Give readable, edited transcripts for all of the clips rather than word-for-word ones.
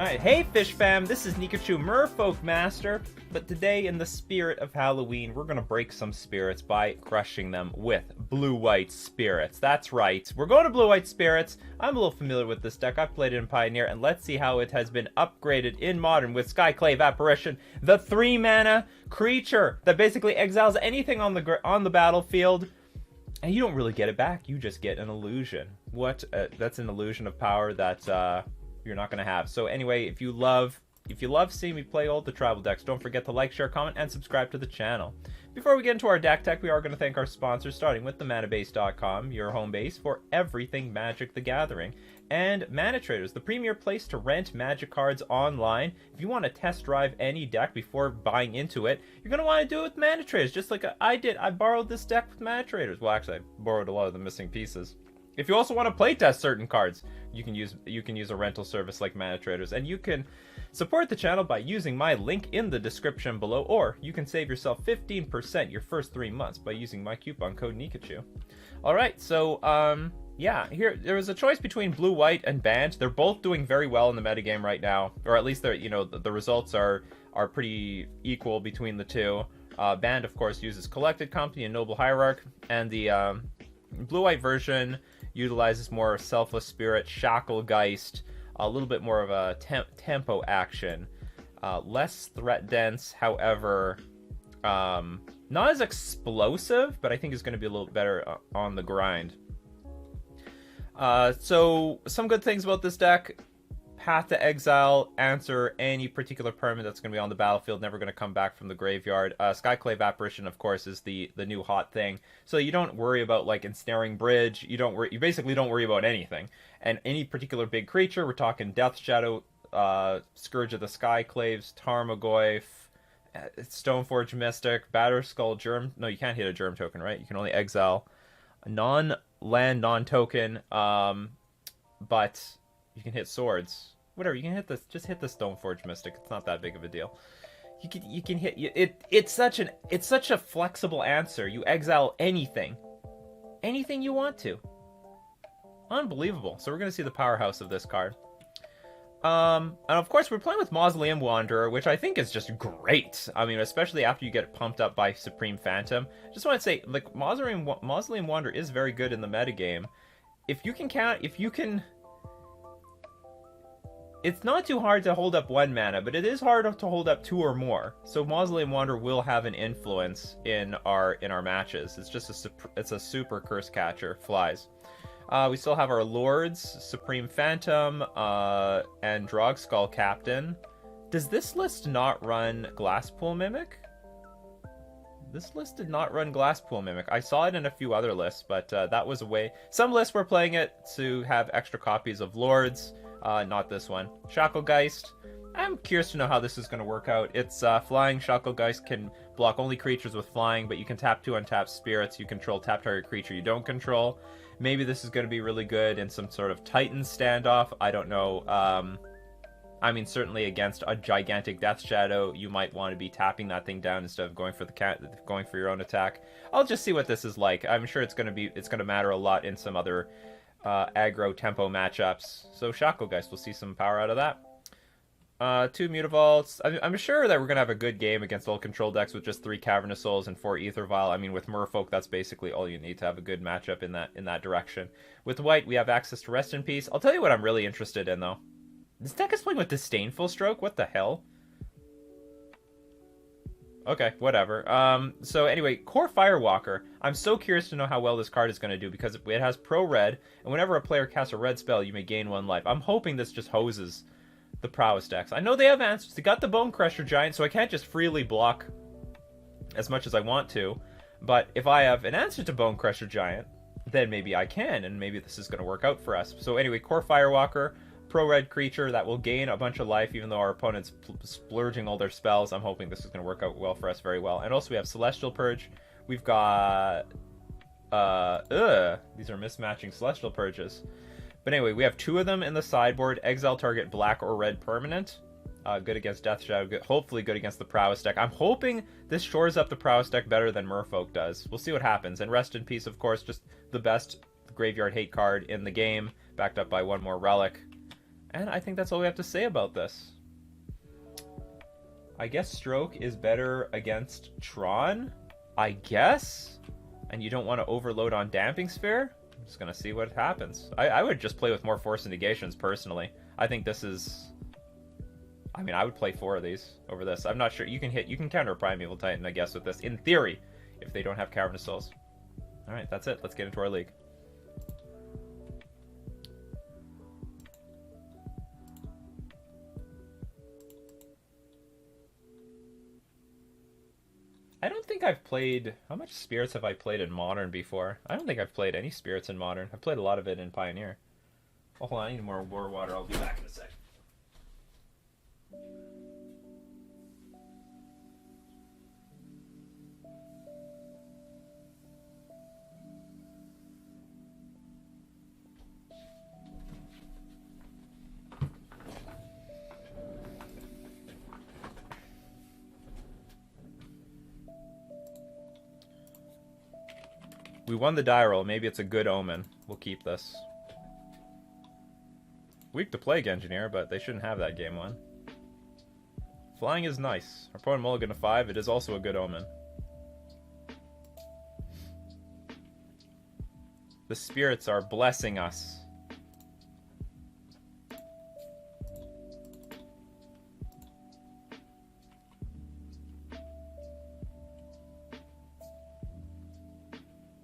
Alright, hey Fish Fam, this is Nikachu, Merfolk Master, but today in the spirit of Halloween, we're gonna break some spirits by crushing them with blue-white spirits. That's right, we're going to blue-white spirits. I'm a little familiar with this deck, I've played it in Pioneer, and let's see how it has been upgraded in Modern with Skyclave Apparition, the 3-mana creature that basically exiles anything on the battlefield, and you don't really get it back, you just get an illusion. That's an illusion of power that, you're not going to have. So anyway, if you love seeing me play all the tribal decks, don't forget to like, share, comment, and subscribe to the channel. Before we get into our deck tech, we are going to thank our sponsors, starting with themanabase.com, your home base for everything Magic the Gathering, and Mana Traders, the premier place to rent Magic cards online. If you want to test drive any deck before buying into it, you're going to want to do it with Mana Traders, just like I did. I borrowed this deck with Mana Traders. Well, actually, I borrowed a lot of the missing pieces. If you also want to playtest certain cards, you can use a rental service like Mana Traders, and you can support the channel by using my link in the description below, or you can save yourself 15% your first 3 months by using my coupon code Nikachu. All right, so yeah, here there was a choice between blue, white, and banned. They're both doing very well in the metagame right now, or at least they're the results are pretty equal between the two. Banned, of course, uses Collected Company and Noble Hierarch, and the blue-white version utilizes more Selfless Spirit, Shacklegeist, a little bit more of a tempo action. Less threat dense, however, not as explosive, but I think is going to be a little better on the grind. So, some good things about this deck. Path to Exile, answer any particular permanent that's going to be on the battlefield, never going to come back from the graveyard. Skyclave Apparition, of course, is the new hot thing. So you don't worry about, like, Ensnaring Bridge. You basically don't worry about anything. And any particular big creature, we're talking Death Shadow, Scourge of the Skyclaves, Tarmogoyf, Stoneforge Mystic, Batterskull Germ. No, you can't hit a Germ token, right? You can only exile a non-land, non-token, but you can hit swords. Whatever, you can hit this. Just hit the Stoneforge Mystic. It's not that big of a deal. You can hit it. It's such a flexible answer. You exile anything you want to. Unbelievable. So we're gonna see the powerhouse of this card. And of course we're playing with Mausoleum Wanderer, which I think is just great. I mean, especially after you get pumped up by Supreme Phantom. Just want to say, like, Mausoleum Wanderer is very good in the metagame. If you can. It's not too hard to hold up 1 mana, but it is hard to hold up 2 or more. So Mausoleum Wanderer will have an influence in our matches. It's just a super curse catcher. Flies. We still have our Lords, Supreme Phantom, and Drogskull Captain. Does this list not run Glasspool Mimic? This list did not run Glasspool Mimic. I saw it in a few other lists, but that was a way. Some lists were playing it to have extra copies of Lords. Not this one. Shacklegeist. I'm curious to know how this is going to work out. It's flying. Shacklegeist can block only creatures with flying, but you can tap 2 untapped spirits. You control tap target creature you don't control. Maybe this is going to be really good in some sort of Titan standoff. I don't know. I mean, certainly against a gigantic Death Shadow, you might want to be tapping that thing down instead of going for your own attack. I'll just see what this is like. I'm sure it's going to matter a lot in some other aggro tempo matchups. So Shacklegeist, we'll see some power out of that. 2 Mutavaults. I'm sure that we're gonna have a good game against all control decks with just 3 Cavernous Souls and 4 Aether Vial. I mean, with Merfolk, that's basically all you need to have a good matchup in that direction. With white, we have access to Rest in Peace. I'll tell you what I'm really interested in, though. This deck is playing with Disdainful Stroke. What the hell? Okay, whatever. So anyway, Core Firewalker. I'm so curious to know how well this card is going to do because it has Pro Red, and whenever a player casts a red spell, you may gain 1 life. I'm hoping this just hoses the prowess decks. I know they have answers. They got the Bone Crusher Giant, so I can't just freely block as much as I want to. But if I have an answer to Bone Crusher Giant, then maybe I can, and maybe this is going to work out for us. So anyway, Core Firewalker. Pro-red creature that will gain a bunch of life even though our opponent's splurging all their spells. I'm hoping this is going to work out well for us very well. And also we have Celestial Purge. We've got... these are mismatching Celestial Purges. But anyway, we have 2 of them in the sideboard. Exile target black or red permanent. Good against Death Shadow. Hopefully good against the Prowess deck. I'm hoping this shores up the Prowess deck better than Merfolk does. We'll see what happens. And Rest in Peace, of course, just the best graveyard hate card in the game. Backed up by 1 more Relic. And I think that's all we have to say about this. I guess Stroke is better against Tron, I guess? And you don't want to overload on Damping Sphere? I'm just going to see what happens. I would just play with more Force and Negations, personally. I think this is... I mean, I would play 4 of these over this. I'm not sure. You can counter a Primeval Titan, I guess, with this, in theory, if they don't have Cavernous Souls. Alright, that's it. Let's get into our league. I don't think I've played... How much Spirits have I played in Modern before? I don't think I've played any Spirits in Modern. I've played a lot of it in Pioneer. Oh, hold on, I need more War Water. I'll be back in a sec. We won the die roll. Maybe it's a good omen. We'll keep this. Weak to Plague Engineer, but they shouldn't have that game 1. Flying is nice. Our opponent mulligan to 5. It is also a good omen. The spirits are blessing us.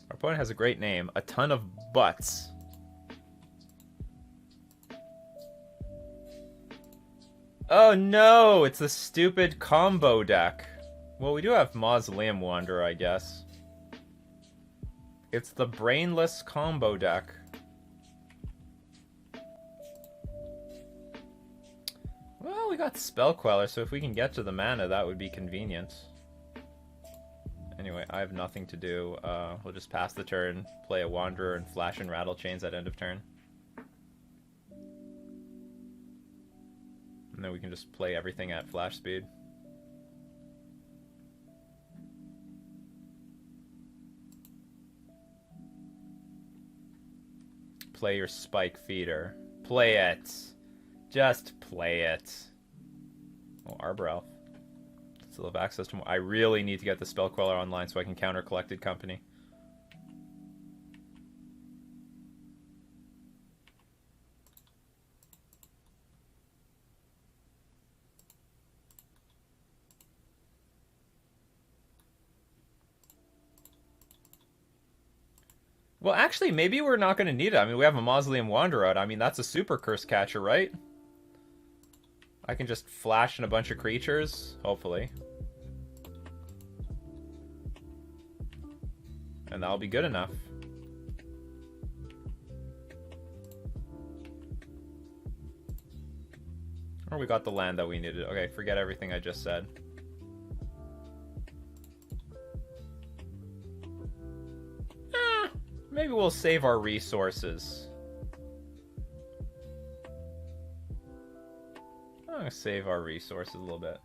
Our opponent has a great name. A ton of butts. Oh no! It's a stupid combo deck. Well, we do have Mausoleum Wanderer, I guess. It's the brainless combo deck. Well, we got Spell Queller, so if we can get to the mana, that would be convenient. Anyway, I have nothing to do. We'll just pass the turn, play a Wanderer, and flash and Rattle Chains at end of turn. And then we can just play everything at flash speed. Play your Spike Feeder. Play it. Just play it. Oh, Arbor Elf. Still have access to more. I really need to get the Spell Queller online so I can counter Collected Company. Well, actually, maybe we're not going to need it. I mean, we have a Mausoleum Wanderer out. I mean, that's a super curse catcher, right? I can just flash in a bunch of creatures, hopefully. And that'll be good enough. Or we got the land that we needed. Okay, forget everything I just said. Maybe we'll save our resources. I'm gonna save our resources a little bit.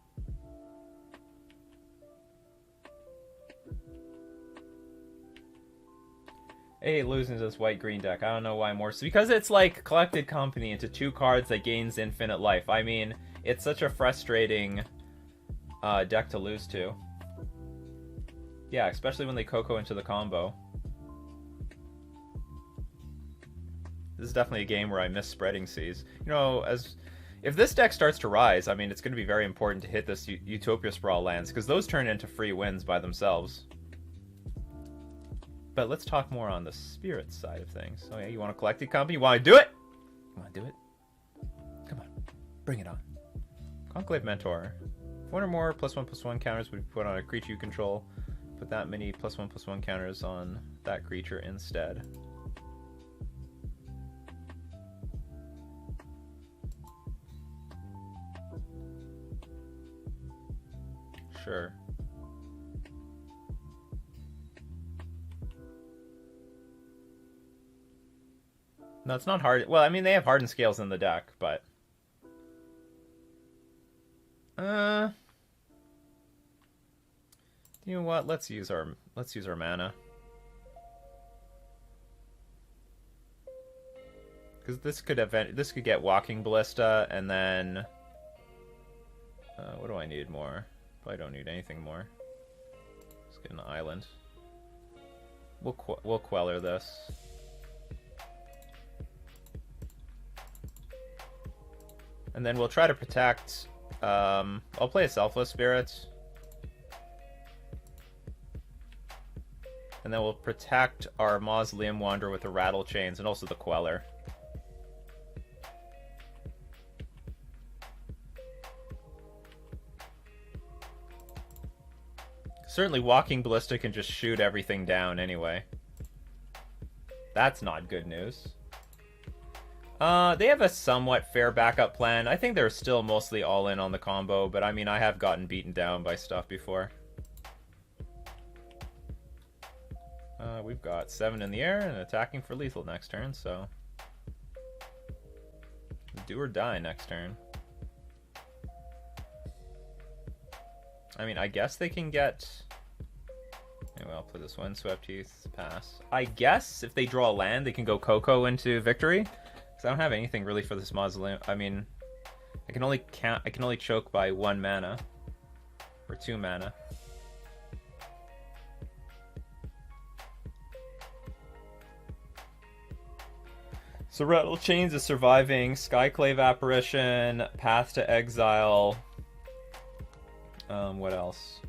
Hey, losing to this white-green deck. I don't know why more. So because it's like Collected Company into 2 cards that gains infinite life. I mean, it's such a frustrating deck to lose to. Yeah, especially when they Coco into the combo. This is definitely a game where I miss Spreading Seas. You know, if this deck starts to rise, I mean, it's going to be very important to hit this Utopia Sprawl lands, because those turn into free wins by themselves. But let's talk more on the Spirit side of things. Oh yeah, you want a Collected Company? You want to do it? You want to do it? Come on. Bring it on. Conclave Mentor. 1 or more +1/+1 counters would be put on a creature you control. Put that many +1/+1 counters on that creature instead. Sure. No, it's not hard. Well, I mean, they have hardened scales in the deck, but you know what? Let's use our mana. Because this could get Walking Ballista, and then what do I need more? Probably don't need anything more. Let's get an island. We'll Queller this. And then we'll try to protect. I'll play a Selfless Spirit. And then we'll protect our Mausoleum Wanderer with the Rattle Chains and also the Queller. Certainly Walking Ballista can just shoot everything down anyway. That's not good news. They have a somewhat fair backup plan. I think they're still mostly all in on the combo, but I mean, I have gotten beaten down by stuff before. We've got 7 in the air and attacking for lethal next turn, so... do or die next turn. I mean, I guess they can get... Anyway, I'll put this one. Swept Teeth, pass. I guess if they draw a land, they can go Coco into victory. Because I don't have anything really for this Mausoleum. I mean, I can only choke by 1 mana. Or 2 mana. So Rattle Chains is surviving. Skyclave Apparition, Path to Exile. What else?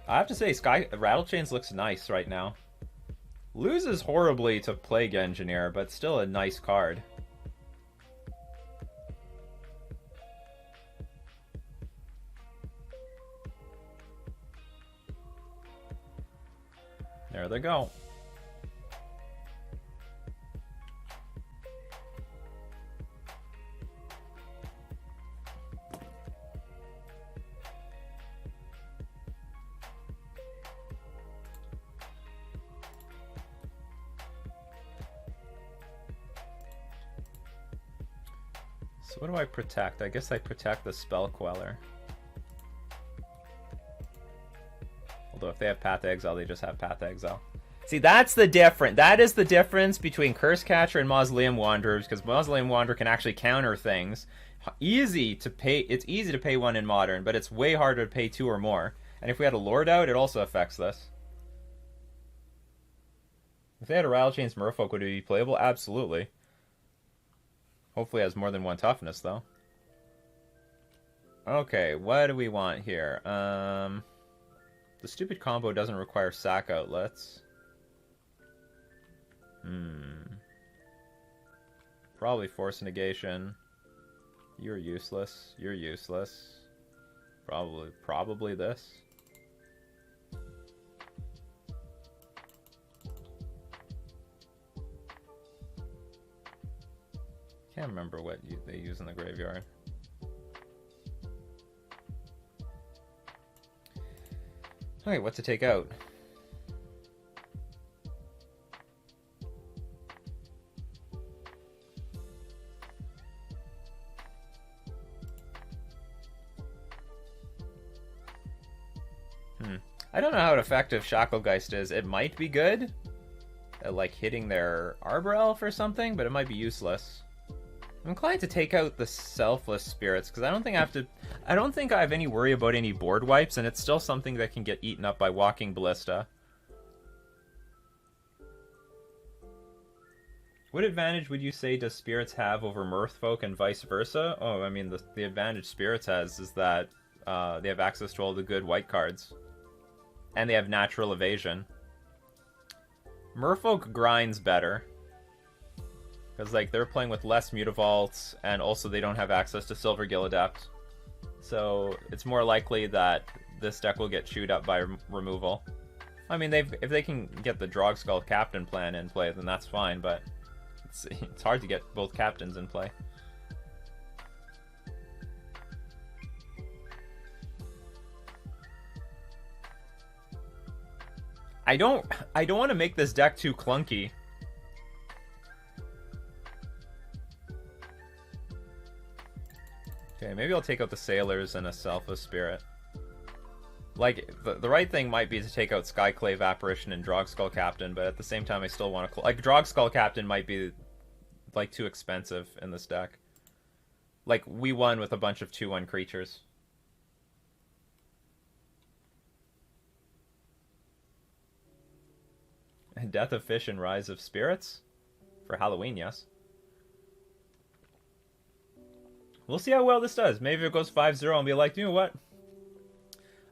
I have to say, Rattle Chains looks nice right now. Loses horribly to Plague Engineer, but still a nice card. There they go. So what do I protect? I guess I protect the Spell Queller. Although if they have Path to Exile, they just have Path to Exile. See, that's the difference. That is the difference between Curse Catcher and Mausoleum Wanderers, because Mausoleum Wanderer can actually counter things. Easy to pay. It's easy to pay 1 in Modern, but it's way harder to pay 2 or more. And if we had a Lord out, it also affects this. If they had a Rattle Chains Merfolk, would it be playable? Absolutely. Hopefully it has more than 1 toughness, though. Okay, what do we want here? The stupid combo doesn't require sack outlets. Probably Force Negation. You're useless. You're useless. Probably this. Can't remember what they use in the graveyard. Okay, what to take out? I don't know how effective Shacklegeist is. It might be good at, like, hitting their Arbor Elf or something, but it might be useless. I'm inclined to take out the Selfless Spirits, because I don't think I have any worry about any board wipes, and it's still something that can get eaten up by Walking Ballista. What advantage would you say does Spirits have over Mirthfolk and vice versa? Oh, I mean, the advantage Spirits has is that they have access to all the good white cards. And they have natural evasion. Merfolk grinds better. Because, like, they're playing with less Mutavaults, and also they don't have access to Silver Gill Adept. So it's more likely that this deck will get chewed up by removal. I mean, if they can get the Drogskull Captain plan in play, then that's fine, but it's hard to get both captains in play. I don't want to make this deck too clunky. Okay, maybe I'll take out the Sailors and a Selfless Spirit. Like, the right thing might be to take out Skyclave Apparition and Drogskull Captain, but at the same time I still want to... Like, Drogskull Captain might be, like, too expensive in this deck. Like, we won with a bunch of 2/1 creatures. Death of Fish and Rise of Spirits? For Halloween, yes. We'll see how well this does. Maybe if it goes 5-0 and be like, you know what?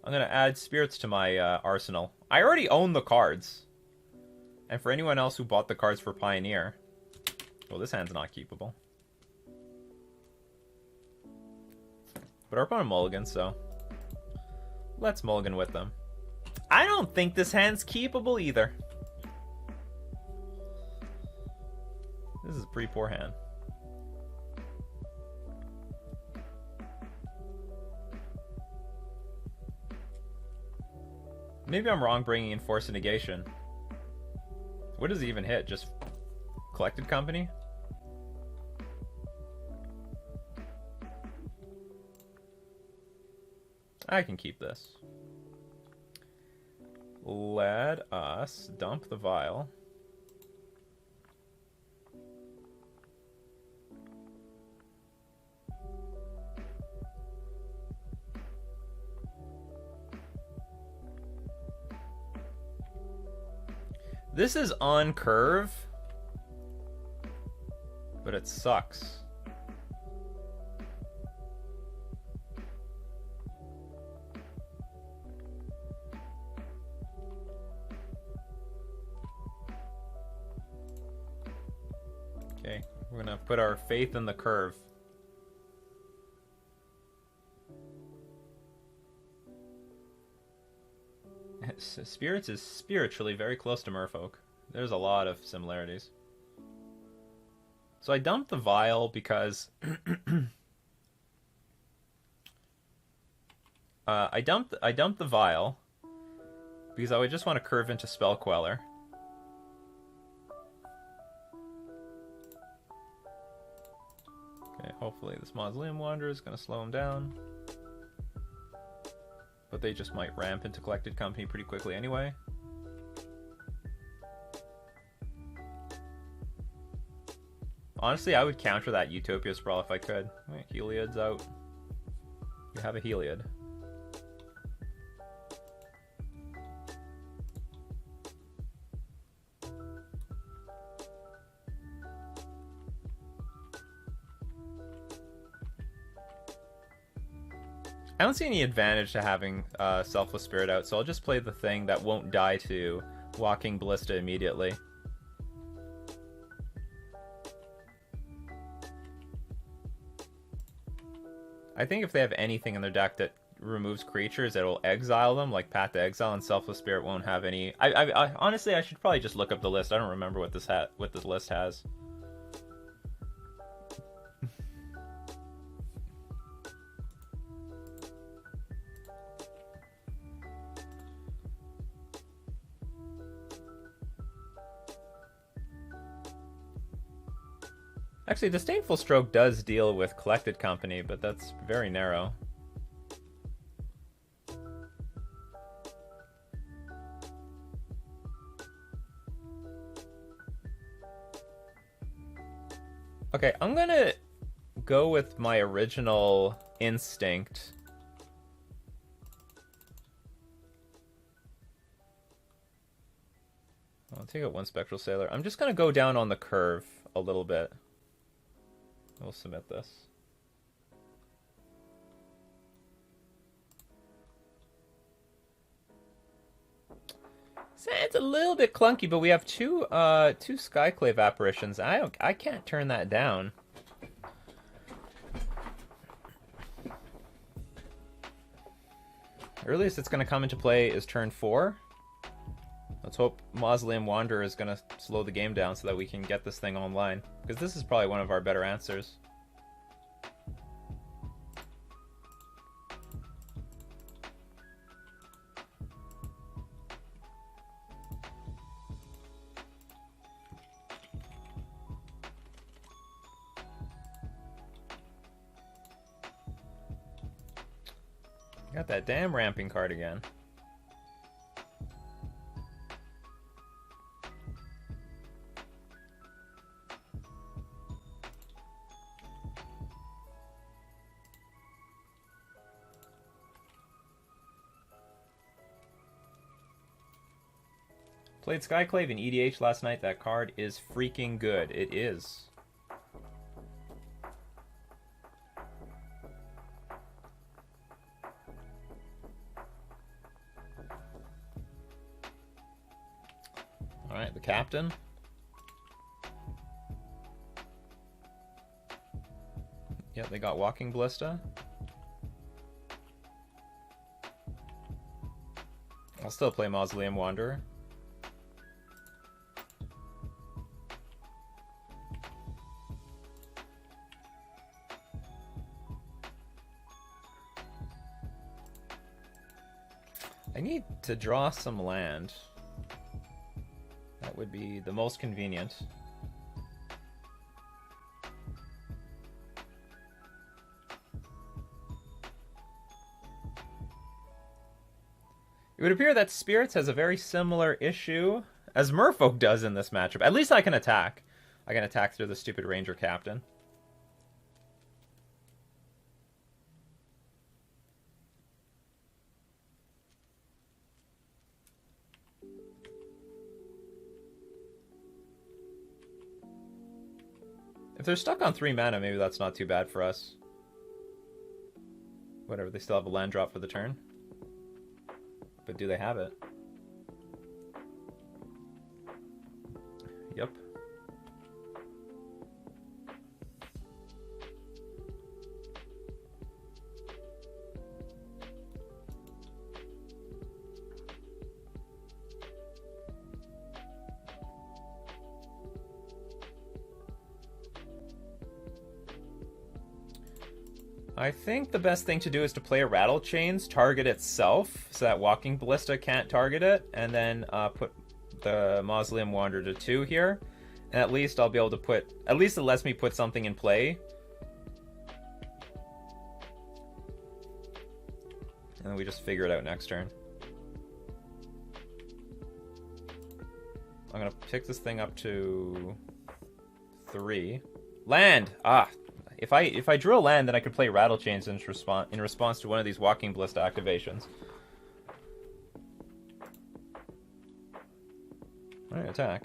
I'm going to add spirits to my arsenal. I already own the cards. And for anyone else who bought the cards for Pioneer... Well, this hand's not keepable. But our opponent mulligans, so... Let's mulligan with them. I don't think this hand's keepable either. This is a pretty poor hand. Maybe I'm wrong bringing in Force of Negation. What does he even hit? Just Collected Company? I can keep this. Let us dump the vial. This is on curve, but it sucks. Okay, we're gonna put our faith in the curve. Spirits is spiritually very close to Merfolk. There's a lot of similarities. So I dumped the vial because I dumped the vial because I would just want to curve into Spell Queller. Okay, hopefully this Mausoleum Wanderer is going to slow him down. But they just might ramp into Collected Company pretty quickly anyway. Honestly, I would counter that Utopia Sprawl if I could. Wait, Heliod's out. You have a Heliod. I don't see any advantage to having Selfless Spirit out, so I'll just play the thing that won't die to Walking Ballista immediately. I think if they have anything in their deck that removes creatures, it'll exile them, like Path to Exile, and Selfless Spirit won't have any... I honestly, I should probably just look up the list. I don't remember what this list has. Actually, Disdainful Stroke does deal with Collected Company, but that's very narrow. Okay, I'm gonna go with my original instinct. I'll take out one Spectral Sailor. I'm just gonna go down on the curve a little bit. We'll submit this. So it's a little bit clunky, but we have two Skyclave Apparitions. I can't turn that down. Earliest it's going to come into play is turn 4. Let's hope Mausoleum Wanderer is going to slow the game down so that we can get this thing online. Because this is probably one of our better answers. Got that damn ramping card again. Played Skyclave in EDH last night. That card is freaking good. It is. Alright, the captain. Yeah, they got Walking Ballista. I'll still play Mausoleum Wanderer. I need to draw some land. That would be the most convenient. It would appear that Spirits has a very similar issue as Merfolk does in this matchup. At least I can attack. I can attack through the stupid Ranger Captain. If they're stuck on 3 mana, maybe that's not too bad for us. Whatever, they still have a land drop for the turn. But do they have it? Yep. I think the best thing to do is to play a Rattle Chains, target itself, so that Walking Ballista can't target it, and then put the Mausoleum Wanderer to 2 here. And at least I'll be able to put... At least it lets me put something in play. And then we just figure it out next turn. I'm gonna pick this thing up to 3. Land! Ah! If I drew a land, then I could play Rattle Chains in response to one of these Walking Ballista activations. Alright, attack.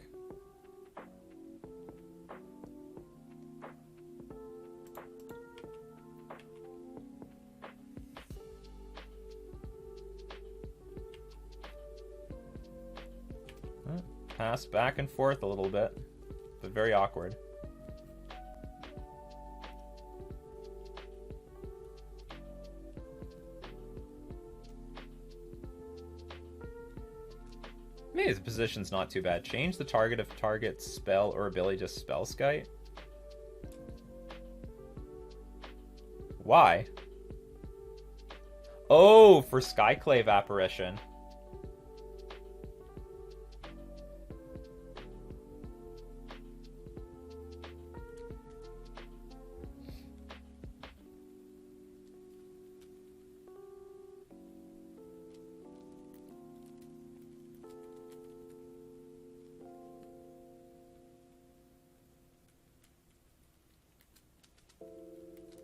Pass back and forth a little bit, but very awkward. Maybe the position's not too bad. Change the target of target spell or ability to spell Skite. Why? Oh, for Skyclave Apparition.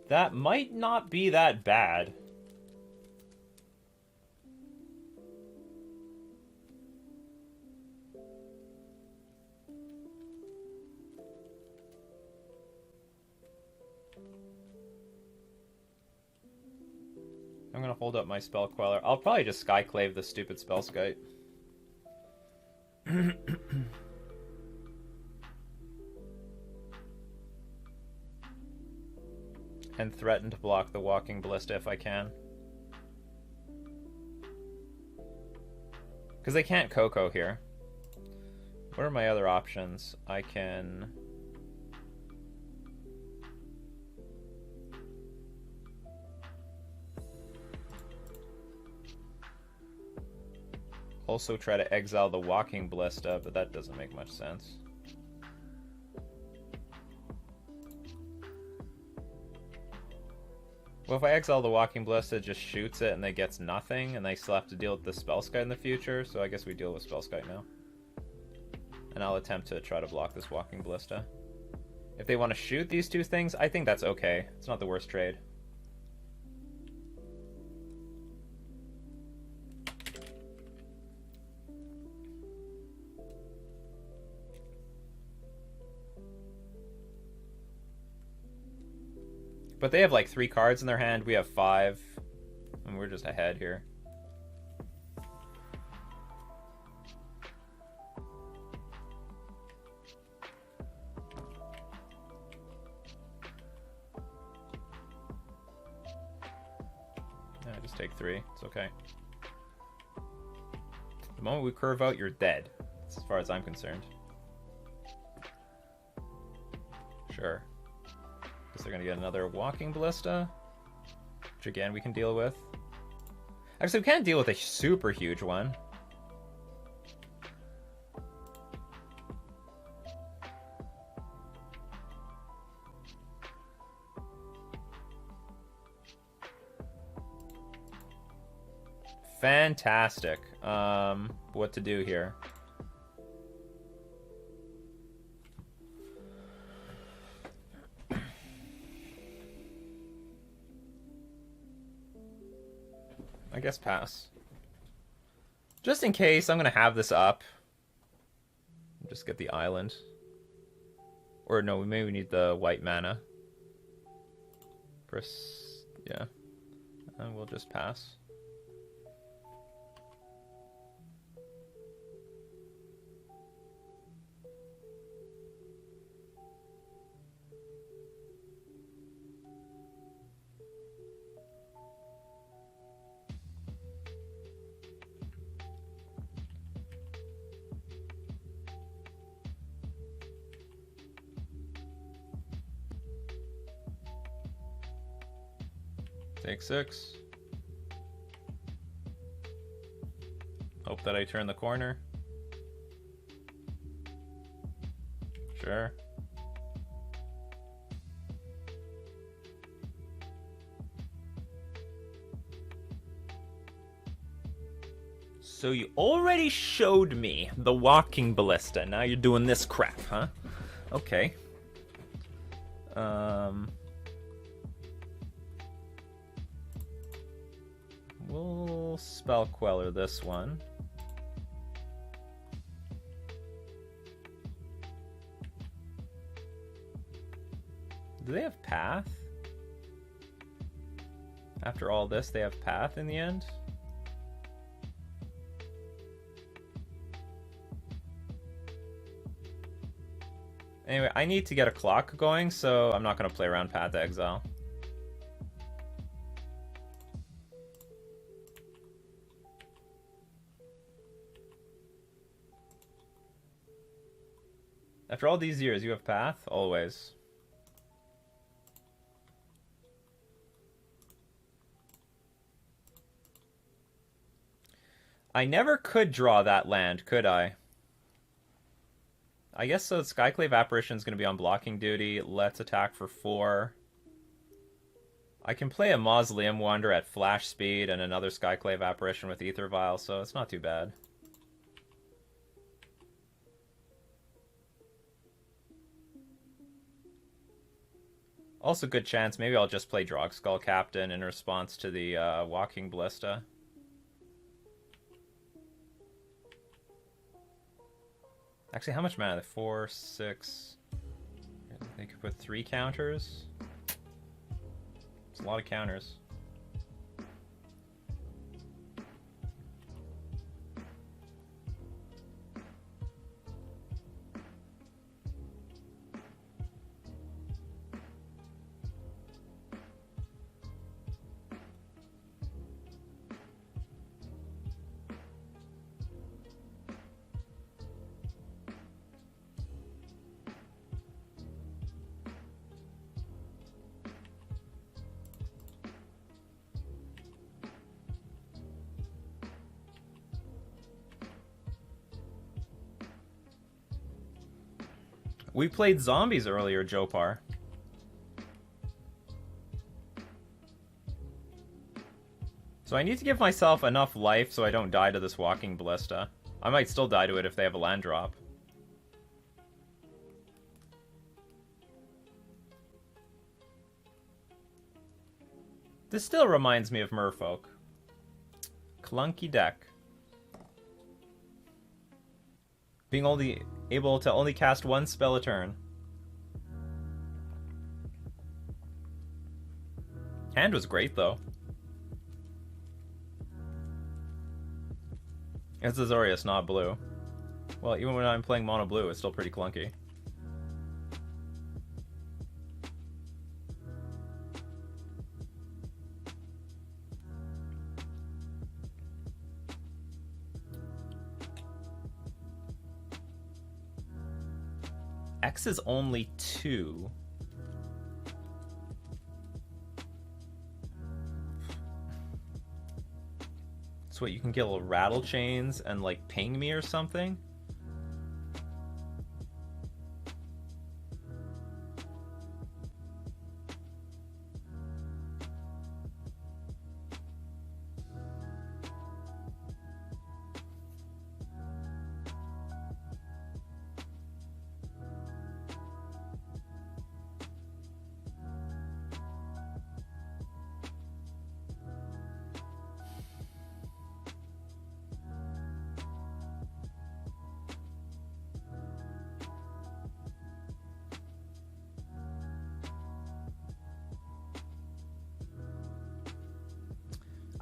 That might not be that bad. I'm gonna hold up my Spell Queller. I'll probably just Skyclave the stupid Spell Skite. And threaten to block the Walking Ballista if I can. Because they can't Coco here. What are my other options? I can... also try to exile the Walking Ballista, but that doesn't make much sense. Well, if I exile the Walking Ballista, it just shoots it and it gets nothing, and I still have to deal with the Spellskite in the future, so I guess we deal with Spellskite now. And I'll attempt to try to block this Walking Ballista. If they want to shoot these two things, I think that's okay. It's not the worst trade. But they have like 3 cards in their hand, we have 5, and we're just ahead here. Yeah, just take 3, it's okay. The moment we curve out, you're dead, as far as I'm concerned. Sure. Guess they're gonna get another Walking Ballista, which again we can deal with. Actually, we can't deal with a super huge one. Fantastic. What to do here? I guess pass. Just in case, I'm going to have this up. Just get the island. Or no, maybe we need the white mana. Press, yeah. And we'll just pass. Take 6. Hope that I turn the corner. Sure. So you already showed me the Walking Ballista. Now you're doing this crap, huh? Okay. We'll Spell Queller this one. Do they have Path? After all this, they have Path in the end? Anyway, I need to get a clock going, so I'm not going to play around Path to Exile. After all these years, you have Path? Always. I never could draw that land, could I? I guess so. Skyclave Apparition is going to be on blocking duty. Let's attack for 4. I can play a Mausoleum Wanderer at flash speed and another Skyclave Apparition with Ether Vial, so it's not too bad. Also, good chance. Maybe I'll just play Drogskull Captain in response to the Walking Ballista. Actually, how much mana? 4, 6. They could put 3 counters. It's a lot of counters. We played zombies earlier, Jopar. So I need to give myself enough life so I don't die to this Walking Ballista. I might still die to it if they have a land drop. This still reminds me of Merfolk. Clunky deck. Being only able to only cast one spell a turn. Hand was great, though. It's Azorius, not blue. Well, even when I'm playing mono blue, it's still pretty clunky. X is only 2. So what, you can kill rattle chains and like ping me or something?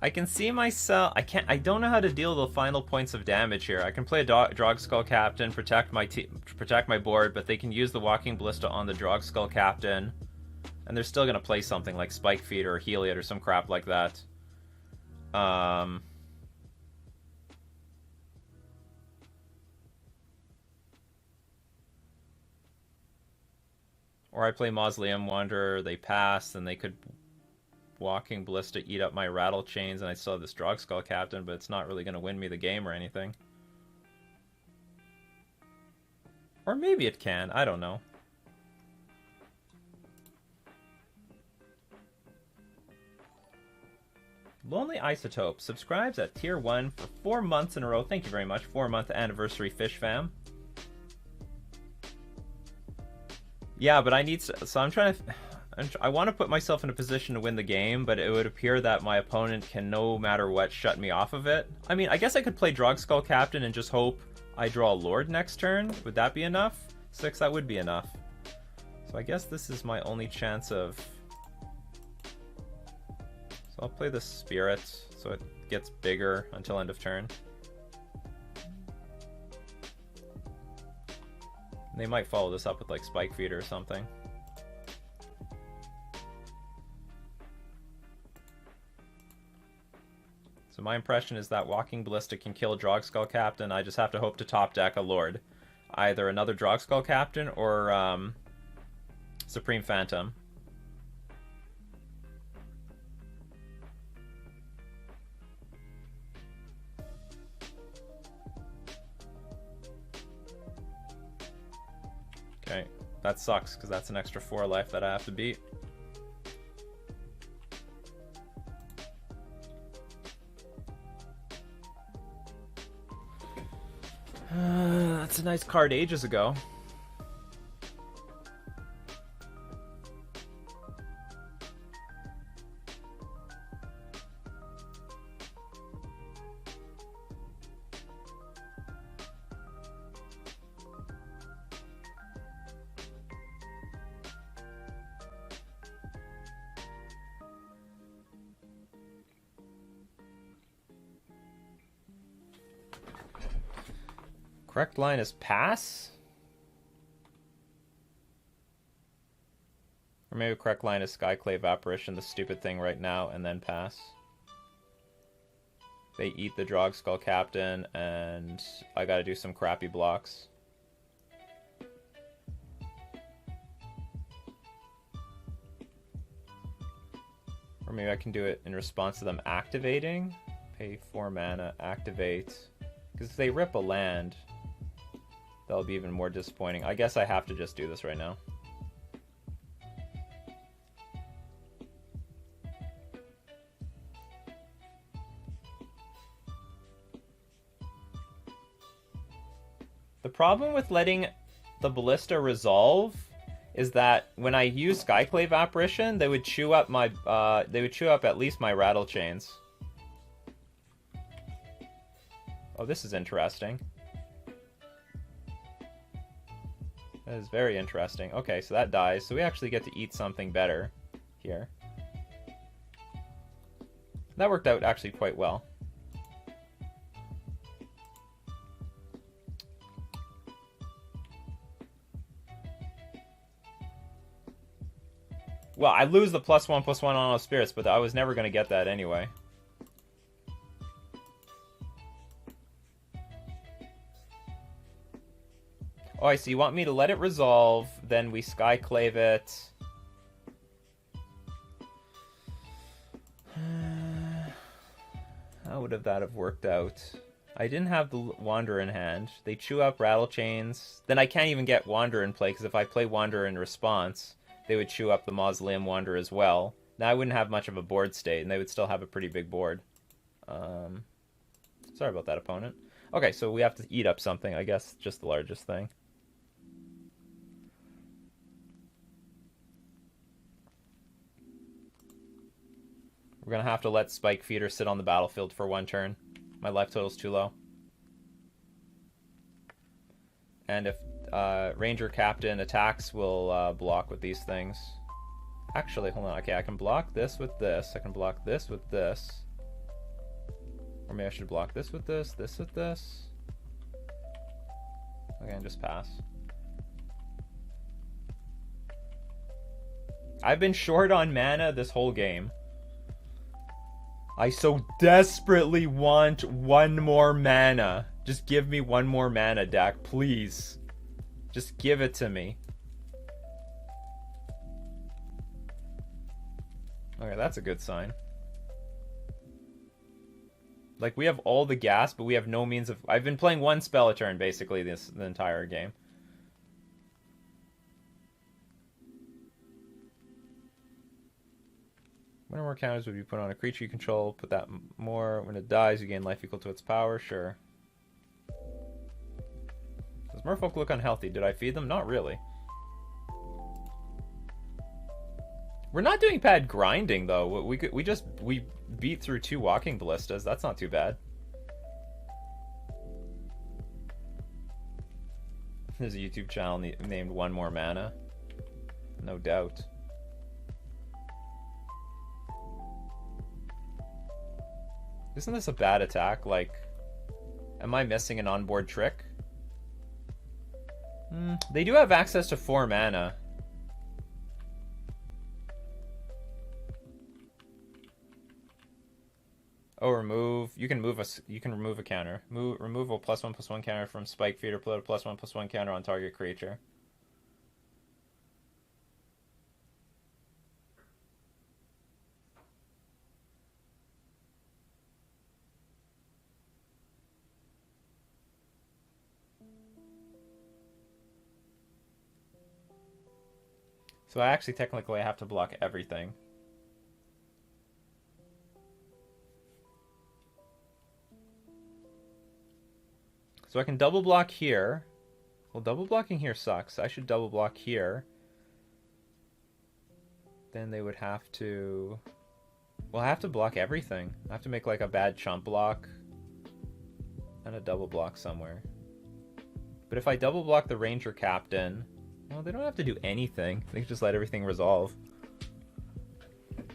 I can see myself. I don't know how to deal the final points of damage here. I can play a Drogskull Captain, protect my board, but they can use the Walking Ballista on the Drogskull Captain, and they're still gonna play something like Spike Feeder or Heliod or some crap like that. Or I play Mausoleum Wanderer, they pass, and they could Walking Ballista eat up my rattle chains, and I still have this Drogskull Captain, but it's not really going to win me the game or anything. Or maybe it can, I don't know. Lonely Isotope subscribes at tier 1 for 4 months in a row. Thank you very much. 4-month anniversary fish fam. Yeah, but I need to, so I'm trying to, I want to put myself in a position to win the game, but it would appear that my opponent can no matter what shut me off of it. I mean, I guess I could play Drogskull Captain and just hope I draw a Lord next turn. Would that be enough? 6, that would be enough. So I guess this is my only chance of... So I'll play the Spirit so it gets bigger until end of turn. They might follow this up with like Spike Feeder or something. So my impression is that Walking Ballista can kill Drogskull Captain. I just have to hope to top deck a Lord. Either another Drogskull Captain or Supreme Phantom. Okay, that sucks because that's an extra 4 life that I have to beat. That's a nice card ages ago. Correct line is pass? Or maybe correct line is Skyclave Apparition, the stupid thing right now, and then pass. They eat the Drogskull Captain, and I gotta do some crappy blocks. Or maybe I can do it in response to them activating. Pay 4 mana, activate. Because if they rip a land, that'll be even more disappointing. I guess I have to just do this right now. The problem with letting the Ballista resolve is that when I use Skyclave Apparition, they would chew up my at least my rattle chains. Oh, this is interesting. That is very interesting. Okay, so that dies. So we actually get to eat something better here. That worked out actually quite well. Well, I lose the +1/+1 on all spirits, but I was never going to get that anyway. Oh, I see. You want me to let it resolve, then we Skyclave it. How would that have worked out? I didn't have the Wanderer in hand. They chew up Rattle Chains. Then I can't even get Wanderer in play, because if I play Wanderer in response, they would chew up the Mausoleum Wanderer as well. Now I wouldn't have much of a board state, and they would still have a pretty big board. Sorry about that, opponent. Okay, so we have to eat up something, I guess, just the largest thing. We're going to have to let Spike Feeder sit on the battlefield for one turn. My life total's too low. And if Ranger Captain attacks, we'll block with these things. Actually, hold on. Okay, I can block this with this. I can block this with this. Or maybe I should block this with this with this. Okay, and just pass. I've been short on mana this whole game. I so desperately want one more mana. Just give me one more mana, deck, please. Just give it to me. Okay, that's a good sign. Like, we have all the gas, but we have no means of... I've been playing one spell a turn, basically, the entire game. When more counters would be put on a creature you control, put that more. When it dies, you gain life equal to its power. Sure. Does Merfolk look unhealthy? Did I feed them? Not really. We're not doing bad grinding, though. We beat through 2 walking ballistas. That's not too bad. There's a YouTube channel named One More Mana. No doubt. Isn't this a bad attack? Like, am I missing an onboard trick? They do have access to 4 mana. Oh, remove. You can remove a counter. Remove a +1/+1 counter from Spike Feeder. Put a +1/+1 counter on target creature. So I actually technically have to block everything. So I can double block here. Well, double blocking here sucks. I should double block here. Then they would have to... Well, I have to block everything. I have to make like a bad chump block and a double block somewhere. But if I double block the Ranger Captain... Well, they don't have to do anything. They can just let everything resolve.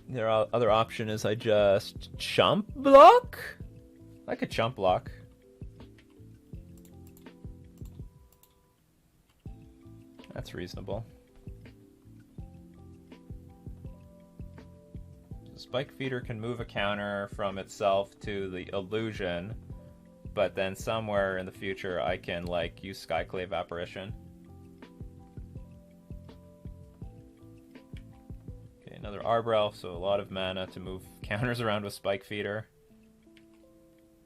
Their other option is I just chump block? I could chump block. That's reasonable. The Spike Feeder can move a counter from itself to the illusion, but then somewhere in the future I can like use Skyclave Apparition. Another Arbor Elf, so a lot of mana to move counters around with Spike Feeder.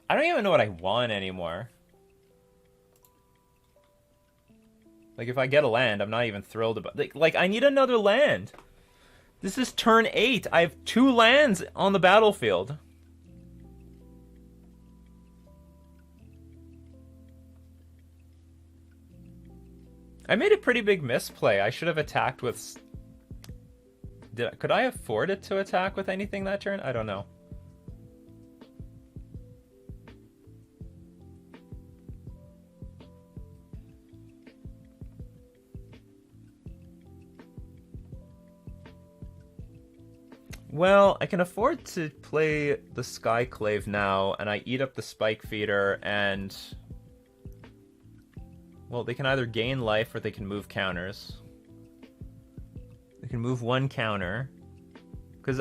I don't even know what I want anymore. Like, if I get a land, I'm not even thrilled about... Like, I need another land! This is turn 8! I have 2 lands on the battlefield. I made a pretty big misplay. I should have attacked with... Could I afford it to attack with anything that turn? I don't know. Well, I can afford to play the Skyclave now, and I eat up the Spike Feeder, and... Well, they can either gain life or they can move counters. They can move one counter. Because,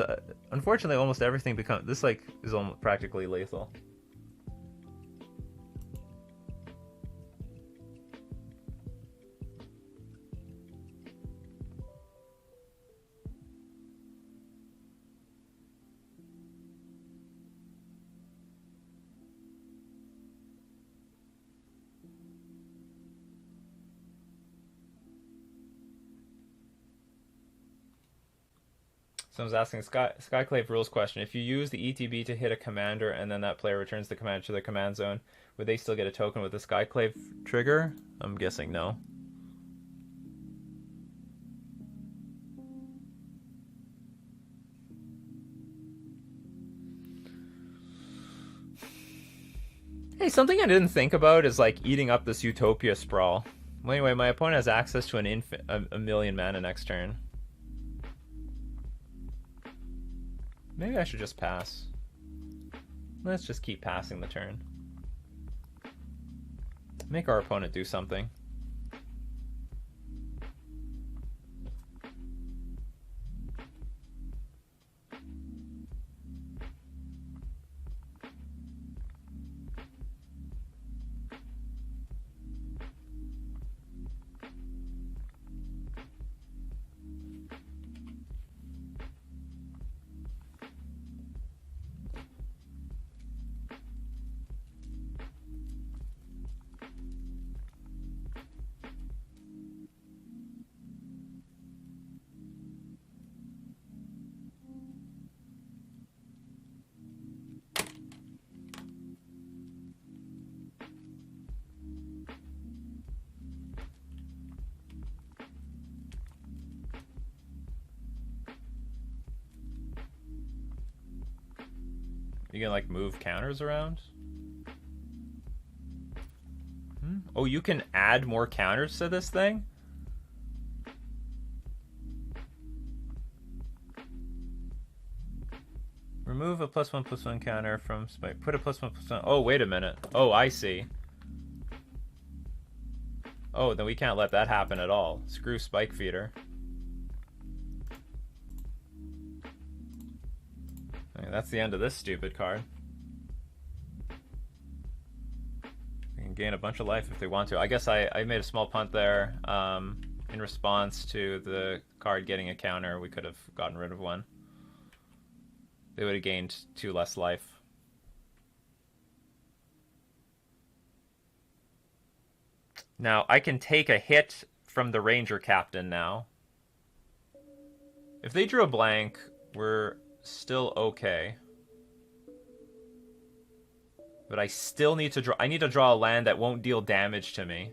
unfortunately, almost everything becomes... This, like, is almost practically lethal. Someone's asking Skyclave rules question. If you use the ETB to hit a commander and then that player returns the commander to their command zone, would they still get a token with the Skyclave trigger? I'm guessing no. Hey, something I didn't think about is like eating up this Utopia Sprawl. Well, anyway, my opponent has access to a million mana next turn. Maybe I should just pass. Let's just keep passing the turn. Make our opponent do something. You can like move counters around? Oh, you can add more counters to this thing? Remove a +1/+1 counter from Spike. Put a +1/+1. Oh, wait a minute. Oh, I see. Oh, then we can't let that happen at all. Screw Spike Feeder. That's the end of this stupid card. They can gain a bunch of life if they want to. I guess I made a small punt there. In response to the card getting a counter, we could have gotten rid of one. They would have gained 2 less life. Now, I can take a hit from the Ranger Captain now. If they drew a blank, we're still okay. But I still need to draw... I need to draw a land that won't deal damage to me.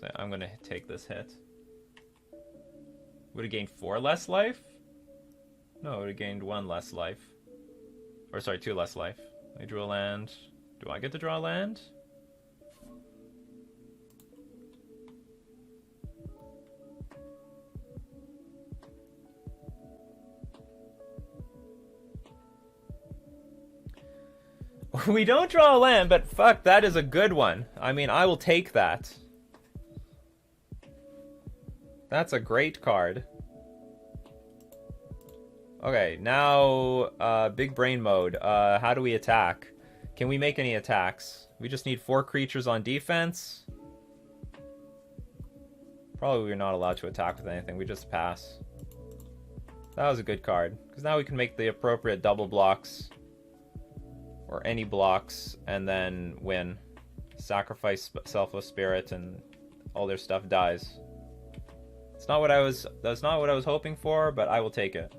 So I'm going to take this hit. Would have gained 4 less life? No, it would have gained 1 less life. Or sorry, 2 less life. I drew a land. Do I get to draw a land? We don't draw a land, but fuck, that is a good one. I mean, I will take that. That's a great card. Okay, now, big brain mode. How do we attack? Can we make any attacks? We just need 4 creatures on defense. Probably we're not allowed to attack with anything. We just pass. That was a good card. Because now we can make the appropriate double blocks. Or any blocks, and then win. Sacrifice Selfless Spirit, and all their stuff dies. It's not what I was... That's not what I was hoping for, but I will take it.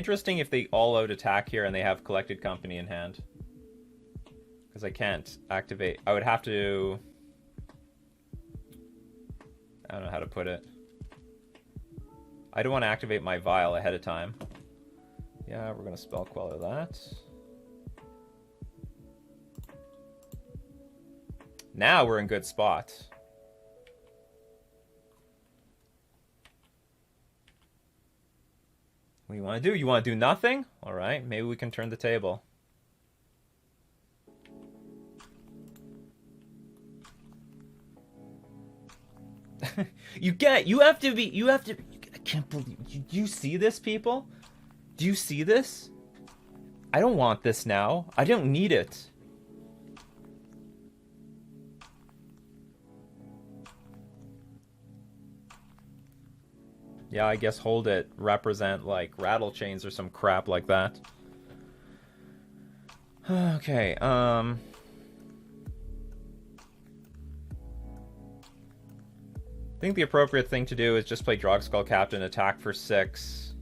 Interesting if they all out attack here and they have Collected Company in hand. Because I can't activate. I would have to... I don't know how to put it. I don't want to activate my Vial ahead of time. Yeah, we're going to Spell Queller that. Now we're in good spot. What do you want to do? You want to do nothing? Alright, maybe we can turn the table. You have to, I can't believe, do you see this, people? Do you see this? I don't want this now. I don't need it. Yeah, I guess hold it. Represent, like, rattle chains or some crap like that. Okay, I think the appropriate thing to do is just play Drogskull Captain, attack for 6.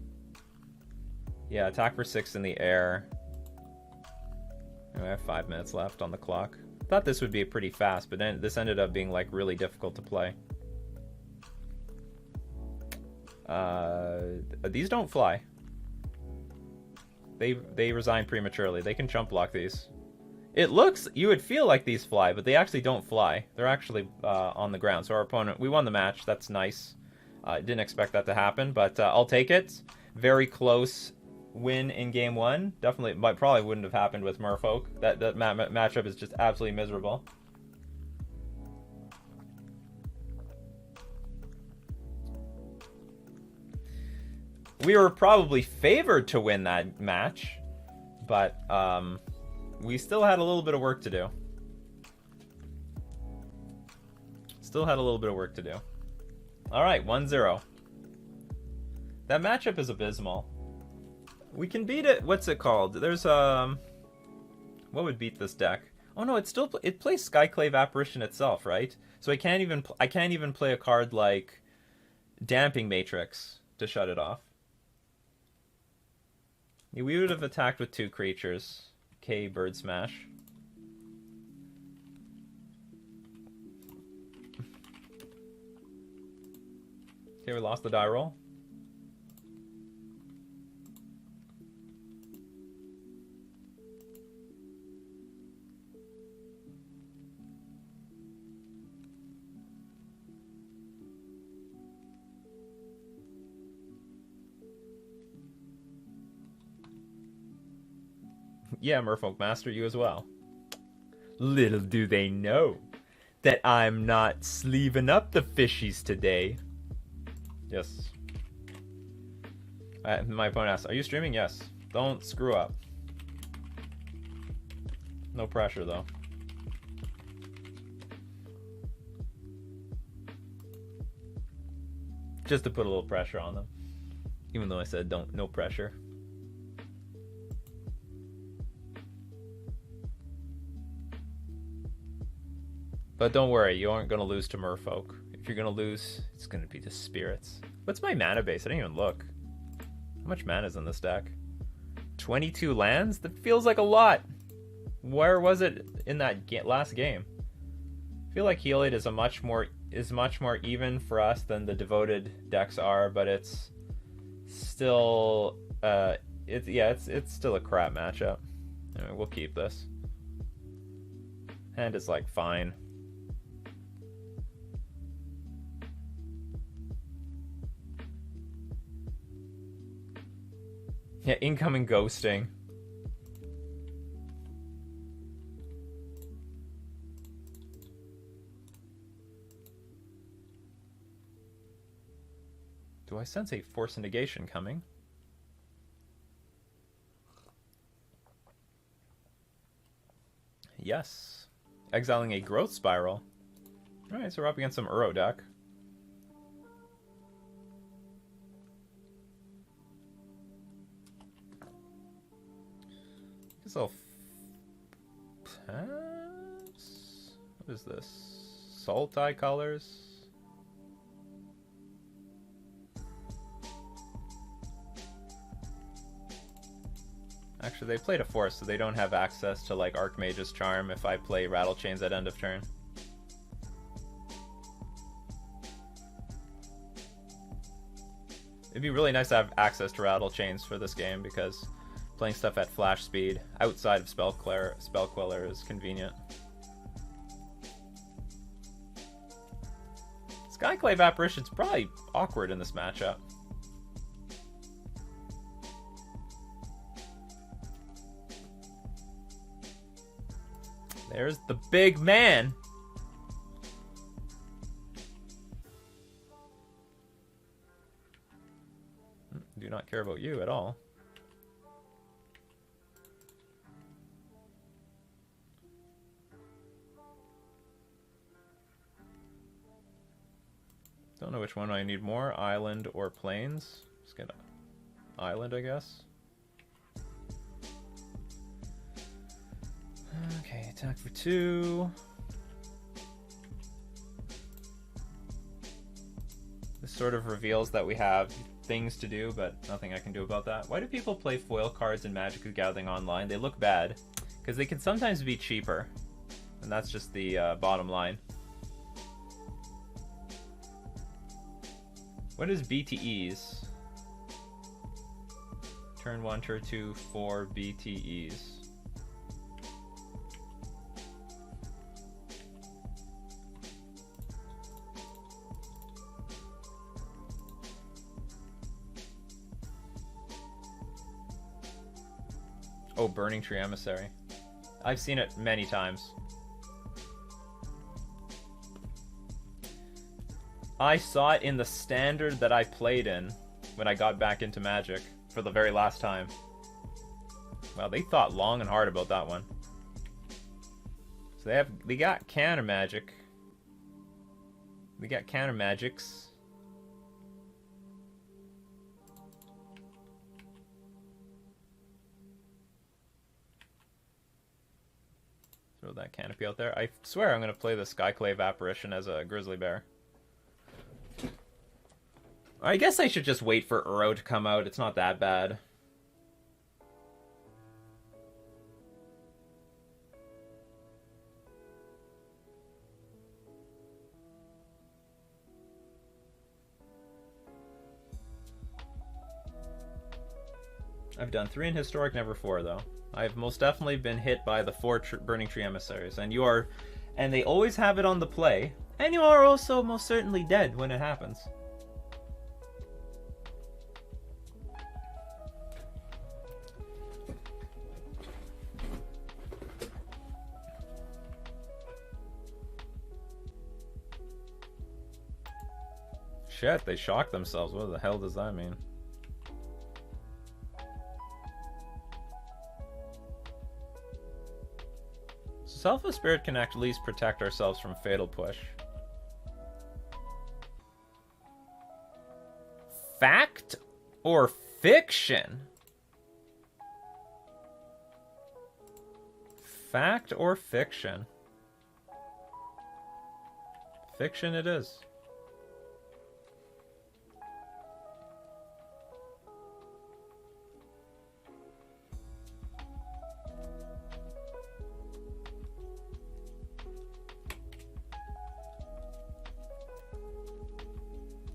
Yeah, attack for 6 in the air. I have 5 minutes left on the clock. I thought this would be pretty fast, but then this ended up being, like, really difficult to play. These don't fly. They resign prematurely. They can jump block these. It looks, you would feel like these fly, but they actually don't fly. They're actually on the ground. So our opponent, we won the match. That's nice. Didn't expect that to happen, but I'll take it. Very close win in game 1. Definitely, probably wouldn't have happened with Merfolk. That matchup is just absolutely miserable. We were probably favored to win that match, but we still had a little bit of work to do. Still had a little bit of work to do. All right, 1-0. That matchup is abysmal. We can beat it. What's it called? There's what would beat this deck? Oh no, it plays Skyclave Apparition itself, right? So I can't even play a card like Damping Matrix to shut it off. Yeah, we would have attacked with 2 creatures. K Bird Smash. Okay, we lost the die roll. Yeah, Merfolk Master, you as well. Little do they know that I'm not sleeving up the fishies today. Yes. My opponent asks, are you streaming? Yes. Don't screw up. No pressure, though. Just to put a little pressure on them. Even though I said no pressure. But don't worry, you aren't going to lose to Merfolk. If you're going to lose, it's going to be the Spirits. What's my mana base? I didn't even look. How much mana is in this deck? 22 lands? That feels like a lot. Where was it in that last game? I feel like Heliod is much more even for us than the Devoted decks are, but it's still it's still a crap matchup. Anyway, we'll keep this. And it's like fine. Yeah, incoming ghosting. Do I sense a Force of Negation coming? Yes. Exiling a Growth Spiral. Alright, so we're up against some Uro deck. Guess I'll pass. What is this? Sultai colors? Actually, they played a Force, so they don't have access to, like, Archmage's Charm if I play Rattle Chains at end of turn. It'd be really nice to have access to Rattle Chains for this game, because playing stuff at flash speed outside of Spellqueller is convenient. Skyclave Apparition's probably awkward in this matchup. There's the big man. Do not care about you at all. Don't know which one I need more, island or plains. Let's get an island, I guess. Okay, attack for 2. This sort of reveals that we have things to do, but nothing I can do about that. Why do people play foil cards in Magic the Gathering Online? They look bad, because they can sometimes be cheaper. And that's just the bottom line. What is BTEs? Turn 1, turn 2, 4 BTEs. Oh, Burning Tree Emissary. I've seen it many times. I saw it in the standard that I played in when I got back into Magic for the very last time. Well, they thought long and hard about that one. So they got counter magic. They got counter magics. Throw that canopy out there. I swear I'm going to play the Skyclave Apparition as a Grizzly Bear. I guess I should just wait for Uro to come out. It's not that bad. I've done 3 in Historic, never 4 though. I've most definitely been hit by the 4 Burning Tree Emissaries, and they always have it on the play, and you are also most certainly dead when it happens. Shit, they shocked themselves. What the hell does that mean? Selfless Spirit can at least protect ourselves from Fatal Push. Fact or fiction? Fact or fiction? Fiction it is.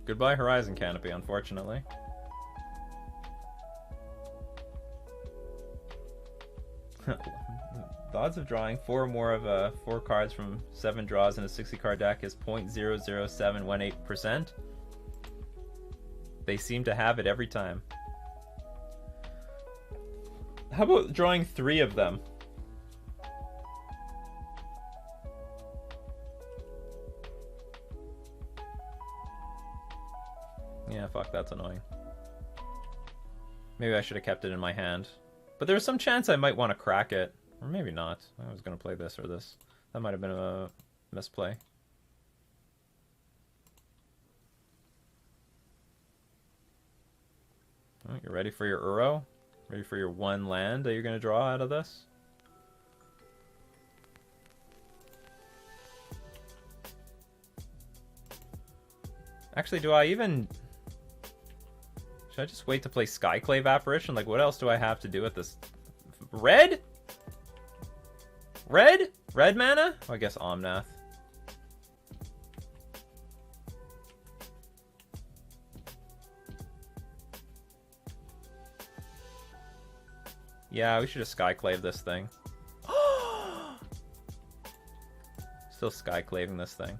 Goodbye Horizon Canopy, unfortunately. The odds of drawing 4 or more of 4 cards from 7 draws in a 60 card deck is 0.00718%. They seem to have it every time. How about drawing 3 of them? Yeah, fuck, that's annoying. Maybe I should have kept it in my hand. But there was some chance I might want to crack it. Or maybe not. I was going to play this or this. That might have been a misplay. Oh, you ready for your Uro? Ready for your 1 land that you're going to draw out of this? Actually, do I even... Should I just wait to play Skyclave Apparition? Like, what else do I have to do at this Red? Red? Red mana? Oh, I guess Omnath. Yeah, we should just Skyclave this thing. Still Skyclaving this thing.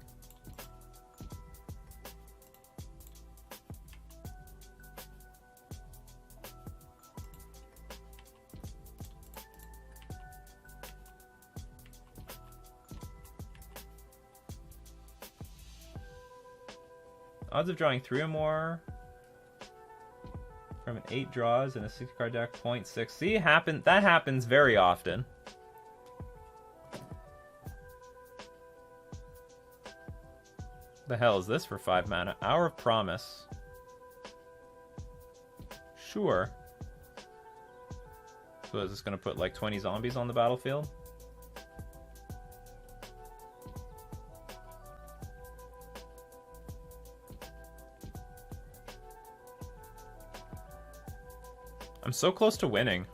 Odds of drawing 3 or more from an 8 draws in a 6-card deck, 0.6. See, that happens very often. The hell is this for 5 mana? Hour of Promise. Sure. So is this going to put like 20 zombies on the battlefield? I'm so close to winning.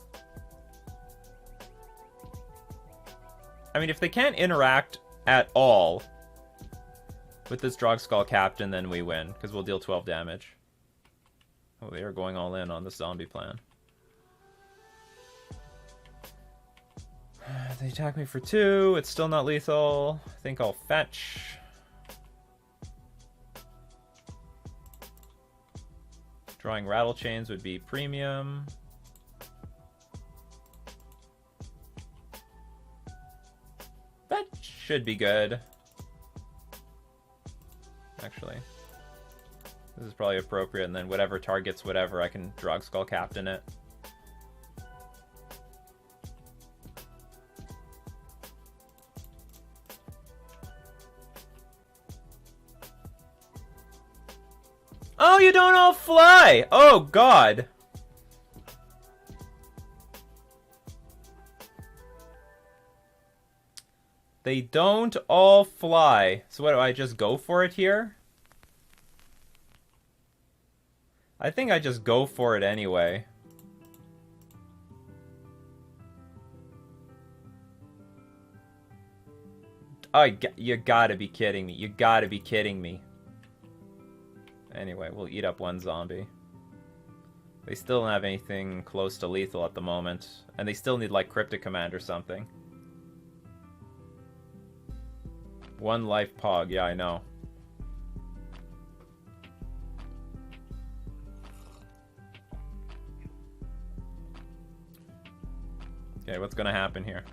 I mean, if they can't interact at all with this Drogskull Captain, then we win, because we'll deal 12 damage. Oh, they are going all in on this zombie plan. They attack me for 2. It's still not lethal. I think I'll fetch. Drawing Rattle Chains would be premium. That should be good. Actually. This is probably appropriate, and then whatever targets whatever, I can Drogskull Captain it. Oh, you don't all fly! Oh, God. They don't all fly. So what, do I just go for it here? I think I just go for it anyway. Oh, you gotta be kidding me. You gotta be kidding me. Anyway, we'll eat up one zombie. They still don't have anything close to lethal at the moment. And they still need, like, Cryptic Command or something. 1 life Pog. Yeah, I know. Okay, what's gonna happen here?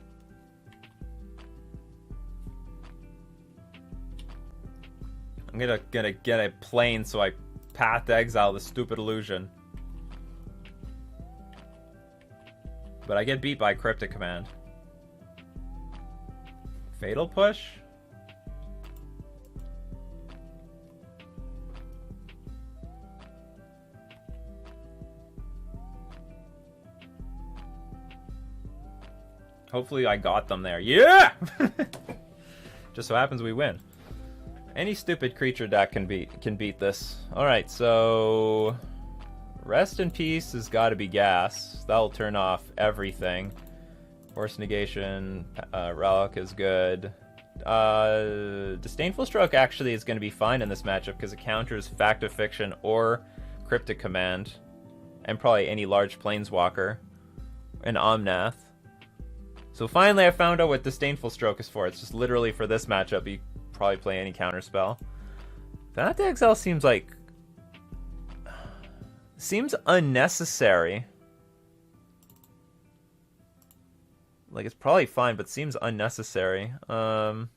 I'm gonna get a plane so I path to exile the stupid illusion. But I get beat by Cryptic Command. Fatal Push? Hopefully I got them there. Yeah! Just so happens we win. Any stupid creature deck can beat this. Alright, so Rest in Peace has got to be gas. That'll turn off everything. Force Negation, Relic is good. Disdainful Stroke actually is going to be fine in this matchup because it counters Fact of Fiction or Cryptic Command. And probably any large Planeswalker. And Omnath. So finally I found out what Disdainful Stroke is for. It's just literally for this matchup. You probably play any counterspell. That to exile seems like... seems unnecessary. Like, it's probably fine, but seems unnecessary. Skyclave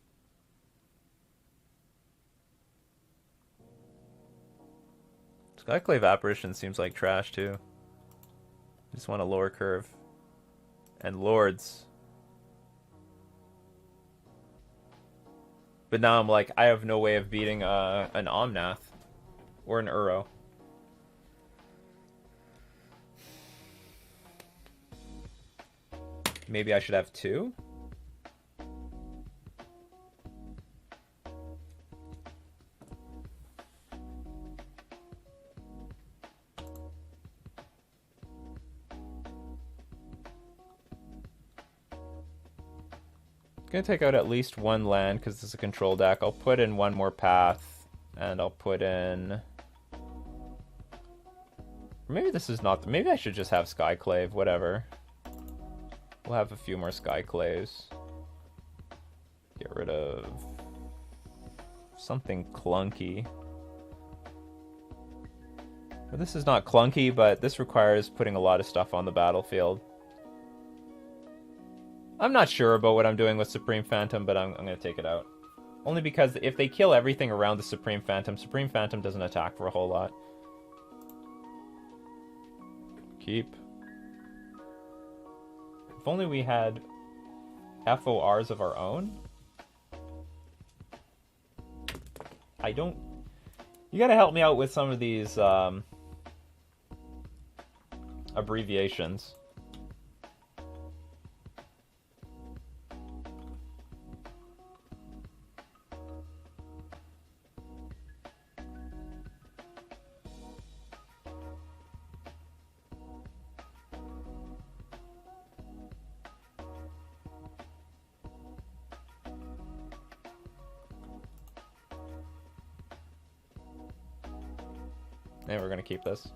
Apparition seems like trash, too. Just want a lower curve. And Lords. But now I'm like, I have no way of beating an Omnath. Or an Uro. Maybe I should have 2? Gonna take out at least one land because this is a control deck. I'll put in one more path, and I'll put in... Maybe this is not... Maybe I should just have Skyclave, whatever. We'll have a few more Skyclaves. Get rid of... something clunky. Well, this is not clunky, but this requires putting a lot of stuff on the battlefield. I'm not sure about what I'm doing with Supreme Phantom, but I'm going to take it out. Only because if they kill everything around the Supreme Phantom doesn't attack for a whole lot. Keep. If only we had FORs of our own. I don't... You gotta help me out with some of these abbreviations. And we're gonna keep this.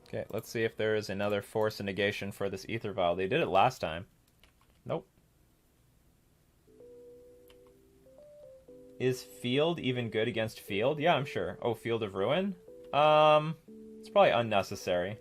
Okay, let's see if there is another force of negation for this Ether Vial. They did it last time. Nope. Is Field even good against Field? Yeah, I'm sure. Oh, Field of Ruin? It's probably unnecessary.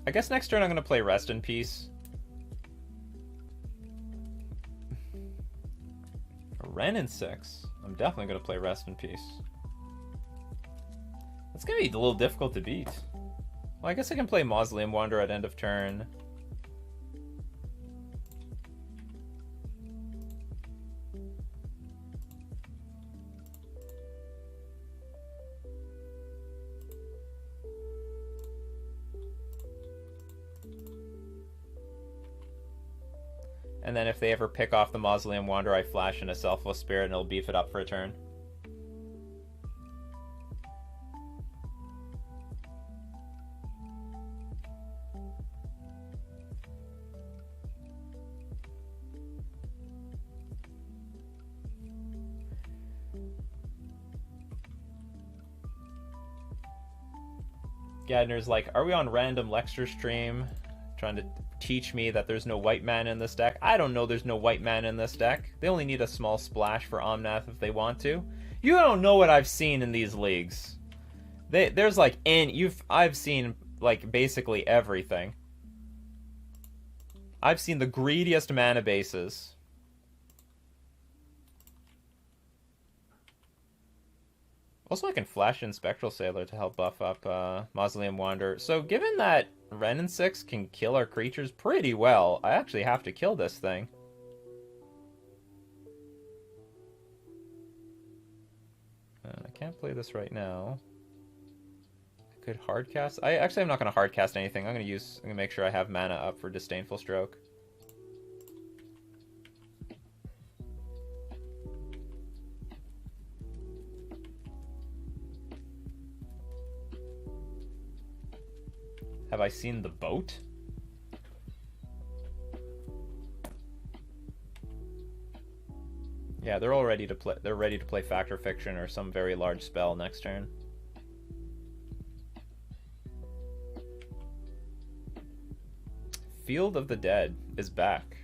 I guess next turn I'm going to play Rest in Peace. Ren in 6. I'm definitely going to play Rest in Peace. It's going to be a little difficult to beat. Well, I guess I can play Mausoleum Wanderer at end of turn. And then if they ever pick off the Mausoleum Wanderer, I flash in a Selfless Spirit and it'll beef it up for a turn. Gadner's like, are we on random lecture stream? Trying to teach me that there's no white mana in this deck. I don't know there's no white mana in this deck. They only need a small splash for Omnath if they want to. You don't know what I've seen in these leagues. There's like I've seen like basically everything. I've seen the greediest mana bases. Also, I can flash in Spectral Sailor to help buff up Mausoleum Wanderer. So given that Ren and 6 can kill our creatures pretty well, I actually have to kill this thing. I can't play this right now. I could hardcast. I'm not going to hardcast anything. I'm going to make sure I have mana up for Disdainful Stroke. Have I seen the boat? Yeah, they're all ready to play. They're ready to play Fact or Fiction or some very large spell next turn. Field of the Dead is back,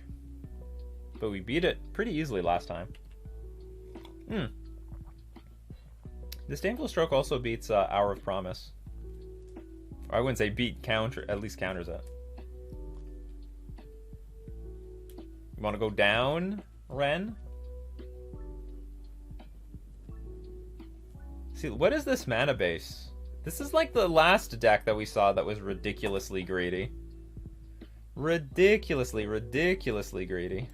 but we beat it pretty easily last time. Disdainful Stroke also beats Hour of Promise. I wouldn't say beat, counter, at least counters it. You want to go down, Ren? See, what is this mana base? This is like the last deck that we saw that was ridiculously greedy. Ridiculously greedy.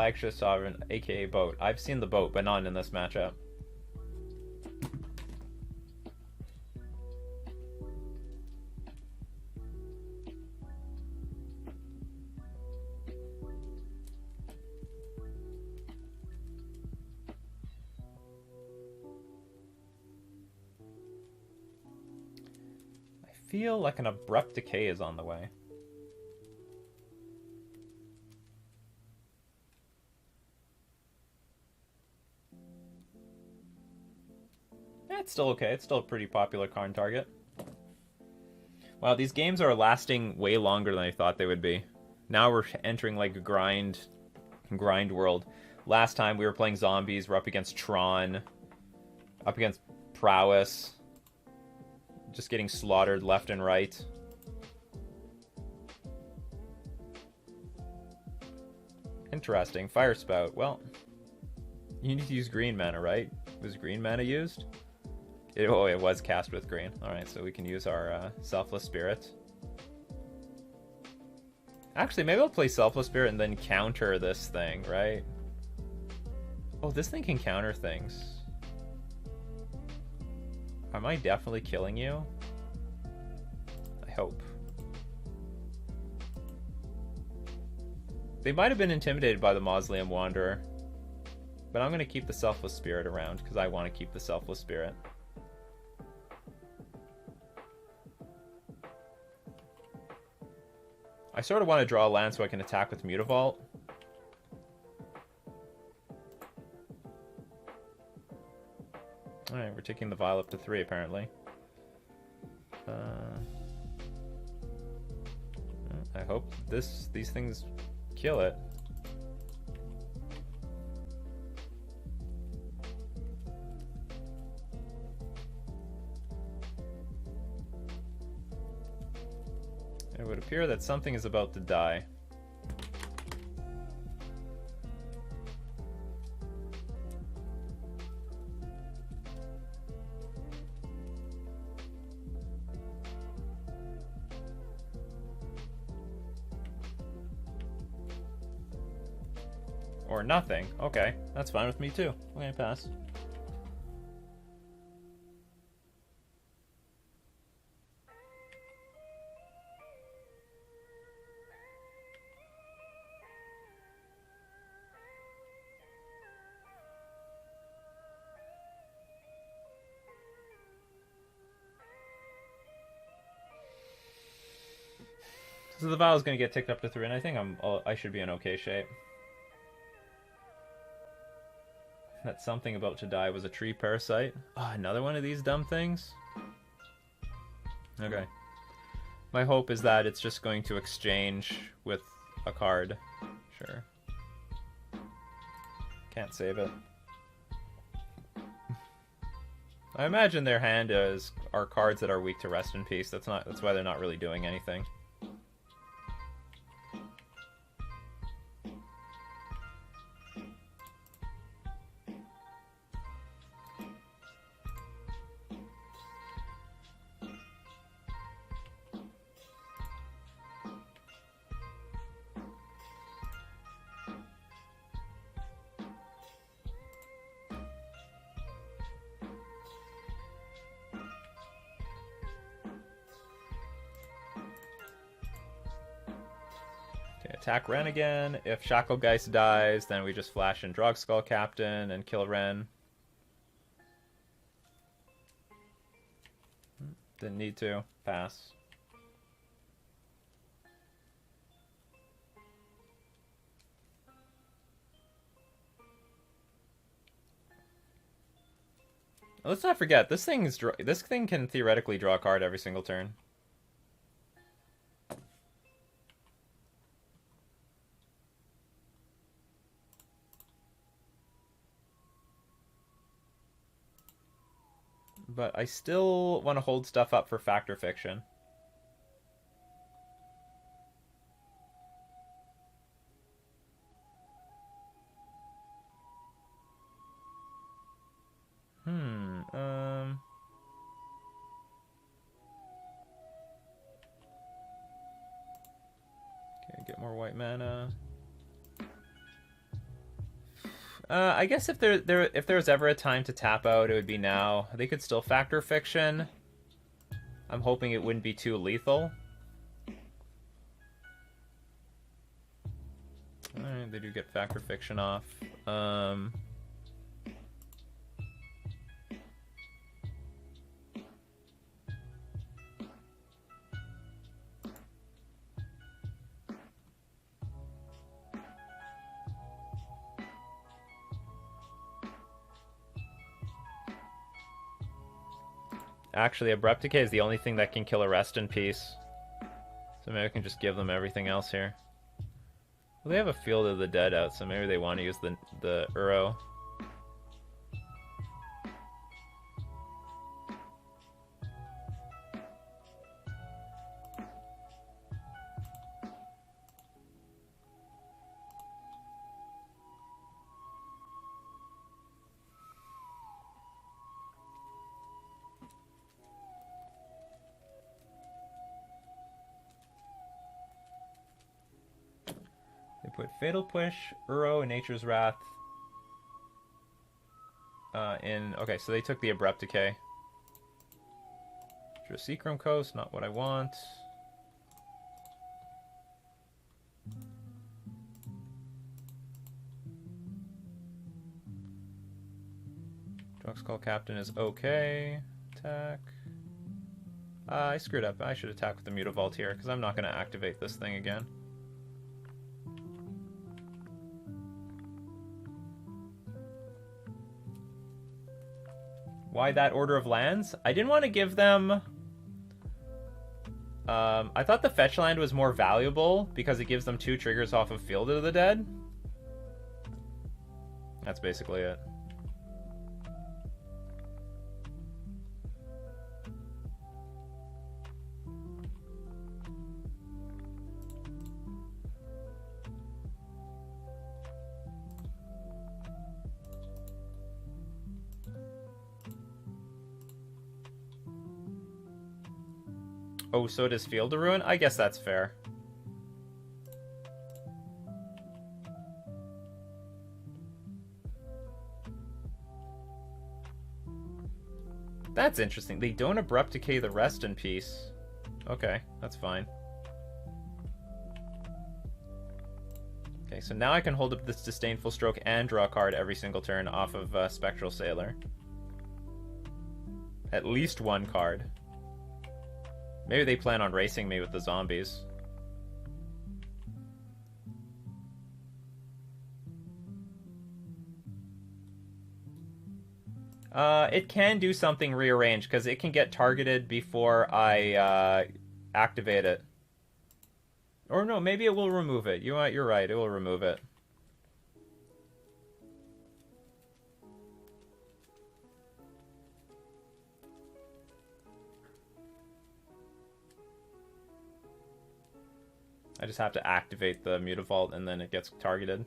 flagship sovereign, aka boat. I've seen the boat, but not in this matchup. I feel like an abrupt decay is on the way. It's still okay. It's still a pretty popular card target. Wow, these games are lasting way longer than I thought they would be. Now we're entering like a grind world. Last time we were playing zombies, we're up against Tron, up against Prowess, just getting slaughtered left and right. Interesting. Fire Spout. Well, you need to use green mana, right? Was green mana used? It was cast with green. Alright, so we can use our Selfless Spirit. Actually, maybe I'll play Selfless Spirit and then counter this thing, right? Oh, this thing can counter things. Am I definitely killing you? I hope. They might have been intimidated by the Mausoleum Wanderer. But I'm going to keep the Selfless Spirit around, because I want to keep the Selfless Spirit. I sort of want to draw a land so I can attack with Mutavault. Alright, we're taking the Vial up to 3, apparently. I hope these things kill it. It would appear that something is about to die. Or nothing. Okay, that's fine with me too. Okay, pass. So the Vial is going to get ticked up to 3, and I think I should be in okay shape. That something about to die was a tree parasite. Oh, another one of these dumb things? Okay. My hope is that it's just going to exchange with a card. Sure. Can't save it. I imagine their hand are cards that are weak to Rest in Peace. That's why they're not really doing anything. Attack Ren again. If Shacklegeist dies, then we just flash in Drogskull Captain and kill Ren. Didn't need to. Pass. Let's not forget, this thing can theoretically draw a card every single turn. But I still want to hold stuff up for Fact or Fiction. Okay, get more white mana. I guess if if there was ever a time to tap out, it would be now. They could still factor Fiction. I'm hoping it wouldn't be too lethal. Alright, they do get Factor Fiction off. Actually, Abrupt Decay is the only thing that can kill a Rest in Peace. So maybe I can just give them everything else here. Well, they have a Field of the Dead out, so maybe they want to use the Uro. Put Fatal Push, Uro, and Nature's Wrath in... Okay, so they took the Abrupt Decay. Seachrome Coast, not what I want. Druxcall Captain is okay. Attack. I screwed up. I should attack with the Mutavault here, because I'm not going to activate this thing again. Why that order of lands? I didn't want to give them... I thought the fetch land was more valuable because it gives them 2 triggers off of Field of the Dead. That's basically it. Oh, so does Field of Ruin? I guess that's fair. That's interesting. They don't Abrupt Decay the Rest in Peace. Okay, that's fine. Okay, so now I can hold up this Disdainful Stroke and draw a card every single turn off of Spectral Sailor. At least 1 card. Maybe they plan on racing me with the zombies. It can do something rearranged, because it can get targeted before I activate it. Or no, maybe it will remove it. You're right, it will remove it. I just have to activate the Mutavault and then it gets targeted.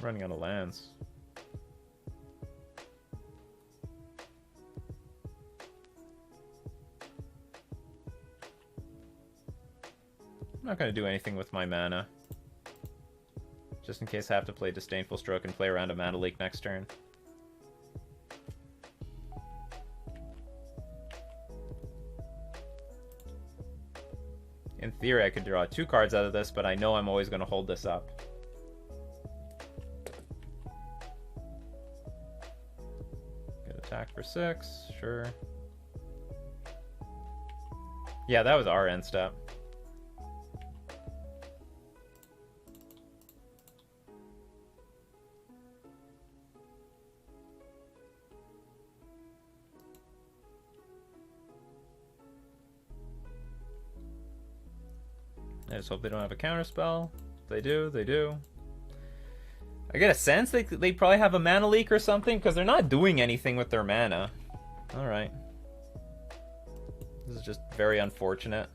Running out of lands. I'm not going to do anything with my mana. Just in case I have to play Disdainful Stroke and play around a Mana Leak next turn. In theory, I could draw 2 cards out of this, but I know I'm always going to hold this up. Good attack for 6, sure. Yeah, that was our end step. I just hope they don't have a counterspell. If they do, they do. I get a sense they probably have a mana leak or something, because they're not doing anything with their mana. Alright. This is just very unfortunate.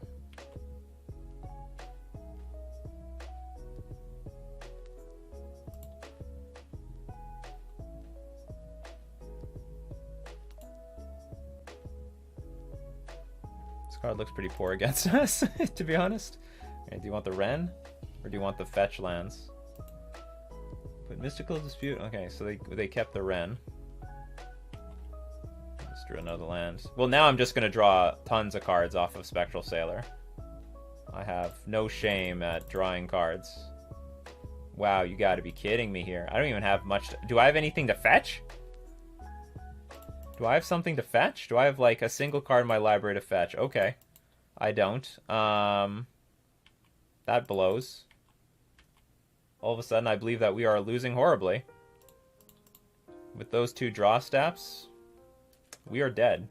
This card looks pretty poor against us, to be honest. Okay, do you want the Wrenn? Or do you want the fetch lands? But Mystical Dispute... Okay, so they kept the Wrenn. Let's drew another land. Well, now I'm just going to draw tons of cards off of Spectral Sailor. I have no shame at drawing cards. Wow, you gotta be kidding me here. I don't even have much... Do I have anything to fetch? Do I have something to fetch? Do I have, like, a single card in my library to fetch? Okay. I don't. That blows. All of a sudden, I believe that we are losing horribly. With those two draw steps, we are dead.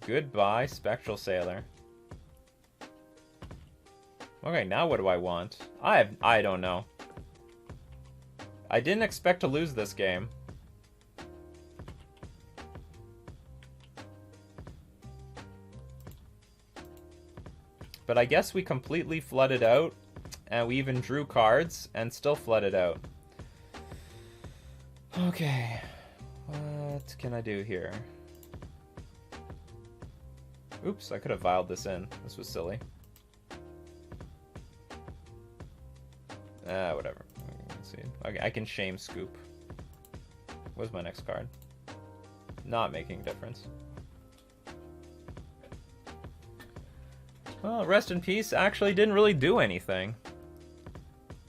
Goodbye, Spectral Sailor. Okay, now what do I want? I don't know. I didn't expect to lose this game. But I guess we completely flooded out, and we even drew cards and still flooded out. Okay, what can I do here? Oops, I could have vialed this in. This was silly. Whatever. Let's see. Okay, I can Shame Scoop. What's my next card? Not making a difference. Well, Rest in Peace actually didn't really do anything.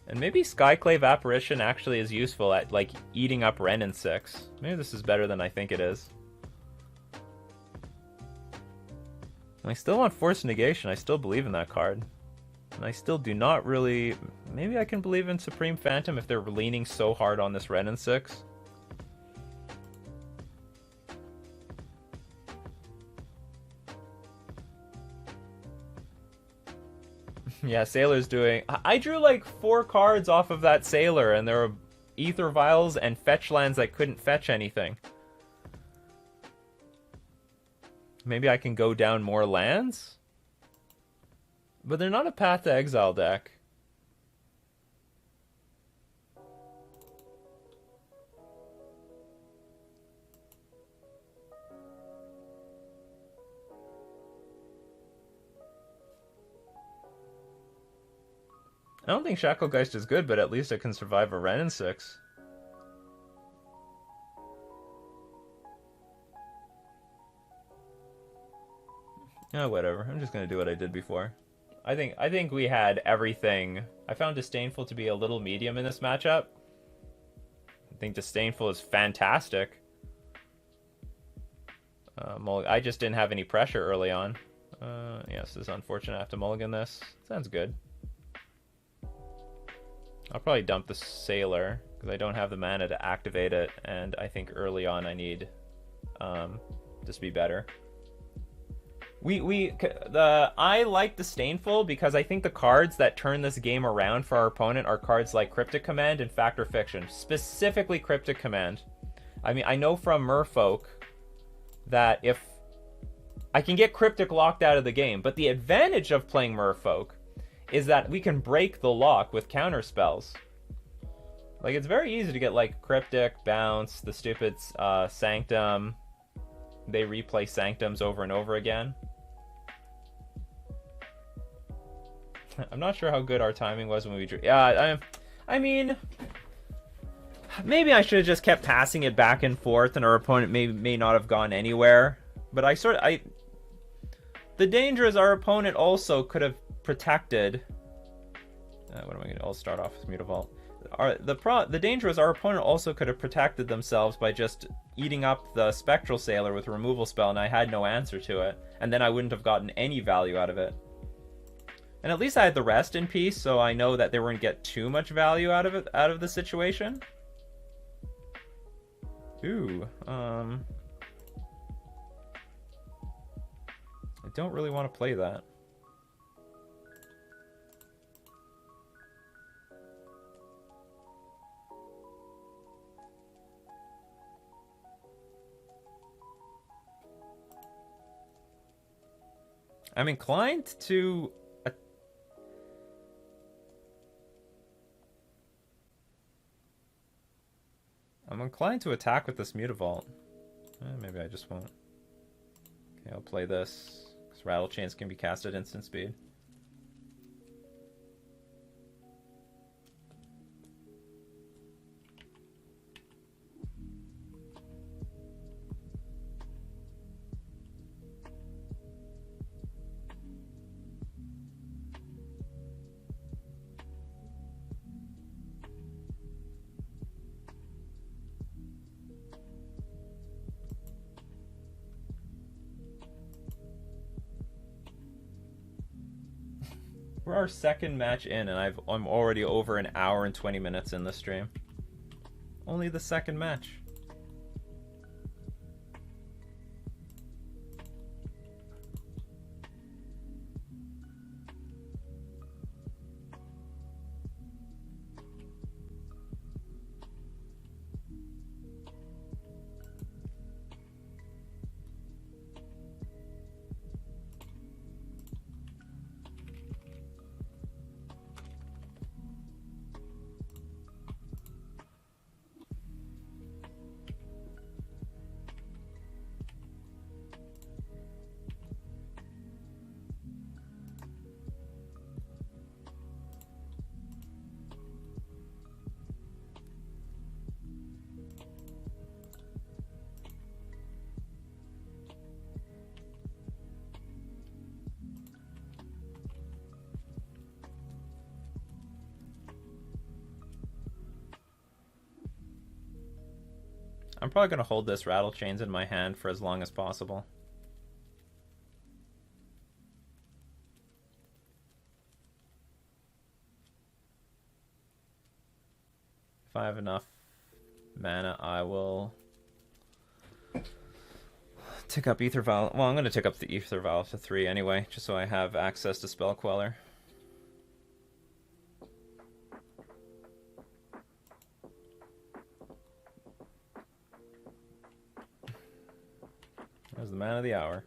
And maybe Skyclave Apparition actually is useful at, like, eating up Wrenn in 6. Maybe this is better than I think it is. I still want Forced Negation. I still believe in that card. And I still do not really... Maybe I can believe in Supreme Phantom if they're leaning so hard on this Wrenn in 6. Yeah, Sailor's doing... I drew like 4 cards off of that Sailor, and there were Ether Vials and fetch lands that couldn't fetch anything. Maybe I can go down more lands? But they're not a Path to Exile deck. I don't think Shacklegeist is good, but at least it can survive a Wrenn in 6. Oh, whatever. I'm just gonna do what I did before. I think we had everything. I found Disdainful to be a little medium in this matchup. I think Disdainful is fantastic. I just didn't have any pressure early on. Yes, this is unfortunate. I have to mulligan this. Sounds good. I'll probably dump the Sailor, because I don't have the mana to activate it, and I think early on I need just be better. I like Disdainful because I think the cards that turn this game around for our opponent are cards like Cryptic Command and Fact or Fiction. Specifically Cryptic Command. I mean, I know from Merfolk that if I can get Cryptic locked out of the game, but the advantage of playing Merfolk is that we can break the lock with counter spells. Like, it's very easy to get like Cryptic, Bounce, the stupid Sanctum. They replay Sanctums over and over again. I'm not sure how good our timing was when we drew. Yeah, I mean, maybe I should have just kept passing it back and forth, and our opponent may not have gone anywhere. But the danger is our opponent also could have protected. What am I going to? I'll start off with Mutavault. The danger is our opponent also could have protected themselves by just eating up the Spectral Sailor with a removal spell, and I had no answer to it, and then I wouldn't have gotten any value out of it. And at least I had the Rest in Peace, so I know that they wouldn't get too much value out of the situation. Ooh, I don't really want to play that. I'm inclined to... I'm inclined to attack with this Mutavault. Maybe I just won't. Okay, I'll play this. Because Rattle Chains can be cast at instant speed. We're our second match in, and I'm already over an hour and 20 minutes in the stream. Only the second match. I'm probably going to hold this Rattle Chains in my hand for as long as possible. If I have enough mana, I will tick up Aether Vial. Well, I'm going to tick up the Aether Vial to 3 anyway, just so I have access to Spell Queller. There's the man of the hour.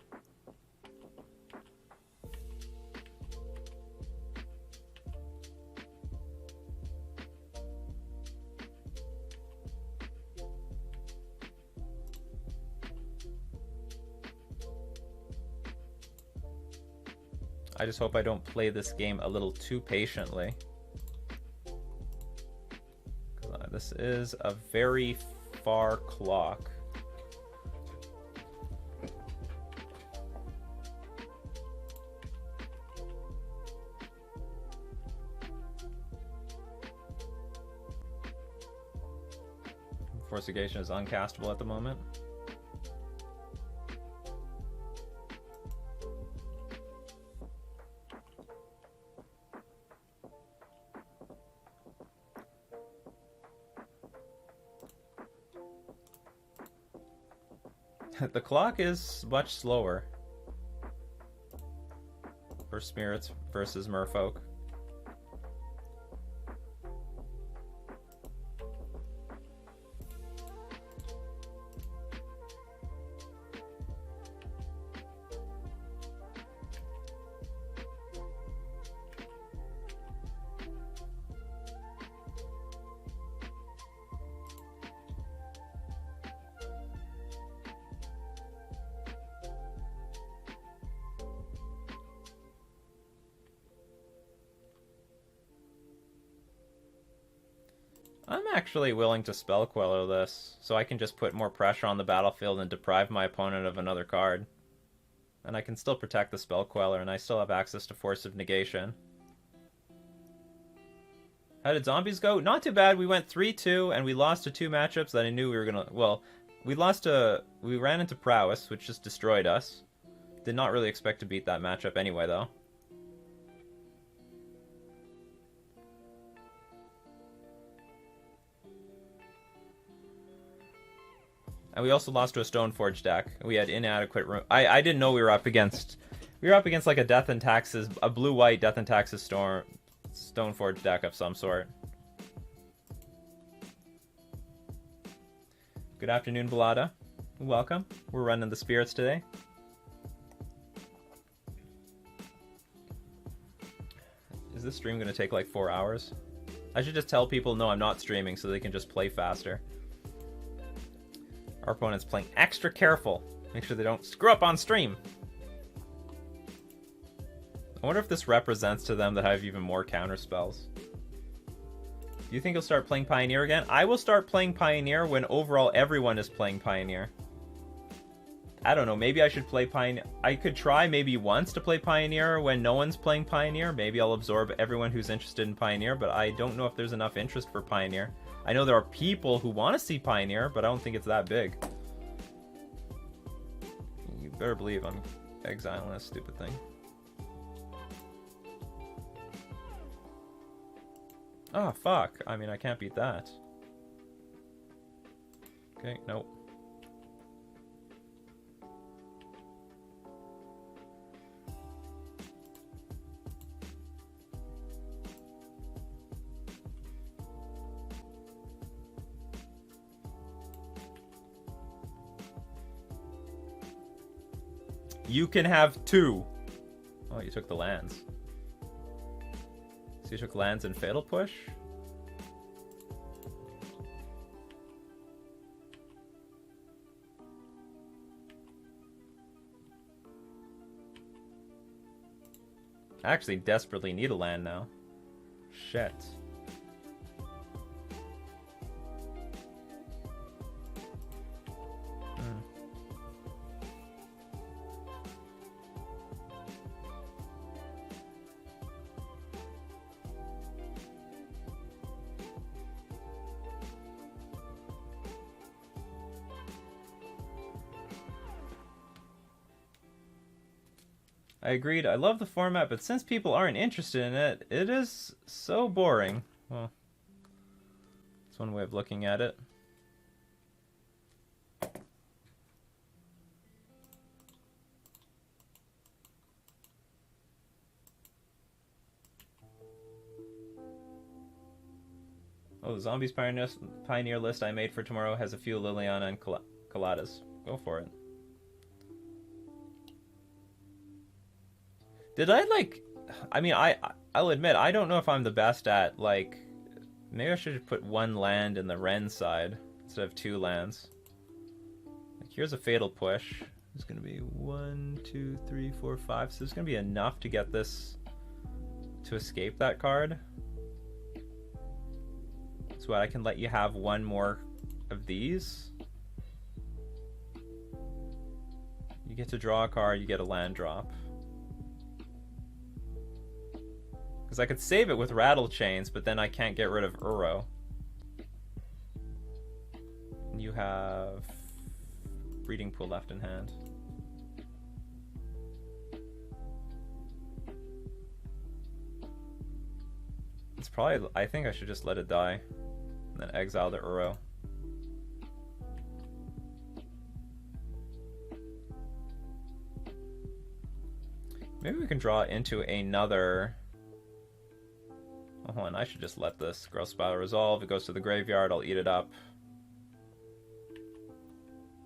I just hope I don't play this game a little too patiently. This is a very far clock. Forcegation is uncastable at the moment. The clock is much slower for spirits versus merfolk. I'm actually willing to Spell Queller this, so I can just put more pressure on the battlefield and deprive my opponent of another card. And I can still protect the Spell Queller, and I still have access to Force of Negation. How did zombies go? Not too bad. We went 3-2, and we lost to 2 matchups that I knew we were gonna... Well, we ran into Prowess, which just destroyed us. Did not really expect to beat that matchup anyway, though. And we also lost to a Stoneforge deck. We had inadequate room. I didn't know we were up against like a Death and Taxes, a blue-white Death and Taxes Stoneforge deck of some sort. Good afternoon, Balada. Welcome. We're running the spirits today. Is this stream going to take like 4 hours? I should just tell people, no, I'm not streaming, so they can just play faster. Our opponent's playing extra careful. Make sure they don't screw up on stream. I wonder if this represents to them that I have even more counter spells. Do you think he'll start playing Pioneer again? I will start playing Pioneer when overall everyone is playing Pioneer. I don't know, maybe I should play Pioneer. I could try maybe once to play Pioneer when no one's playing Pioneer. Maybe I'll absorb everyone who's interested in Pioneer, but I don't know if there's enough interest for Pioneer. I know there are people who want to see Pioneer, but I don't think it's that big. You better believe I'm exiling this stupid thing. Oh, fuck. I mean, I can't beat that. Okay, nope. You can have 2. Oh, you took the lands. So you took lands and Fatal Push? I actually desperately need a land now. Shit. I agreed. I love the format, but since people aren't interested in it, it is so boring. Well, that's one way of looking at it. Oh, the Zombies Pioneer list I made for tomorrow has a few Liliana and Coladas. Go for it. Did I, like... I mean, I'll admit, I don't know if I'm the best at, like... Maybe I should have put 1 land in the Ren side instead of 2 lands. Like, here's a Fatal Push. There's going to be 1, 2, 3, 4, 5. So there's going to be enough to get this... to escape that card. So I can let you have 1 more of these. You get to draw a card, you get a land drop. Because I could save it with Rattle Chains, but then I can't get rid of Uro. You have Breeding Pool left in hand. It's probably... I think I should just let it die. And then exile the Uro. Maybe we can draw into another... Oh, hold on, I should just let this Growth Spiral resolve. It goes to the graveyard, I'll eat it up.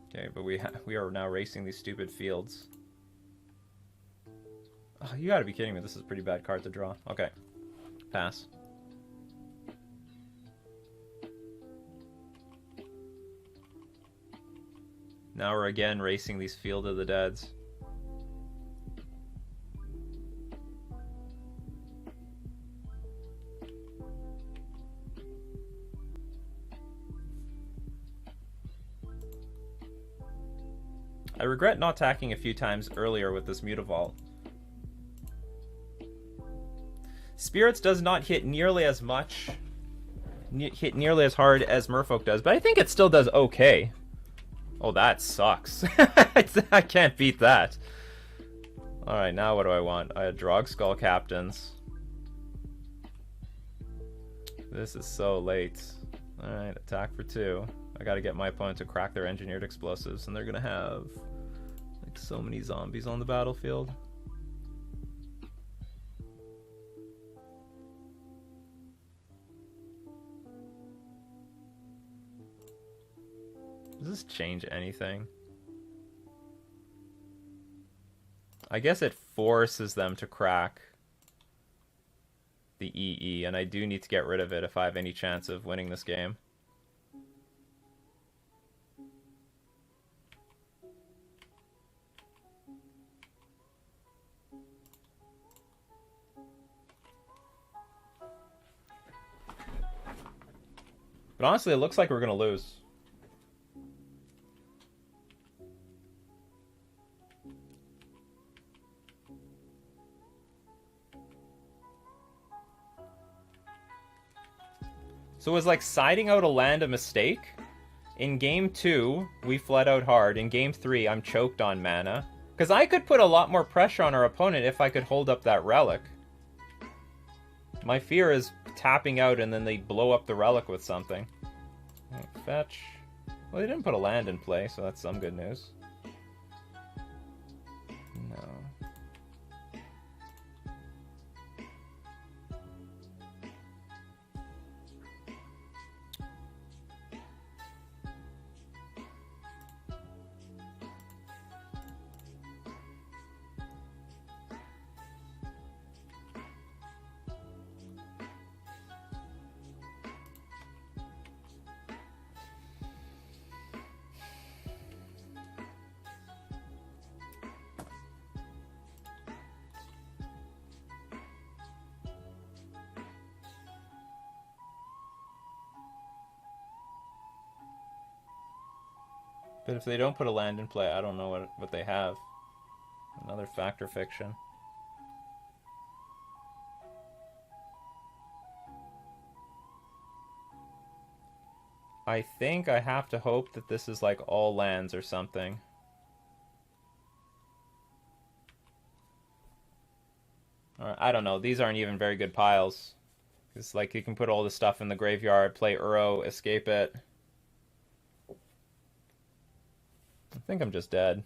Okay, but we are now racing these stupid fields. Oh, you gotta be kidding me, this is a pretty bad card to draw. Okay, pass. Now we're again racing these Field of the Deads. I regret not attacking a few times earlier with this Mutavault. Spirits does not hit nearly as much, hit nearly as hard as Merfolk does, but I think it still does okay. Oh, that sucks. I can't beat that. Alright, now what do I want? I had Drog Skull Captains. This is so late. Alright, attack for 2. I gotta get my opponent to crack their Engineered Explosives, and they're gonna have like so many zombies on the battlefield. Does this change anything? I guess it forces them to crack the EE, and I do need to get rid of it if I have any chance of winning this game. But honestly, it looks like we're going to lose. So was like siding out a land a mistake? In game 2, we fled out hard. In game 3, I'm choked on mana. Because I could put a lot more pressure on our opponent if I could hold up that relic. My fear is tapping out and then they blow up the relic with something. Right, fetch. Well, they didn't put a land in play, so that's some good news. No. But if they don't put a land in play, I don't know what they have. Another Factor Fiction. I think I have to hope that this is like all lands or something. Or, I don't know. These aren't even very good piles. It's like you can put all the stuff in the graveyard, play Uro, escape it. I think I'm just dead.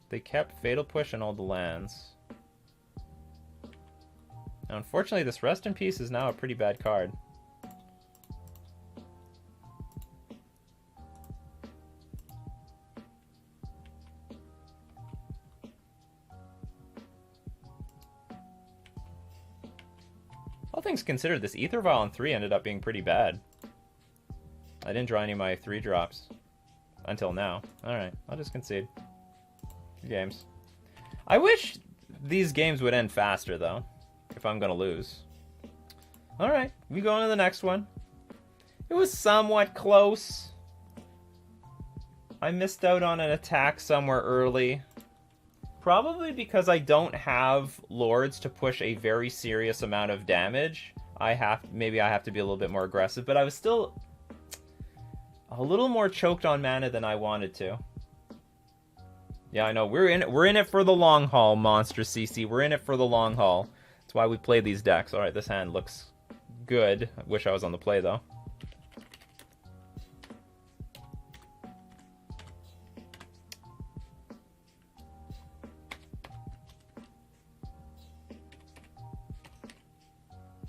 They kept Fatal Push in all the lands. Now, unfortunately, this Rest in Peace is now a pretty bad card. All things considered, this Ether Vial on 3 ended up being pretty bad. I didn't draw any of my 3-drops. Until now. Alright, I'll just concede. Good games. I wish these games would end faster, though. If I'm gonna lose. Alright, we go on to the next one. It was somewhat close. I missed out on an attack somewhere early. Probably because I don't have lords to push a very serious amount of damage. Maybe I have to be a little bit more aggressive, but I was still a little more choked on mana than I wanted to. Yeah, I know. We're in it for the long haul, Monster CC. We're in it for the long haul. That's why we play these decks. Alright, this hand looks good. I wish I was on the play, though.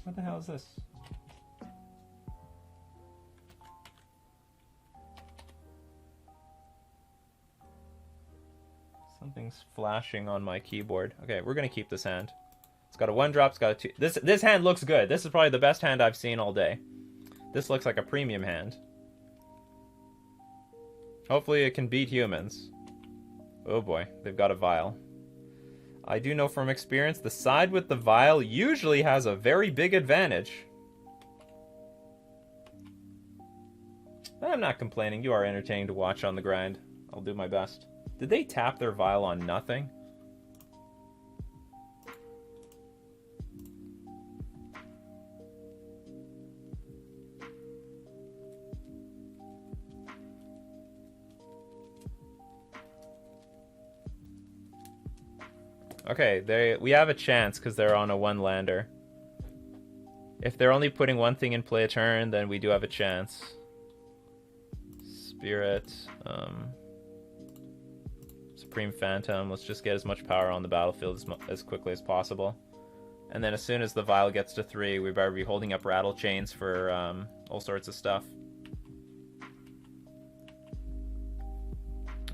What the hell is this? Something's flashing on my keyboard. Okay, we're gonna keep this hand. It's got a 1-drop, it's got a 2... This hand looks good. This is probably the best hand I've seen all day. This looks like a premium hand. Hopefully it can beat humans. Oh boy, they've got a vial. I do know from experience, the side with the vial usually has a very big advantage. I'm not complaining. You are entertaining to watch on the grind. I'll do my best. Did they tap their vial on nothing? Okay, we have a chance because they're on a 1-lander. If they're only putting one thing in play a turn, then we do have a chance. Spirit, Supreme Phantom. Let's just get as much power on the battlefield as quickly as possible. And then as soon as the vial gets to 3, we better be holding up rattle chains for all sorts of stuff.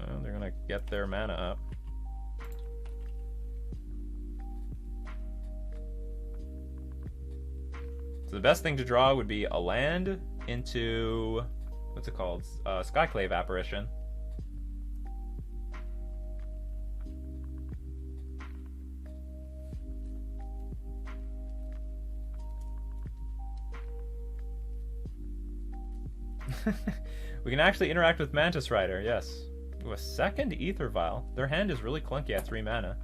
Oh, they're gonna get their mana up. So the best thing to draw would be a land into, what's it called? Skyclave Apparition. We can actually interact with Mantis Rider, yes. Ooh, a second Ether Vial. Their hand is really clunky at 3 mana.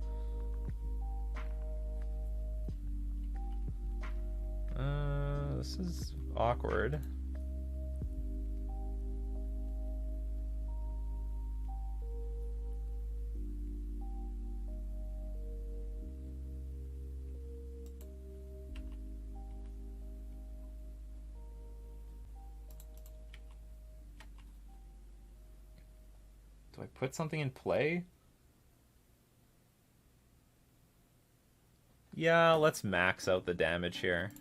This is awkward. Do I put something in play? Yeah, let's max out the damage here.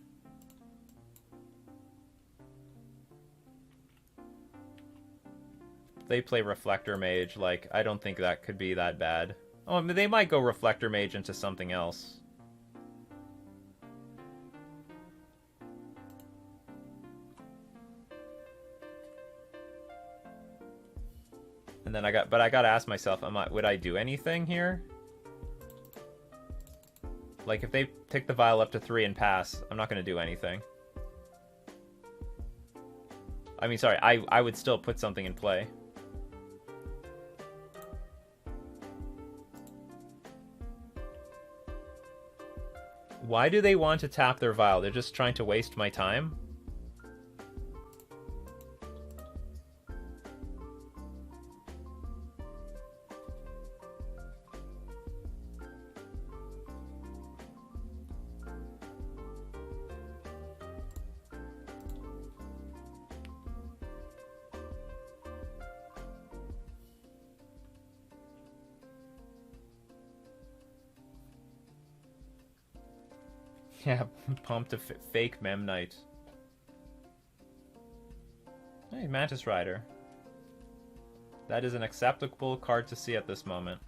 If they play Reflector Mage, like, I don't think that could be that bad. Oh, I mean, they might go Reflector Mage into something else. And then I gotta ask myself, would I do anything here? Like, if they take the vial up to 3 and pass, I'm not gonna do anything. I mean, sorry, I would still put something in play. Why do they want to tap their vial? They're just trying to waste my time? Yeah, pumped a fake Memnite. Hey, Mantis Rider. That is an acceptable card to see at this moment.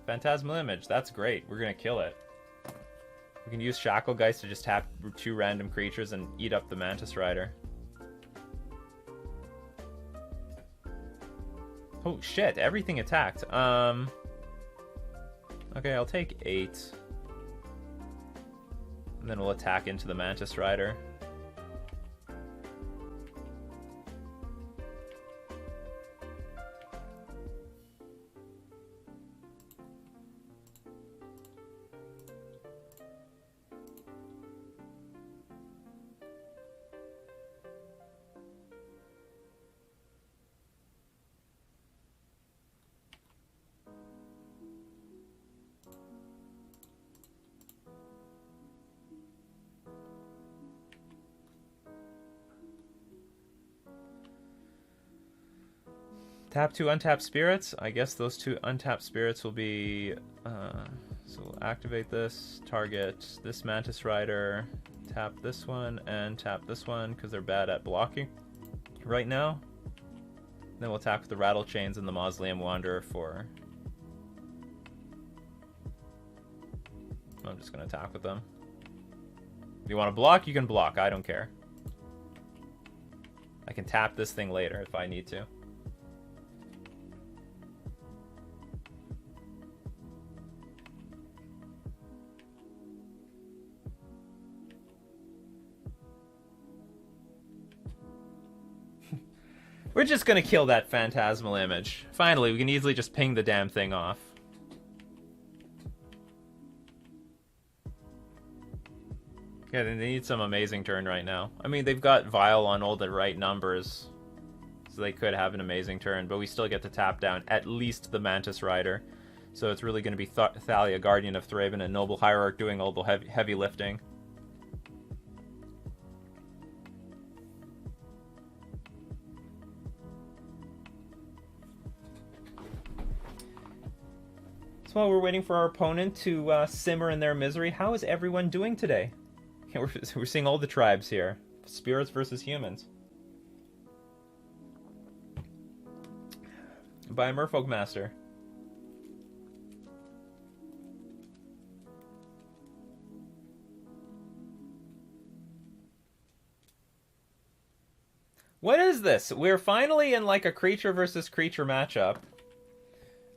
Phantasmal Image, that's great. We're gonna kill it. We can use Shacklegeist to just tap 2 random creatures and eat up the Mantis Rider. Oh shit, everything attacked. Okay, I'll take 8. And then we'll attack into the Mantis Rider. Tap 2 untapped spirits. I guess those 2 untapped spirits will be... so we'll activate this, target this Mantis Rider, tap this one, and tap this one, because they're bad at blocking right now. Then we'll attack with the Rattle Chains and the Mausoleum Wanderer for... I'm just going to attack with them. If you want to block, you can block. I don't care. I can tap this thing later if I need to. We're just gonna kill that Phantasmal Image. Finally, we can easily just ping the damn thing off. Yeah, they need some amazing turn right now. I mean, they've got Vial on all the right numbers, so they could have an amazing turn, but we still get to tap down at least the Mantis Rider. So it's really going to be Thalia, Guardian of Thraben, and Noble Hierarch doing all the heavy lifting. While we're waiting for our opponent to simmer in their misery, how is everyone doing today? Yeah, we're seeing all the tribes here. Spirits versus humans. By Merfolk Master. What is this? We're finally in like a creature versus creature matchup.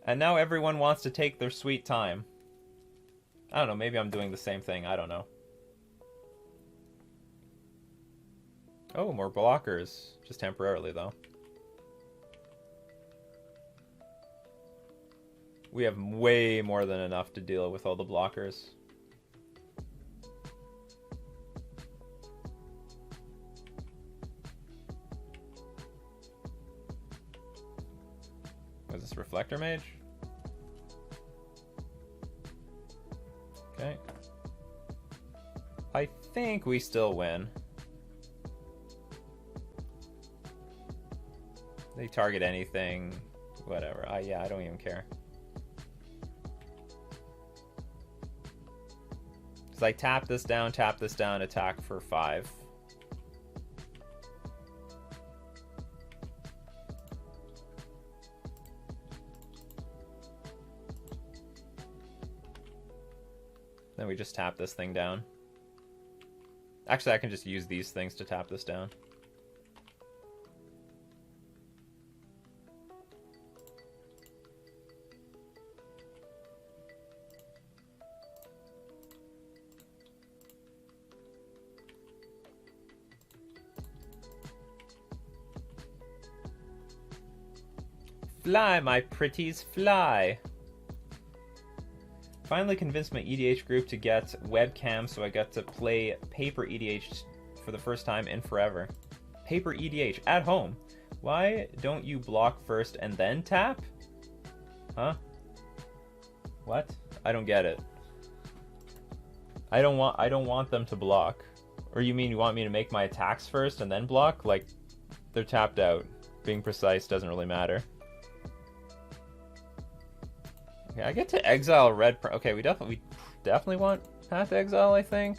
And now everyone wants to take their sweet time. I don't know, maybe I'm doing the same thing. I don't know. Oh, more blockers. Just temporarily, though. We have way more than enough to deal with all the blockers. Was this Reflector Mage? Okay. I think we still win. They target anything, whatever. Yeah, I don't even care. Because I tap this down, attack for 5. Then we just tap this thing down. Actually, I can just use these things to tap this down. Fly, my pretties, fly! Finally convinced my EDH group to get webcam, so I got to play paper EDH for the first time in forever. Paper EDH at home. Why don't you block first and then tap? Huh? What? I don't get it. I don't want them to block. Or you mean you want me to make my attacks first and then block? Like, they're tapped out. Being precise doesn't really matter. Okay, I get to exile red. Okay, we definitely want Path Exile, I think.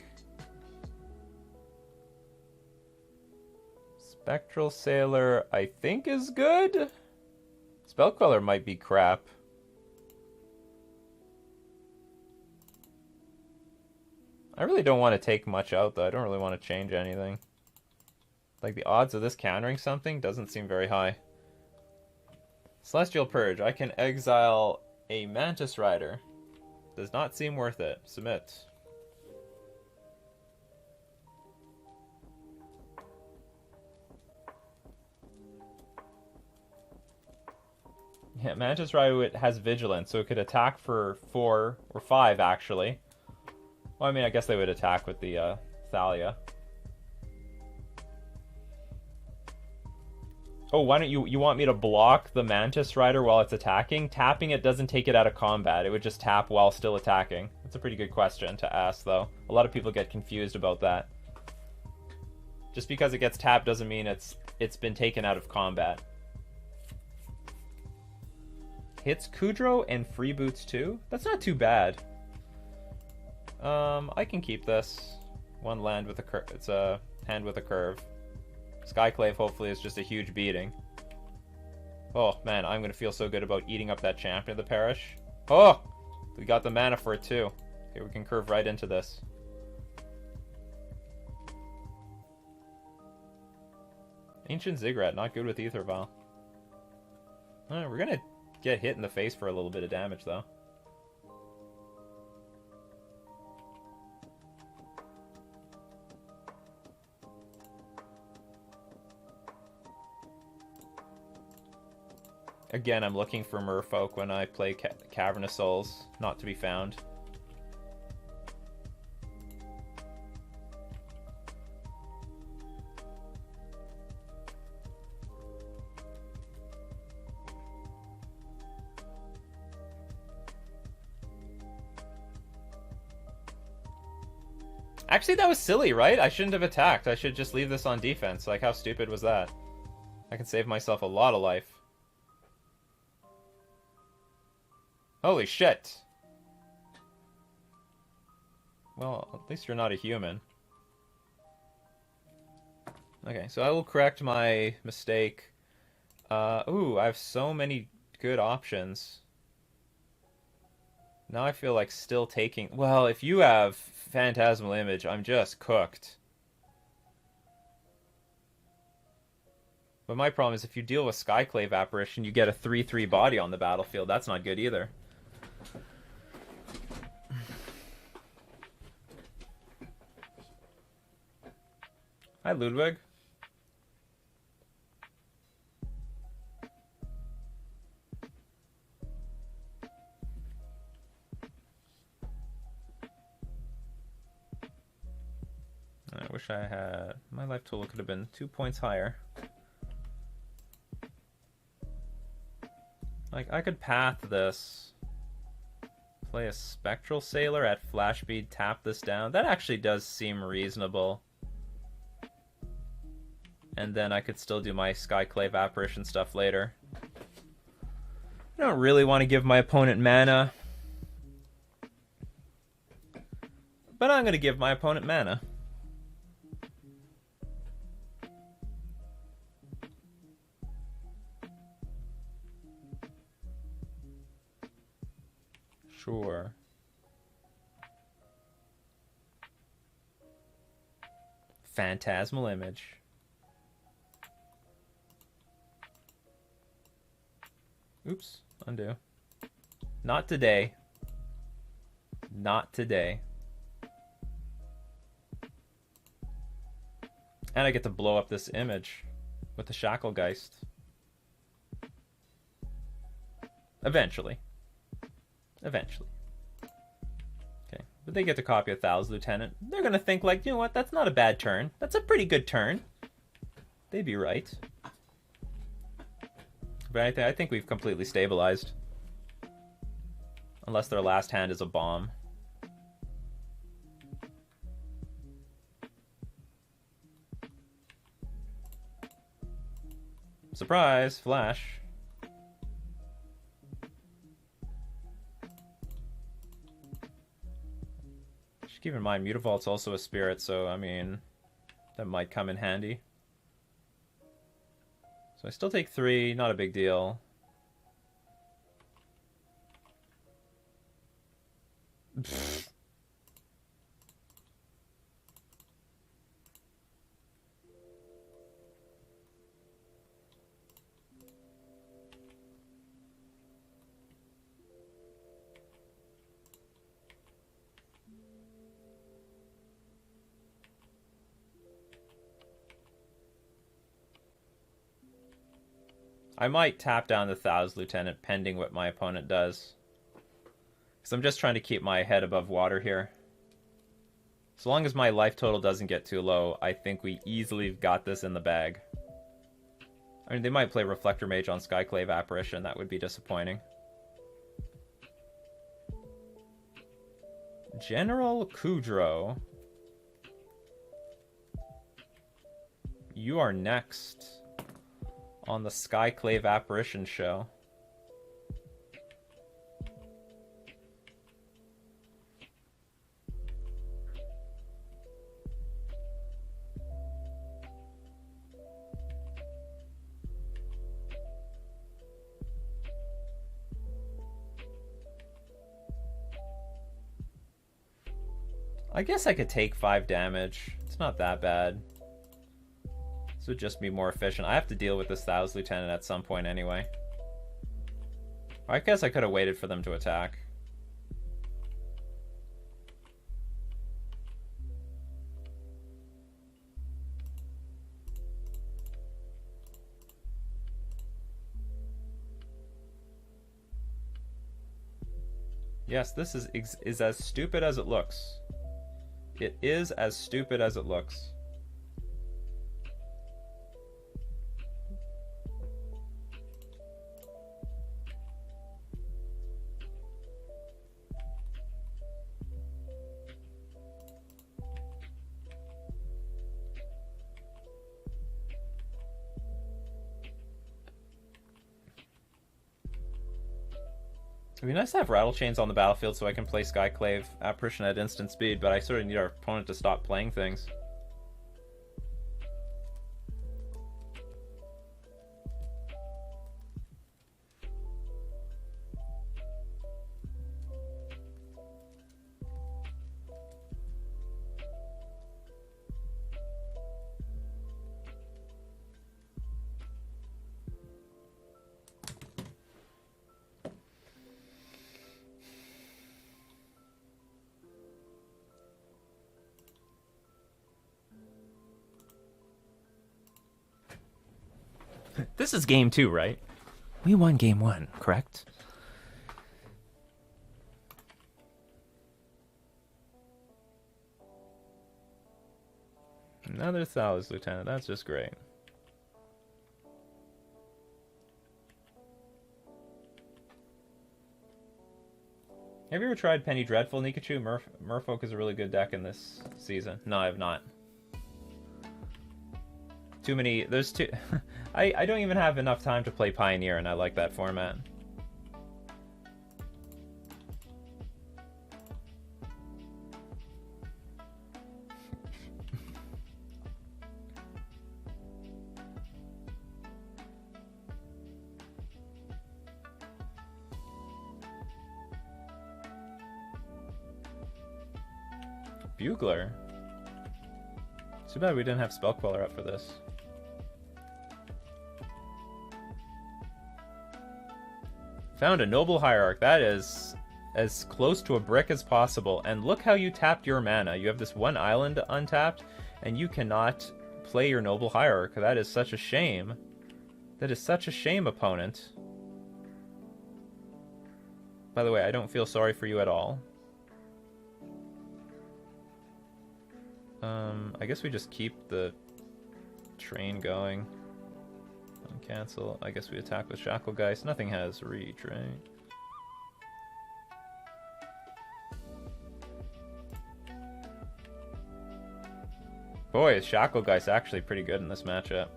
Spectral Sailor, I think, is good. Spellcaller might be crap. I really don't want to take much out, though. I don't really want to change anything. Like, the odds of this countering something doesn't seem very high. Celestial Purge. I can exile a Mantis Rider. Does not seem worth it. Submit. Yeah, Mantis Rider has Vigilance, so it could attack for 4 or 5, actually. Well, I mean, I guess they would attack with the Thalia. Oh, why don't you want me to block the Mantis Rider while it's attacking? Tapping it doesn't take it out of combat. It would just tap while still attacking. That's a pretty good question to ask, though. A lot of people get confused about that. Just because it gets tapped doesn't mean it's been taken out of combat. Hits Kudro and freeboots too? That's not too bad. I can keep this. One land with a curve. It's a hand with a curve. Skyclave hopefully is just a huge beating. Oh man, I'm gonna feel so good about eating up that champion of the parish. Oh! We got the mana for it too. Okay, we can curve right into this. Ancient Ziggurat, not good with Ether Vial. We're gonna get hit in the face for a little bit of damage though. Again, I'm looking for merfolk when I play Cavernous Souls. Not to be found. Actually, that was silly, right? I shouldn't have attacked. I should just leave this on defense. Like, how stupid was that? I can save myself a lot of life. Holy shit. Well, at least you're not a human. Okay, so I will correct my mistake. Ooh, I have so many good options. Now I feel like still taking... Well, if you have Phantasmal Image, I'm just cooked. But my problem is if you deal with Skyclave Apparition, you get a 3/3 body on the battlefield. That's not good either. Hi, Ludwig. I wish I had... My life total could have been 2 points higher. Like, I could path this. Play a Spectral Sailor at flash speed, tap this down. That actually does seem reasonable. And then I could still do my Skyclave Apparition stuff later. I don't really want to give my opponent mana. But I'm going to give my opponent mana. Sure. Phantasmal Image. Oops, undo. Not today. Not today. And I get to blow up this image with the Shacklegeist. Eventually. Eventually. Okay, but they get to copy a Thals Lieutenant. They're gonna think like, you know what, that's not a bad turn. That's a pretty good turn. They'd be right. But I think we've completely stabilized. Unless their last hand is a bomb. Surprise! Flash. Just keep in mind, Mutavault's also a spirit, so, I mean, that might come in handy. So I still take 3, not a big deal. Pfft. I might tap down the Thals Lieutenant pending what my opponent does. Because I'm just trying to keep my head above water here. So long as my life total doesn't get too low, I think we easily got this in the bag. I mean, they might play Reflector Mage on Skyclave Apparition. That would be disappointing. General Kudro. You are next on the Skyclave Apparition show. I guess I could take 5 damage. It's not that bad. This would just be more efficient. I have to deal with this Thals Lieutenant at some point anyway. I guess I could have waited for them to attack. Yes, this is as stupid as it looks. It is as stupid as it looks. It'd be nice to have Rattle Chains on the battlefield so I can play Skyclave Apparition at instant speed, but I sort of need our opponent to stop playing things. This is game 2, right? We won game 1, correct? Another Thalos Lieutenant. That's just great. Have you ever tried Penny Dreadful, Nikachu? Merfolk is a really good deck in this season. No, I have not. Too many... There's too... I don't even have enough time to play Pioneer, and I like that format. Bugler. Too bad we didn't have Spell Queller up for this. Found a Noble Hierarch. That is as close to a brick as possible. And look how you tapped your mana. You have this one island untapped, and you cannot play your Noble Hierarch. That is such a shame. That is such a shame, opponent. By the way, I don't feel sorry for you at all. I guess we just keep the train going. And cancel. I guess we attack with Shacklegeist. Nothing has reach, right? Boy, is Shacklegeist actually pretty good in this matchup.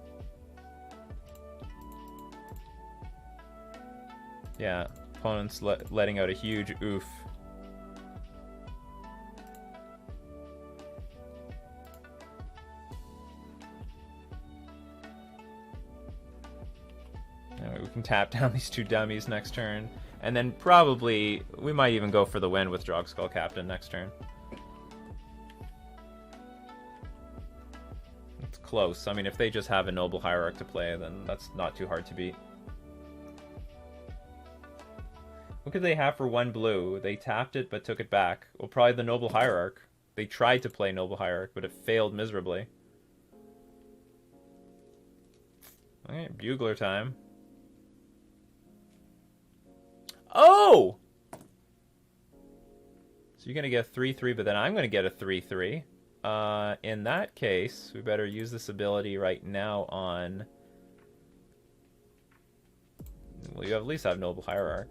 Yeah, opponent's letting out a huge oof. We can tap down these two dummies next turn. And then probably, we might even go for the win with Drogskull Captain next turn. It's close. I mean, if they just have a Noble Hierarch to play, then that's not too hard to beat. What could they have for 1 blue? They tapped it, but took it back. Well, probably the Noble Hierarch. They tried to play Noble Hierarch, but it failed miserably. Alright, Bugler time. Oh! So you're going to get a 3-3, but then I'm going to get a 3-3. In that case, we better use this ability right now on... Well, you at least have Noble Hierarch.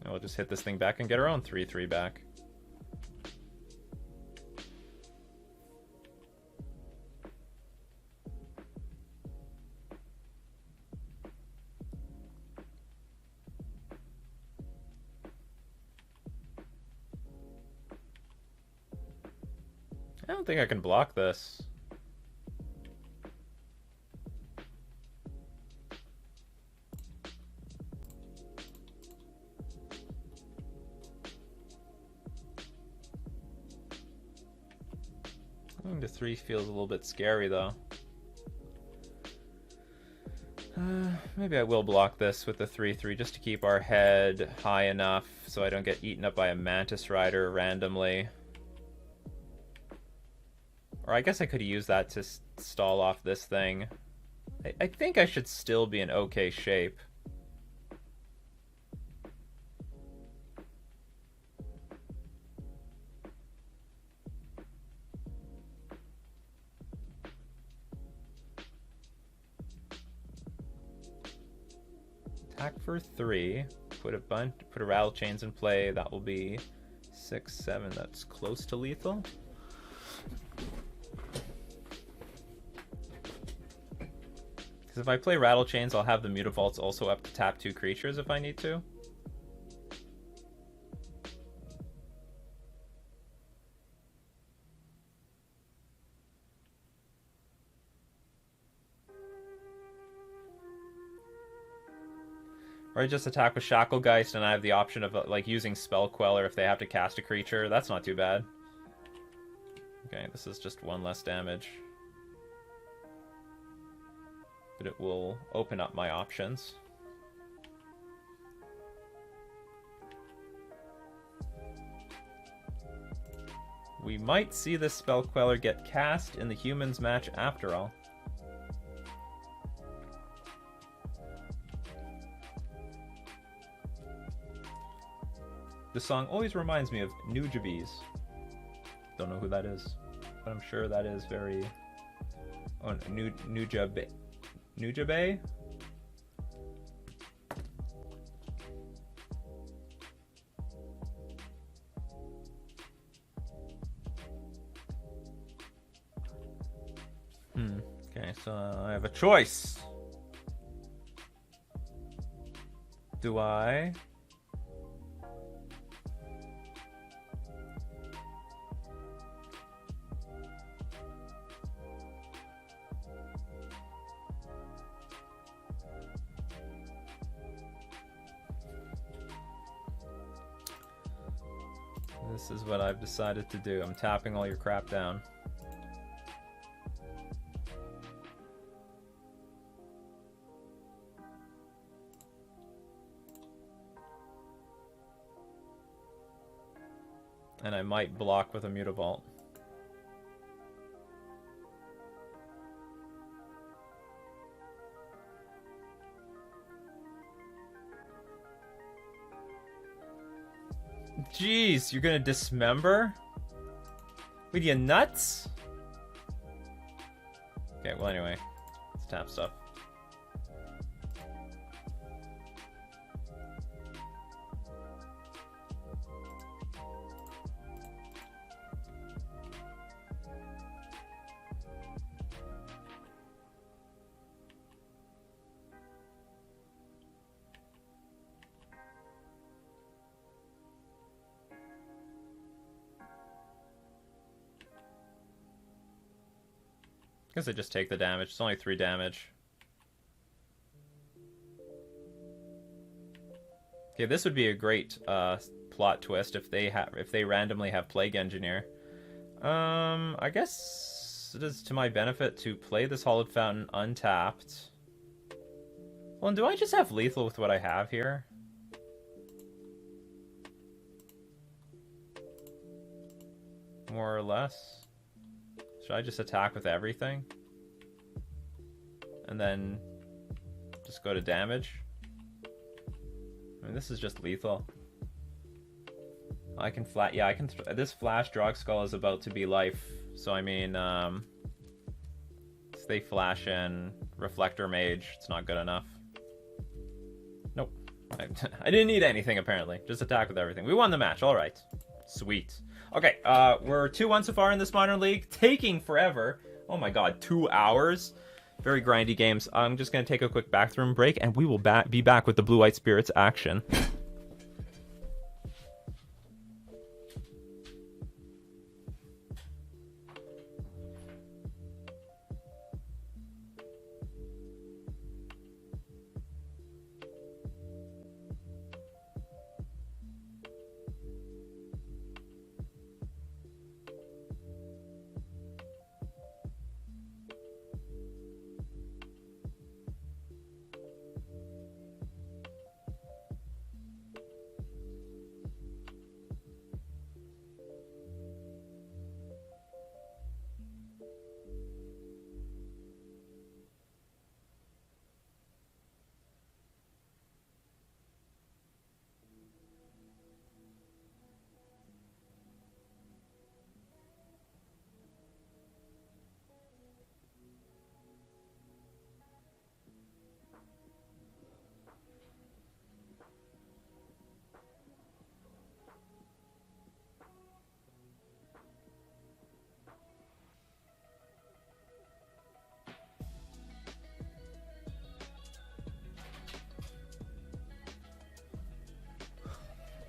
And we'll just hit this thing back and get our own 3-3 back. I don't think I can block this. Going to 3 feels a little bit scary, though. Maybe I will block this with the 3-3 just to keep our head high enough so I don't get eaten up by a Mantis Rider randomly. Or I guess I could use that to stall off this thing. I think I should still be in okay shape. Attack for 3. Put a Rattle Chains in play. That will be 6, 7. That's close to lethal. Because if I play Rattle Chains, I'll have the Mutavaults also up to tap 2 creatures if I need to. Or I just attack with Shacklegeist and I have the option of like using Spell Queller if they have to cast a creature. That's not too bad. Okay, this is just 1 less damage. But it will open up my options. We might see this Spell Queller get cast in the humans match after all. This song always reminds me of Nujabes. Don't know who that is, but I'm sure that is very... Oh, Nujabe? Nujabe? Okay, so I have a choice. Do I... This is what I've decided to do. I'm tapping all your crap down. And I might block with a Mutavault. Jeez, you're gonna dismember? With you nuts? Okay, well anyway, let's tap stuff. I guess I just take the damage. It's only 3 damage. Okay, this would be a great plot twist if they randomly have Plague Engineer. I guess it is to my benefit to play this Hallowed Fountain untapped. Well, and do I just have lethal with what I have here? More or less. Should I just attack with everything? And then just go to damage? I mean, this is just lethal. I can flat... Yeah, I can... This Flash Drog Skull is about to be life. So, I mean, if they flash in Reflector Mage, it's not good enough. Nope. I didn't need anything, apparently. Just attack with everything. We won the match. All right. Sweet. Okay, we're 2-1 so far in this Modern League. Taking forever. Oh my god, 2 hours. Very grindy games. I'm just going to take a quick bathroom break, and we will be back with the Blue-White Spirits action.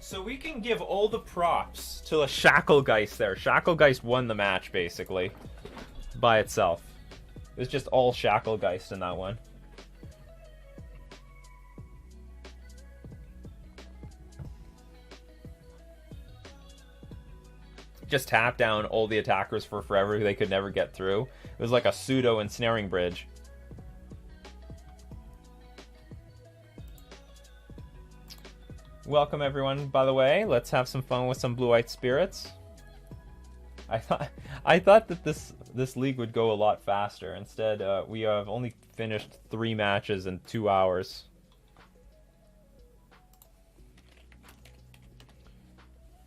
So we can give all the props to a Shacklegeist there. Shacklegeist won the match, basically, by itself. It was just all Shacklegeist in that one. Just tap down all the attackers for forever who they could never get through. It was like a pseudo ensnaring bridge. Welcome everyone, by the way. Let's have some fun with some Blue-White Spirits. I thought that this league would go a lot faster. Instead, we have only finished 3 matches in 2 hours.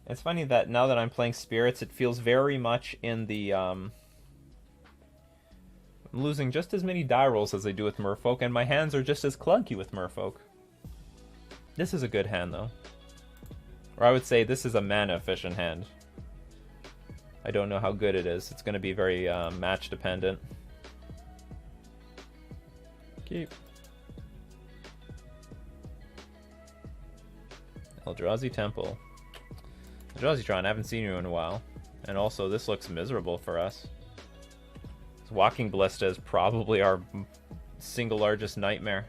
It's funny that now that I'm playing Spirits, it feels very much in the I'm losing just as many die rolls as I do with Merfolk, and my hands are just as clunky with Merfolk. This is a good hand, though. Or I would say this is a mana-efficient hand. I don't know how good it is. It's going to be very match-dependent. Keep. Eldrazi Temple. Eldrazi Tron, I haven't seen you in a while. And also, this looks miserable for us. Walking Ballista is probably our single largest nightmare.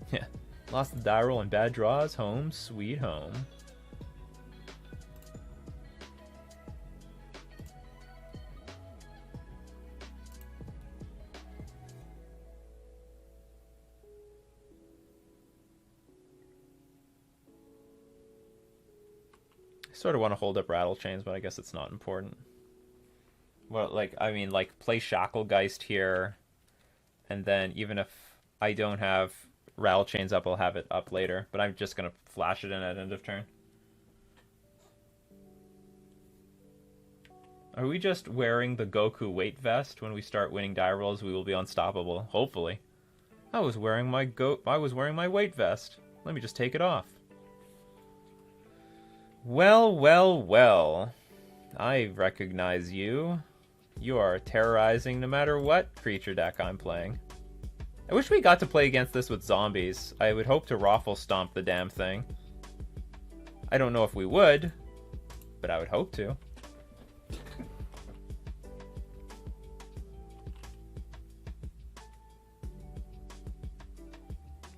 Yeah. Lost the die roll and bad draws. Home sweet home. I sort of want to hold up Rattle Chains, but I guess it's not important. Well, like, I mean, like, play Shacklegeist here, and then even if I don't have Rattle Chains up, I'll have it up later, but I'm just going to flash it in at end of turn. Are we just wearing the Goku weight vest? When we start winning die rolls, we will be unstoppable, hopefully. I was wearing my weight vest. Let me just take it off. Well, well, well. I recognize you. You are terrorizing no matter what creature deck I'm playing. I wish we got to play against this with zombies. I would hope to Raffle Stomp the damn thing. I don't know if we would, but I would hope to.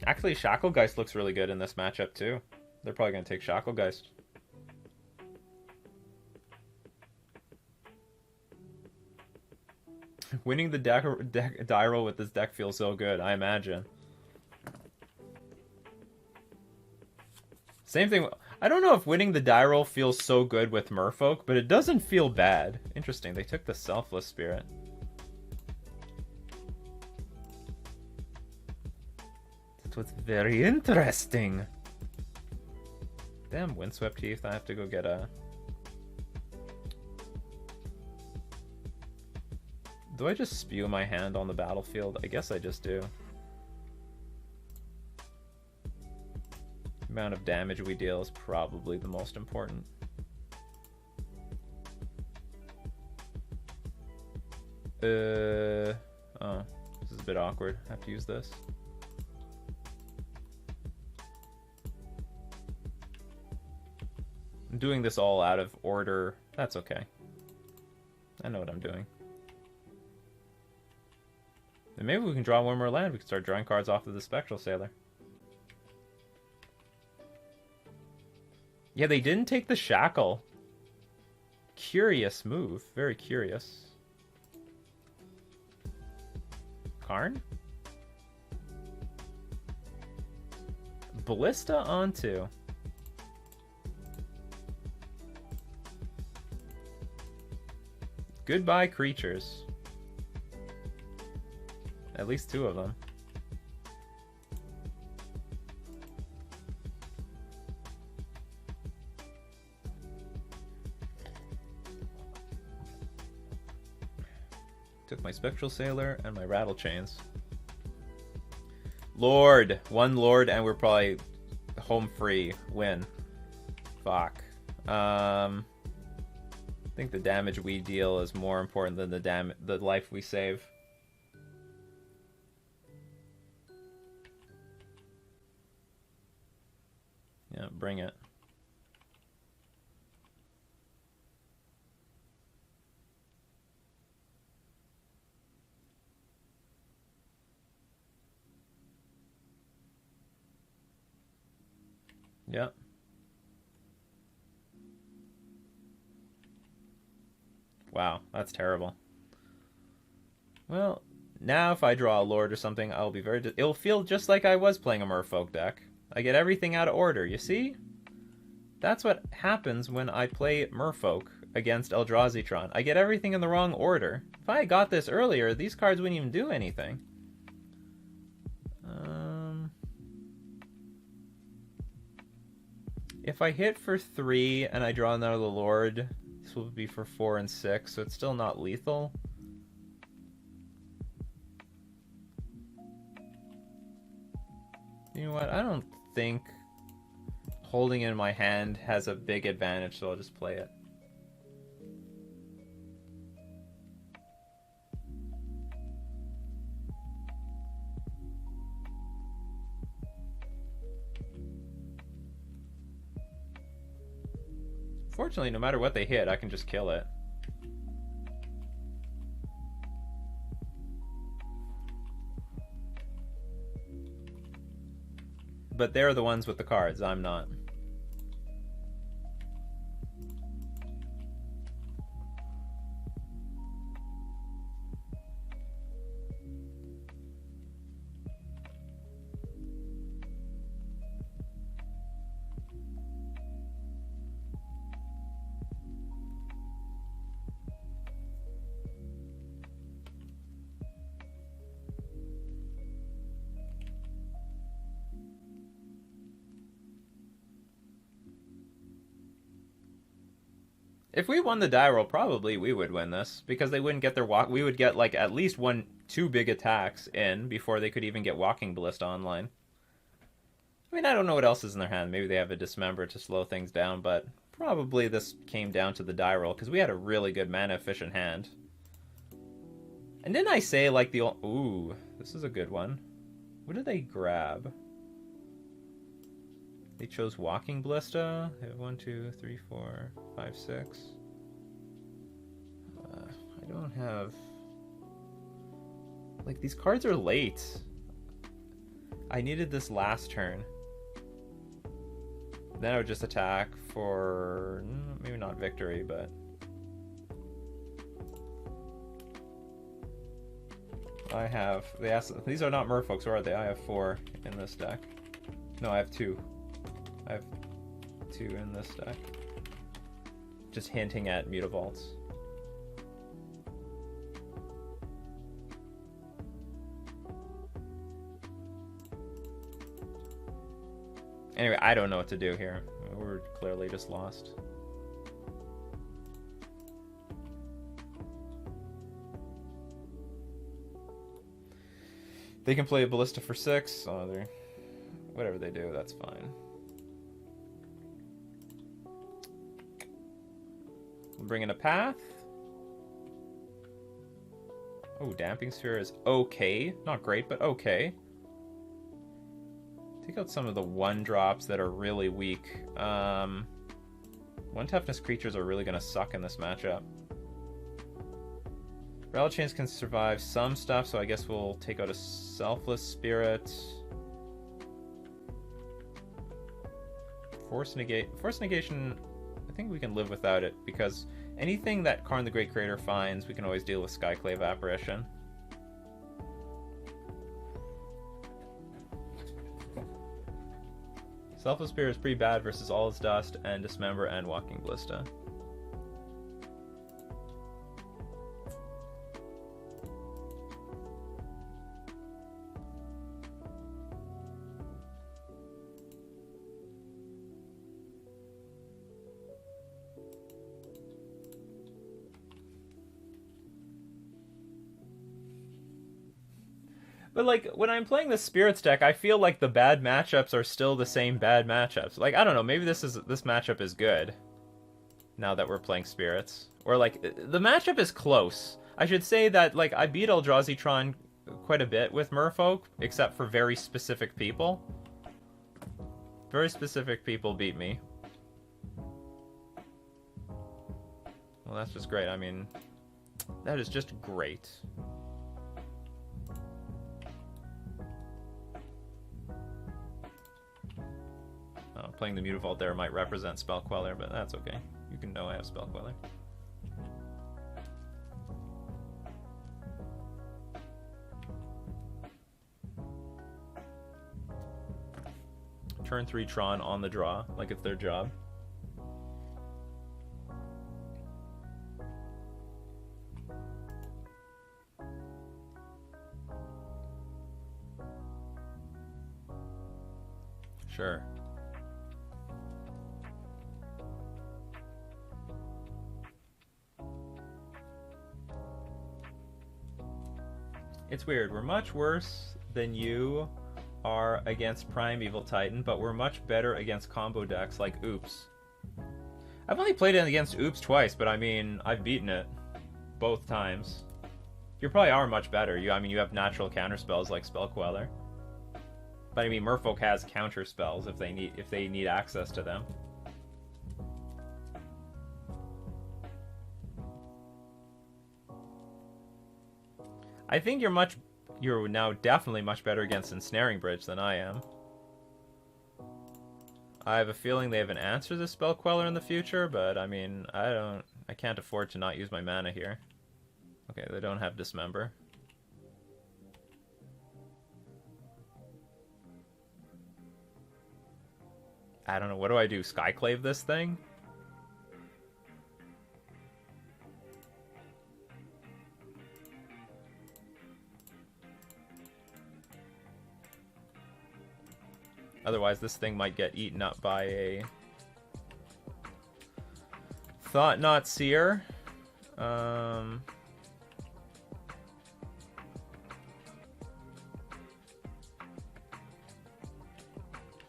Actually, Shacklegeist looks really good in this matchup too. They're probably going to take Shacklegeist. Winning the die roll with this deck feels so good, I imagine. Same thing. I don't know if winning the die roll feels so good with Merfolk, but it doesn't feel bad. Interesting, they took the Selfless Spirit. That's what's very interesting. Damn, Windswept Heath, I have to go get a... Do I just spew my hand on the battlefield? I guess I just do. The amount of damage we deal is probably the most important. Oh, this is a bit awkward. I have to use this. I'm doing this all out of order. That's okay. I know what I'm doing. And maybe we can draw one more land. We can start drawing cards off of the Spectral Sailor. Yeah, they didn't take the Shackle. Curious move. Very curious. Karn? Ballista onto. Goodbye, creatures. At least 2 of them. Took my Spectral Sailor and my Rattle Chains. Lord! 1 Lord and we're probably home free. Win. Fuck. I think the damage we deal is more important than the life we save. Yeah, bring it. Yep. Wow, that's terrible. Well, now if I draw a Lord or something, I'll be very... It'll feel just like I was playing a Merfolk deck. I get everything out of order, you see? That's what happens when I play Merfolk against Eldrazi Tron. I get everything in the wrong order. If I had got this earlier, these cards wouldn't even do anything. If I hit for 3 and I draw another Lord, this will be for 4 and 6, so it's still not lethal. You know what? I don't think holding it in my hand has a big advantage, so I'll just play it. Fortunately, no matter what they hit, I can just kill it. But they're the ones with the cards, I'm not. If we won the die roll, probably we would win this, because they wouldn't get their walk. We would get like at least 2 big attacks in before they could even get Walking Ballista online. I mean, I don't know what else is in their hand. Maybe they have a Dismember to slow things down, but probably this came down to the die roll, because we had a really good mana efficient hand. And didn't I say like the old... Ooh, this is a good one. What did they grab? They chose Walking Ballista. They have 1, 2, 3, 4, 5, 6. I don't have... Like, these cards are late. I needed this last turn. Then I would just attack for... maybe not victory, but... I have... They asked... These are not Merfolks, or are they? I have 4 in this deck. No, I have 2. I have 2 in this deck. Just hinting at Mutavaults. Anyway, I don't know what to do here. We're clearly just lost. They can play a Ballista for 6. Oh, they're... Whatever they do, that's fine. We'll bring in a Path. Oh, Damping Sphere is okay. Not great, but okay. Take out some of the 1-drops that are really weak. 1 toughness creatures are really going to suck in this matchup. Rattle Chains can survive some stuff, so I guess we'll take out a Selfless Spirit. Force Negation, I think we can live without it, because anything that Karn the Great Creator finds, we can always deal with Skyclave Apparition. Selfless Spirit is pretty bad versus All Is Dust and Dismember and Walking Ballista. But, like, when I'm playing the Spirits deck, I feel like the bad matchups are still the same bad matchups. Like, I don't know, maybe this matchup is good, now that we're playing Spirits. Or, like, the matchup is close. I should say that, like, I beat Eldrazi Tron quite a bit with Merfolk, except for very specific people. Very specific people beat me. Well, that's just great. I mean, that is just great. Playing the Mutavault there might represent Spell Queller, but that's okay. You can know I have Spell Queller. Turn 3 Tron on the draw, like it's their job. Sure. It's weird. We're much worse than you are against Primeval Titan, but we're much better against combo decks like Oops. I've only played it against Oops twice, but I mean, I've beaten it both times. You probably are much better. I mean, you have natural counter spells like Spell Queller. But I mean, Merfolk has counter spells if they need access to them. I think you're now definitely much better against Ensnaring Bridge than I am. I have a feeling they have an answer to the Spell Queller in the future, but I mean, I can't afford to not use my mana here. Okay, they don't have Dismember. I don't know, what do I do? Skyclave this thing? Otherwise, this thing might get eaten up by a Thought-Knot Seer.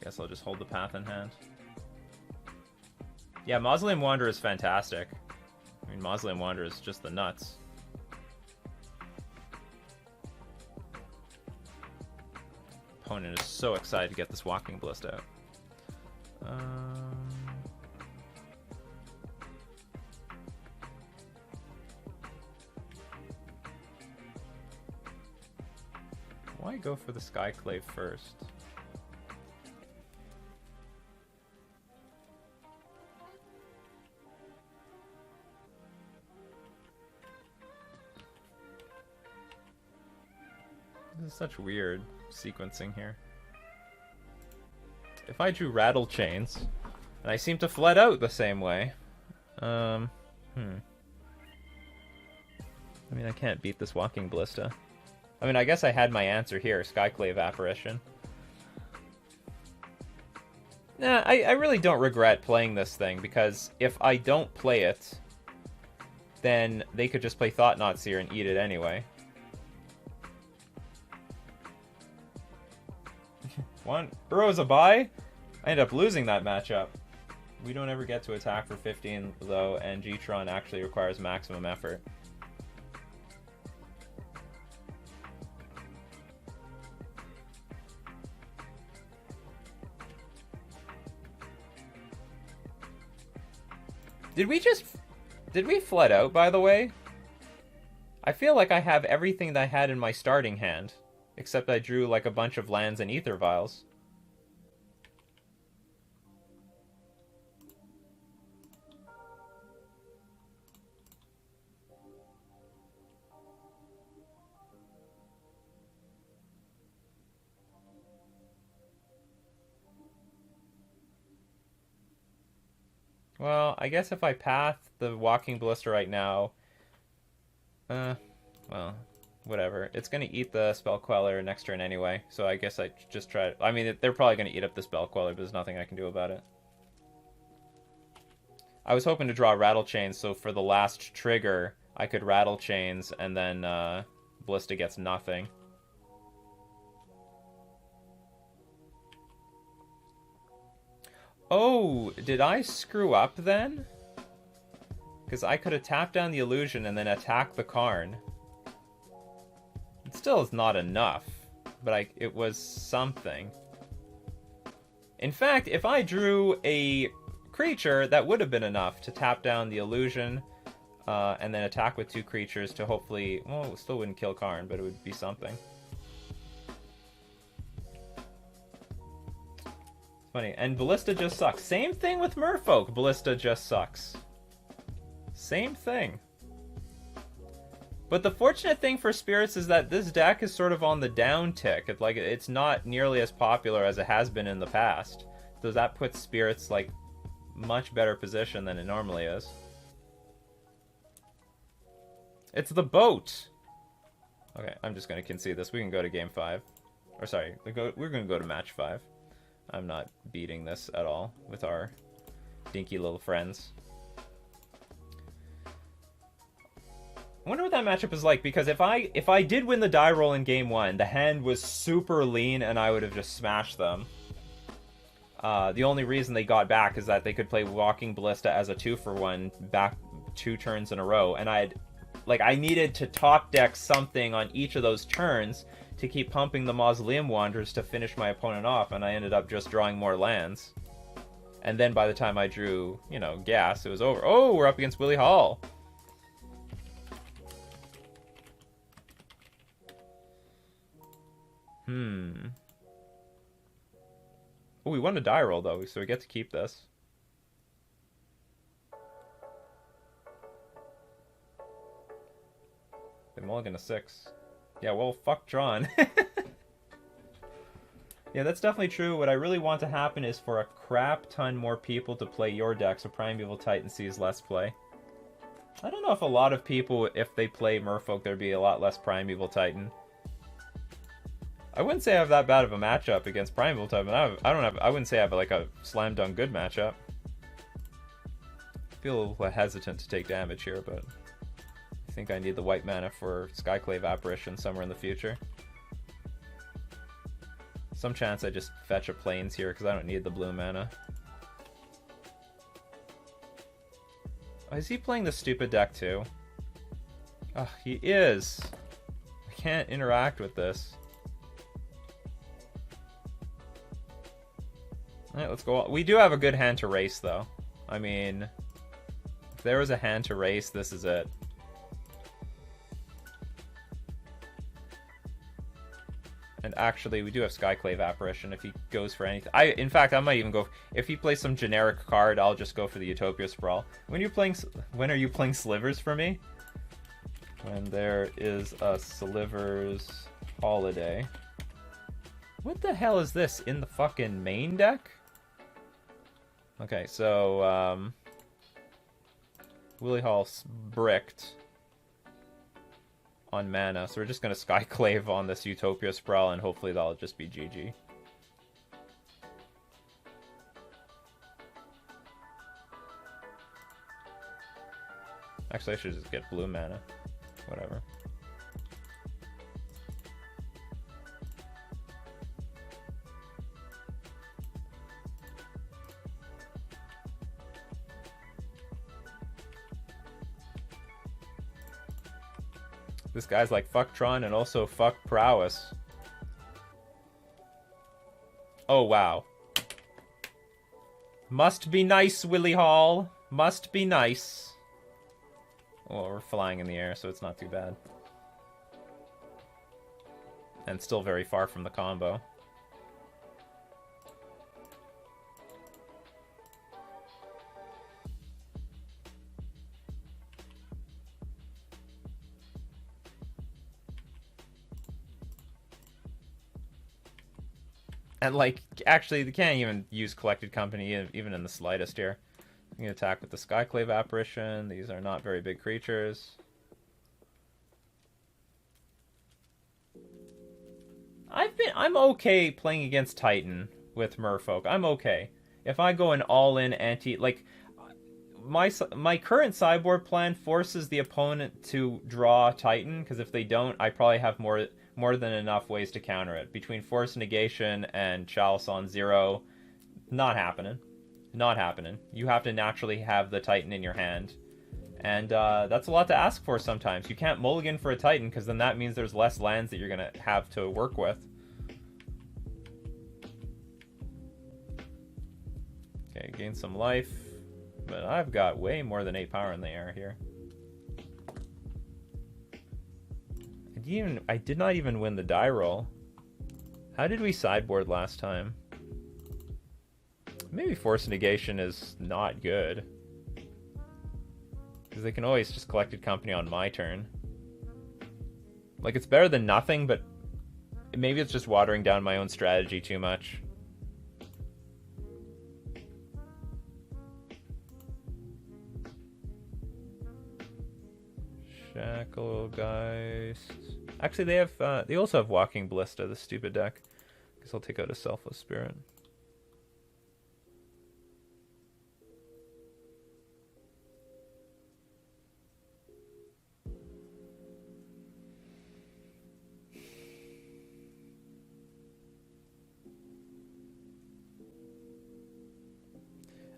Guess I'll just hold the path in hand. Yeah, Mausoleum Wanderer is fantastic. I mean, Mausoleum Wanderer is just the nuts. Opponent is so excited to get this Walking Ballista out. Why go for the Skyclave first? This is such weird sequencing here. If I drew Rattle Chains, and I seem to flood out the same way. I mean, I can't beat this Walking Ballista. I mean, I guess I had my answer here, Skyclave Apparition. Nah, I really don't regret playing this thing, because if I don't play it, then they could just play Thought-Knot Seer and eat it anyway. One Burrow's a buy. I end up losing that matchup. We don't ever get to attack for 15 though, and G-Tron actually requires maximum effort. Did we flood out, by the way? I feel like I have everything that I had in my starting hand. Except I drew like a bunch of lands and Ether Vials. Well, I guess if I path the Walking Ballista right now... well... whatever. It's going to eat the Spell Queller next turn anyway, so I guess I just try... I mean, they're probably going to eat up the Spell Queller, but there's nothing I can do about it. I was hoping to draw Rattle Chains, so for the last trigger, I could Rattle Chains, and then Ballista gets nothing. Oh, did I screw up then? Because I could have tapped down the Illusion and then attack the Karn. It still is not enough, but it was something. In fact, if I drew a creature, that would have been enough to tap down the Illusion, and then attack with two creatures to hopefully... Well, it still wouldn't kill Karn, but it would be something. It's funny. And Ballista just sucks. Same thing with Merfolk. Ballista just sucks. Same thing. But the fortunate thing for Spirits is that this deck is sort of on the downtick. It's not nearly as popular as it has been in the past. So that puts Spirits, like, much better position than it normally is. It's the boat! Okay, I'm just going to concede this. We can go to Game 5. Or sorry, we're going to go to Match 5. I'm not beating this at all with our dinky little friends. I wonder what that matchup is like, because if I did win the die roll in game 1, the hand was super lean and I would have just smashed them. The only reason they got back is that they could play Walking Ballista as a 2-for-1 back 2 turns in a row, and I needed to top deck something on each of those turns to keep pumping the Mausoleum Wanderers to finish my opponent off, and I ended up just drawing more lands. And then by the time I drew, you know, gas, it was over. Oh, we're up against Willie Hall. Oh, we won a die roll, though, so we get to keep this. They mulligan a 6. Yeah, well, fuck Tron. Yeah, that's definitely true. What I really want to happen is for a crap ton more people to play your deck, so Primeval Titan sees less play. I don't know if a lot of people, if they play Merfolk, there'd be a lot less Primeval Titan. I wouldn't say I have that bad of a matchup against Primeval Titan. I wouldn't say I have like a slam dunk good matchup. I feel a little hesitant to take damage here, but I think I need the white mana for Skyclave Apparition somewhere in the future. Some chance I just fetch a Plains here because I don't need the blue mana. Oh, is he playing the stupid deck too? Oh, he is. I can't interact with this. Alright, let's go on. We do have a good hand to race, though. I mean, if there was a hand to race, this is it. And actually, we do have Skyclave Apparition if he goes for anything. In fact, I might even go... If he plays some generic card, I'll just go for the Utopia Sprawl. When are you playing Slivers for me? When there is a Slivers holiday. What the hell is this? In the fucking main deck? Okay, so, Willie Hall's bricked on mana, so we're just gonna Skyclave on this Utopia Sprawl, and hopefully that'll just be GG. Actually, I should just get blue mana. Whatever. This guy's like, fuck Tron and also fuck Prowess. Oh, wow. Must be nice, Willie Hall. Must be nice. Well, we're flying in the air, so it's not too bad. And still very far from the combo. And, like, actually, they can't even use Collected Company, even in the slightest here. You can attack with the Skyclave Apparition. These are not very big creatures. I'm okay playing against Titan with Merfolk. I'm okay. If I go an all-in anti... Like, my current sideboard plan forces the opponent to draw Titan, because if they don't, I probably have more than enough ways to counter it. Between Force Negation and Chalice on 0, not happening. Not happening. You have to naturally have the Titan in your hand. And that's a lot to ask for sometimes. You can't mulligan for a Titan, because then that means there's less lands that you're going to have to work with. Okay, gain some life. But I've got way more than 8 power in the air here. I did not even win the die roll. How did we sideboard last time? Maybe Force Negation is not good. Because they can always just Collected Company on my turn. Like, it's better than nothing, but maybe it's just watering down my own strategy too much. Shacklegeist. Actually, they also have Walking Ballista, the stupid deck. Guess I'll take out a Selfless Spirit.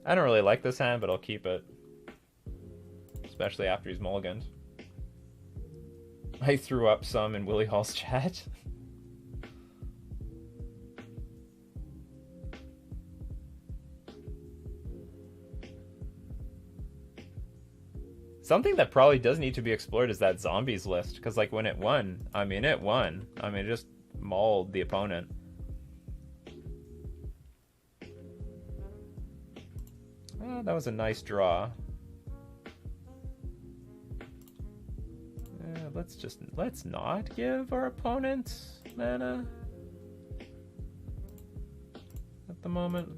I don't really like this hand, but I'll keep it. Especially after he's mulliganed. I threw up some in Willie Hall's chat. Something that probably does need to be explored is that zombies list, because like when it won, I mean it won. I mean it just mauled the opponent. Oh, that was a nice draw. Let's not give our opponent mana at the moment.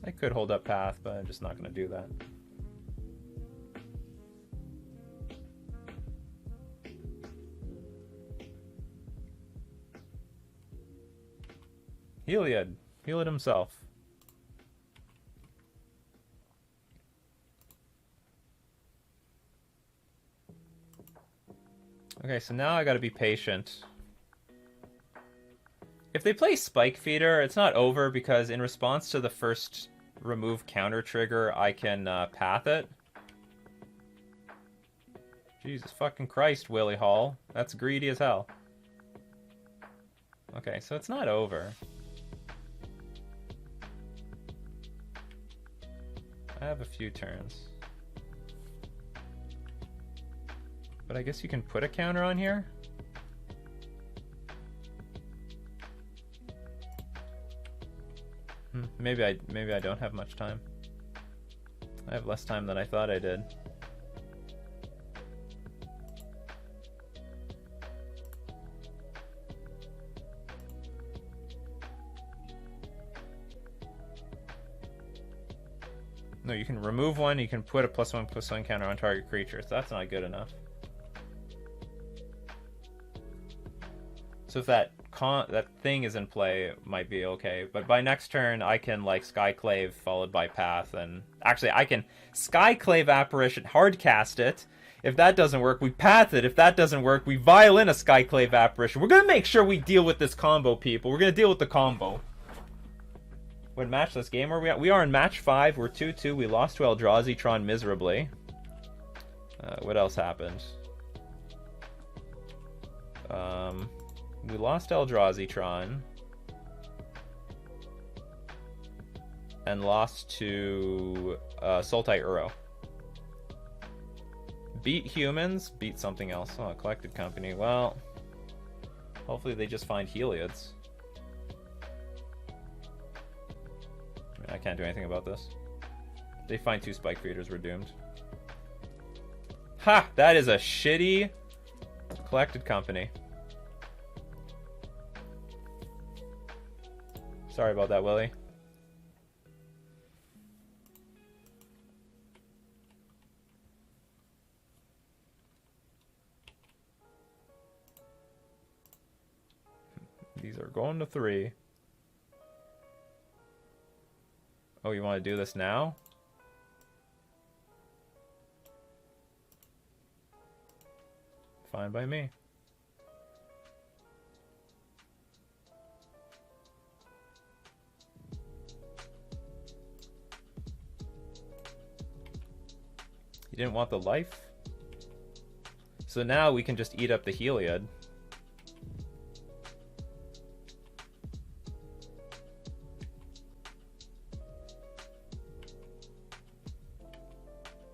I could hold up path, but I'm just not going to do that. Heliod himself. Okay, so now I gotta be patient. If they play Spike Feeder, it's not over because in response to the first remove counter trigger, I can path it. Jesus fucking Christ, Willie Hall. That's greedy as hell. Okay, so it's not over. I have a few turns. But I guess you can put a counter on here? Maybe I don't have much time. I have less time than I thought I did. No, you can remove one, you can put a +1/+1 counter on target creature, so that's not good enough. So if that thing is in play, it might be okay. But by next turn, I can like Skyclave followed by Path, and actually I can Skyclave Apparition, hardcast it. If that doesn't work, we Path it. If that doesn't work, we Violin a Skyclave Apparition. We're gonna make sure we deal with this combo, people. We're gonna deal with the combo. What matchless game are we at? We are in match 5. We're 2-2. We lost to Eldrazi Tron miserably. What else happened? We lost Eldrazi Tron. And lost to Sultai Uro. Beat humans, beat something else. Oh, Collected Company. Well, hopefully they just find Heliods. I can't do anything about this. If they find 2 Spike Feeders, we're doomed. Ha! That is a shitty Collected Company. Sorry about that, Willie. These are going to 3. Oh, you want to do this now? Fine by me. You didn't want the life? So now we can just eat up the Heliod.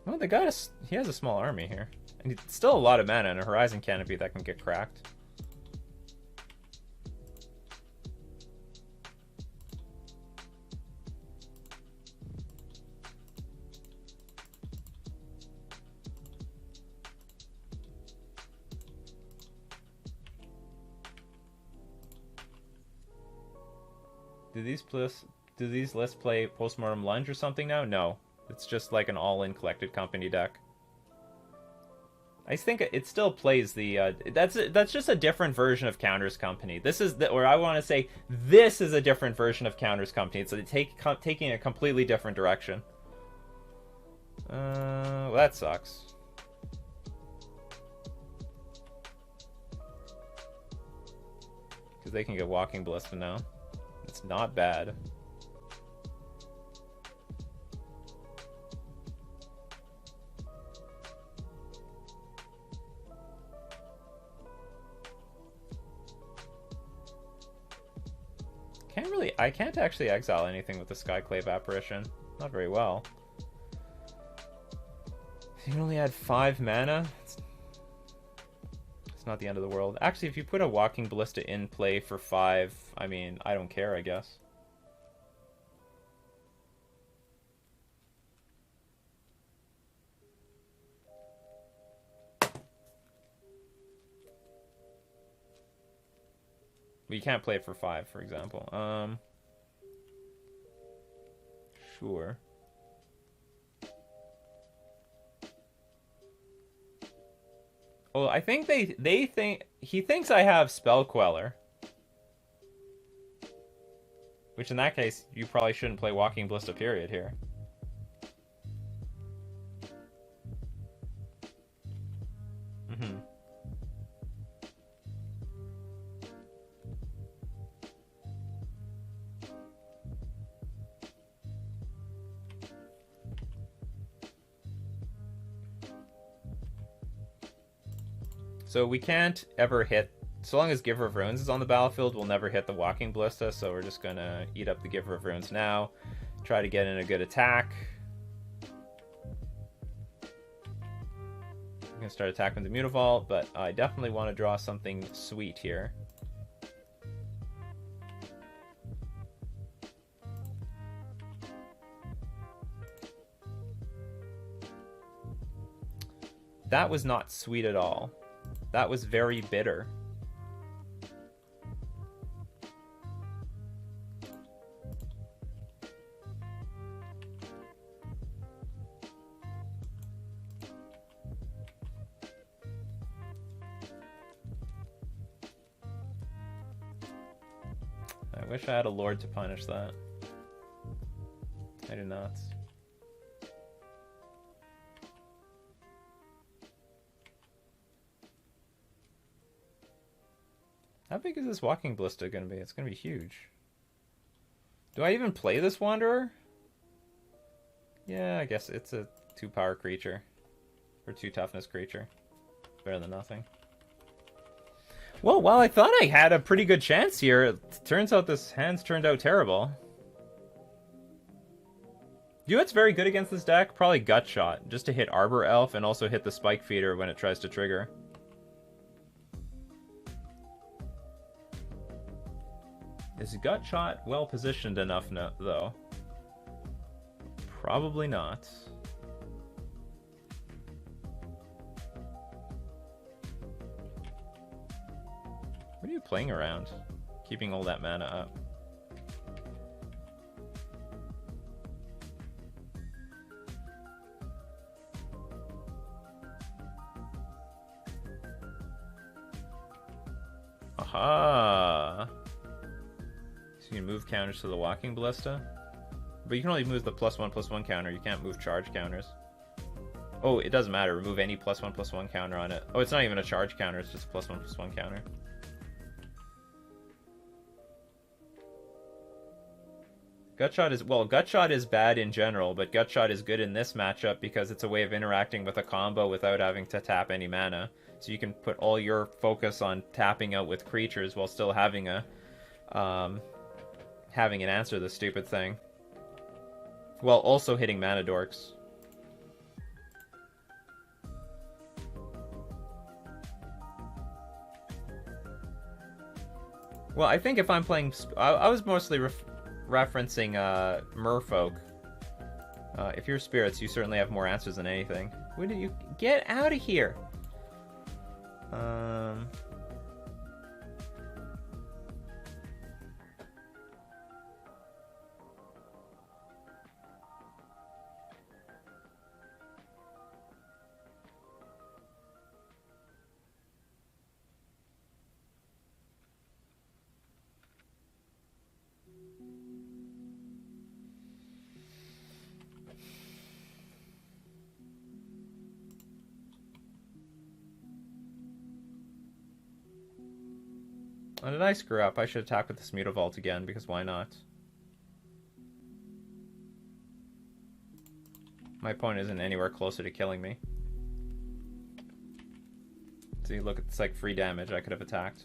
Well, they got us. He has a small army here. And it's still a lot of mana and a Horizon Canopy that can get cracked. Do these lists play Postmortem Lunge or something now? No. It's just like an all-in Collected Company deck. I think it still plays the... that's just a different version of Counters Company. This is... or I want to say, this is a different version of Counters Company. It's taking a completely different direction. Well, that sucks. Because they can get Walking Ballista now. It's not bad. I can't actually exile anything with the Skyclave Apparition. Not very well. You can only add 5 mana. It's not the end of the world. Actually, if you put a Walking Ballista in play for 5, I mean, I don't care, I guess. But you can't play it for 5, for example. Sure. Well, I think they think he thinks I have Spell Queller. Which in that case, you probably shouldn't play Walking Ballista period here. Mm-hmm. So we can't ever hit, so long as Giver of Runes is on the battlefield, we'll never hit the Walking Ballista, so we're just going to eat up the Giver of Runes now, try to get in a good attack. I'm going to start attacking the Mutavault, but I definitely want to draw something sweet here. That was not sweet at all. That was very bitter. I wish I had a Lord to punish that. I do not. How big is this Walking Ballista going to be? It's going to be huge. Do I even play this Wanderer? Yeah, I guess it's a 2-power creature. Or 2-toughness creature. Better than nothing. Well, while I thought I had a pretty good chance here, it turns out this hand's turned out terrible. You know what's very good against this deck? Probably Gut Shot. Just to hit Arbor Elf and also hit the Spike Feeder when it tries to trigger. Is Gut Shot well positioned enough, though? Probably not. What are you playing around? Keeping all that mana up. Aha! So you can move counters to the Walking Ballista. But you can only move the +1/+1 counter. You can't move charge counters. Oh, it doesn't matter. Remove any +1/+1 counter on it. Oh, it's not even a charge counter. It's just a +1/+1 counter. Gutshot is, well, Gutshot is bad in general, but Gutshot is good in this matchup because it's a way of interacting with a combo without having to tap any mana. So you can put all your focus on tapping out with creatures while still having a having an answer this stupid thing. While also hitting mana dorks. Well, I think if I'm playing, I was mostly referencing Merfolk. If you're spirits, you certainly have more answers than anything. Where did you get out of here? Oh, did I screw up? I should attack with this Mutavault again, because why not? My opponent isn't anywhere closer to killing me. See, look, it's like free damage I could have attacked.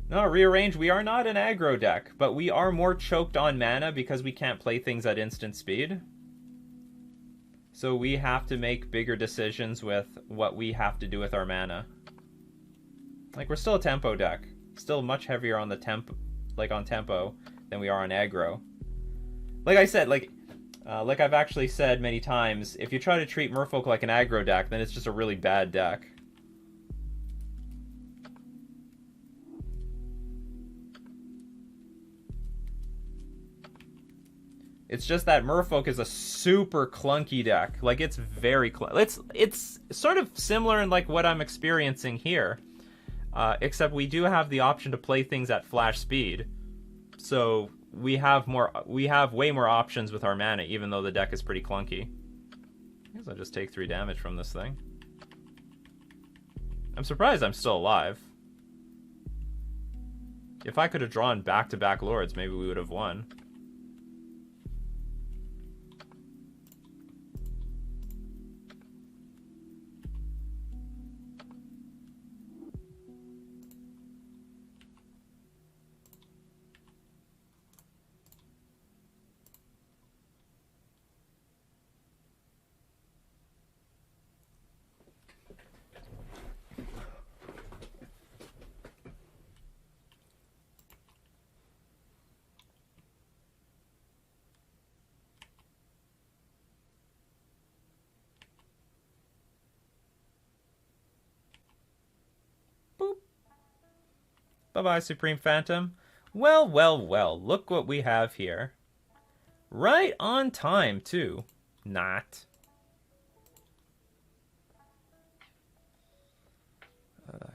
No, rearrange. We are not an aggro deck, but we are more choked on mana because we can't play things at instant speed. So we have to make bigger decisions with what we have to do with our mana. Like, we're still a tempo deck. Still much heavier on the on tempo than we are on aggro. Like I said, like I've actually said many times, if you try to treat Merfolk like an aggro deck, then it's just a really bad deck. It's just that Merfolk is a super clunky deck. Like, it's very it's sort of similar in like what I'm experiencing here. Except we do have the option to play things at flash speed. So we have way more options with our mana, even though the deck is pretty clunky. I guess I'll just take 3 damage from this thing. I'm surprised I'm still alive. If I could have drawn back-to-back lords, maybe we would have won. Bye-bye, Supreme Phantom. Well, well, well, look what we have here. Right on time, too. Not.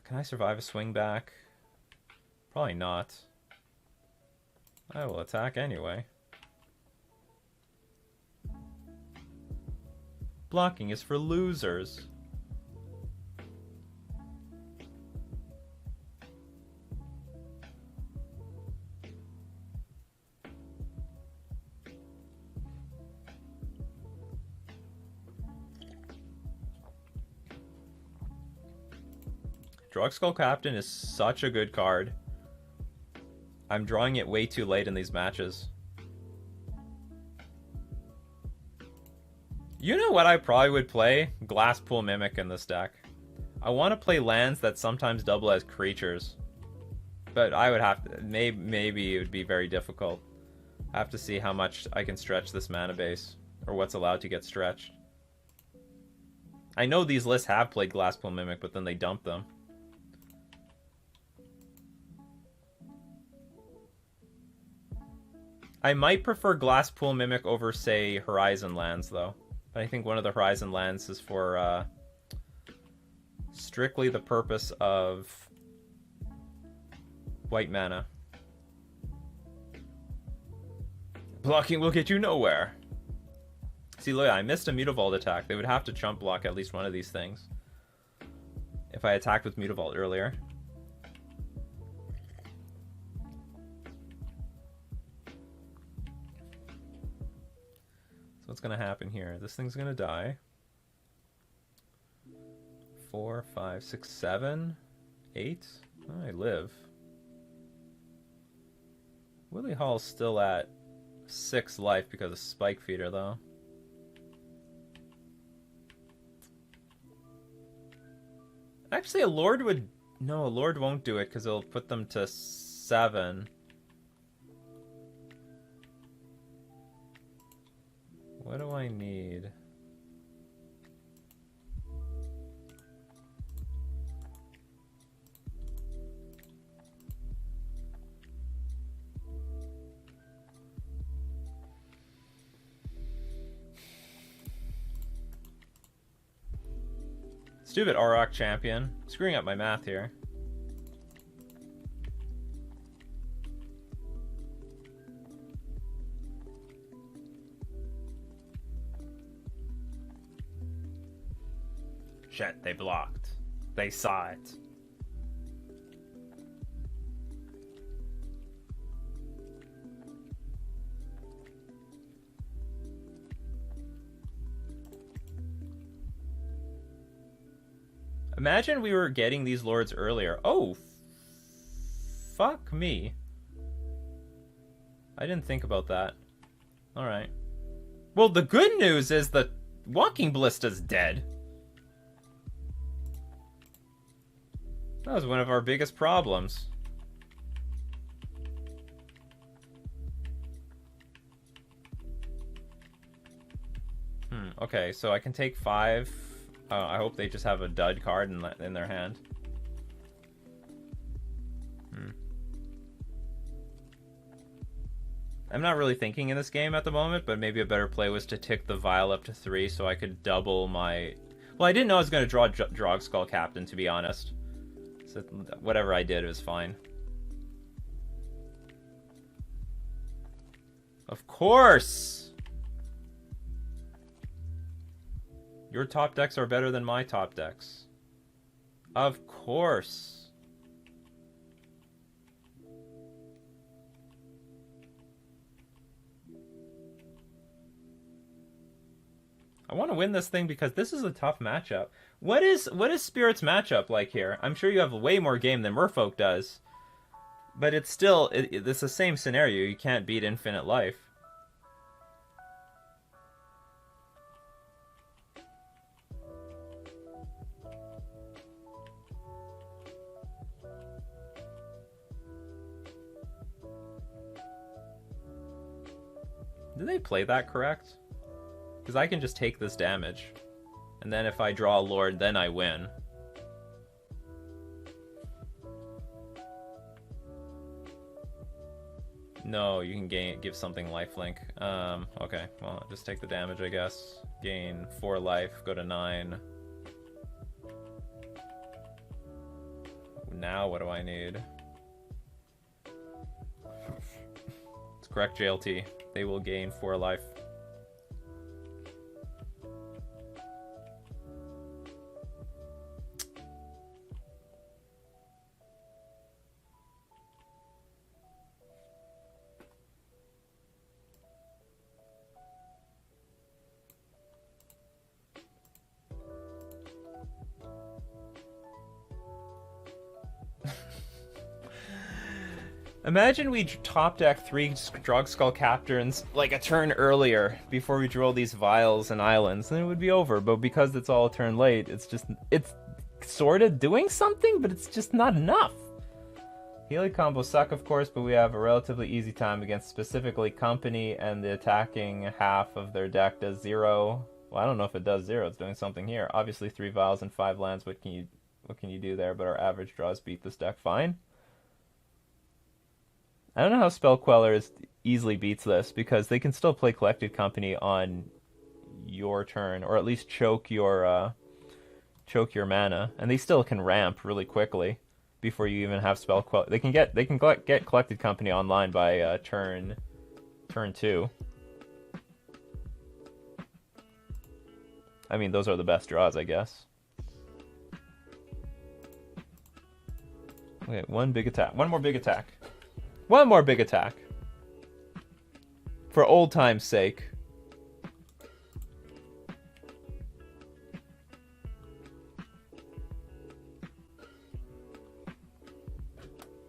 Can I survive a swing back? Probably not. I will attack anyway. Blocking is for losers. Drugskull Captain is such a good card. I'm drawing it way too late in these matches. You know what I probably would play? Glasspool Mimic in this deck. I want to play lands that sometimes double as creatures. But I would have to... Maybe it would be very difficult. I have to see how much I can stretch this mana base. Or what's allowed to get stretched. I know these lists have played Glasspool Mimic, but then they dump them. I might prefer Glasspool Mimic over, say, Horizon lands, though. I think one of the Horizon lands is for strictly the purpose of white mana. Blocking will get you nowhere. See, look, I missed a Mutavault attack. They would have to chump block at least one of these things if I attacked with Mutavault earlier. What's gonna happen here? This thing's gonna die. 4, 5, 6, 7, 8. Oh, I live. Willie Hall's still at 6 life because of Spike Feeder, though. Actually, a Lord would... No, a Lord won't do it because it'll put them to 7. What do I need? Stupid Auroch champion. Screwing up my math here. Shit, they blocked. They saw it. Imagine we were getting these lords earlier. Oh, Fuck me. I didn't think about that. Alright. Well, the good news is that Walking Ballista's dead. That was one of our biggest problems. Okay, so I can take 5. I hope they just have a dud card in their hand. I'm not really thinking in this game at the moment, but maybe a better play was to tick the Vial up to 3 so I could double my... Well, I didn't know I was going to draw Drogskull Captain, to be honest. So whatever I did, it was fine. Of course! Your top decks are better than my top decks. Of course. I want to win this thing because this is a tough matchup. What is Spirit's matchup like here? I'm sure you have way more game than Merfolk does. But it's still, it's the same scenario. You can't beat Infinite Life. Did they play that correct? Because I can just take this damage. And then if I draw a Lord, then I win. No, you can give something lifelink. Okay, well, just take the damage, I guess. Gain 4 life, go to 9. Now what do I need? It's correct, JLT. They will gain 4 life. Imagine we top deck 3 Drogskull Captains like a turn earlier before we draw these Vials and Islands, and it would be over. But because it's all a turn late, it's sort of doing something, but it's just not enough. Heliod combos suck, of course, but we have a relatively easy time against specifically Company, and the attacking half of their deck does 0. Well, I don't know if it does 0. It's doing something here. Obviously, 3 Vials and 5 lands. What can you do there? But our average draws beat this deck fine. I don't know how Spell Queller easily beats this, because they can still play Collected Company on your turn, or at least choke your mana, and they still can ramp really quickly before you even have Spell Queller. They can get Collected Company online by turn 2. I mean, those are the best draws, I guess. Okay, one big attack. One more big attack. One more big attack. For old time's sake.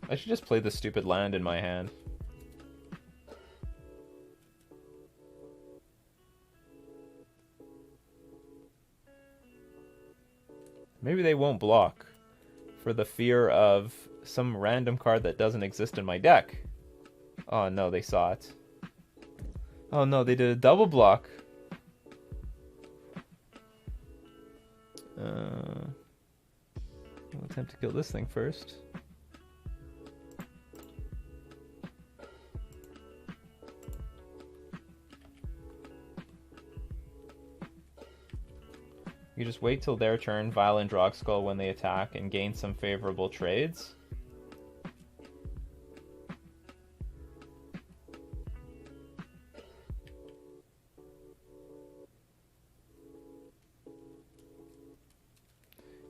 I should just play this stupid land in my hand. Maybe they won't block for the fear of some random card that doesn't exist in my deck. Oh no, they saw it. Oh no, they did a double block. I'll attempt to kill this thing first. You just wait till their turn, Violent Drogskull when they attack, and gain some favorable trades.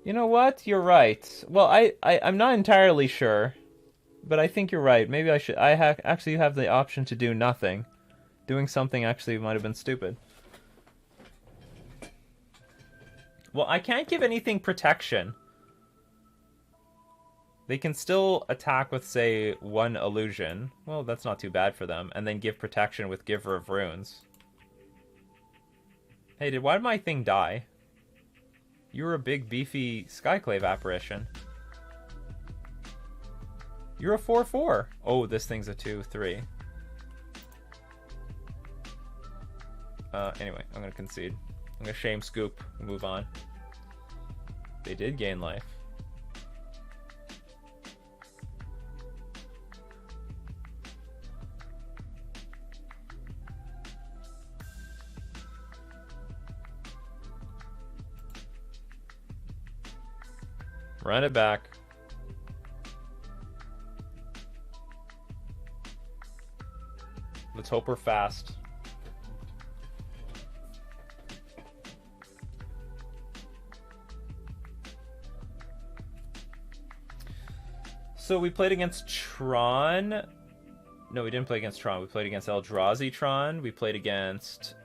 You know what? You're right. Well, I'm not entirely sure, but I think you're right. Maybe I should. Actually have the option to do nothing. Doing something actually might have been stupid. Well, I can't give anything protection. They can still attack with, say, 1 illusion. Well, that's not too bad for them. And then give protection with Giver of Runes. Hey, why did my thing die? You were a big, beefy Skyclave apparition. You're a 4/4. Oh, this thing's a 2/3. Anyway, I'm gonna concede. I'm gonna shame Scoop and move on. They did gain life. Run it back. Let's hope we're fast. So we played against Tron. No, we didn't play against Tron. We played against Eldrazi Tron. We played against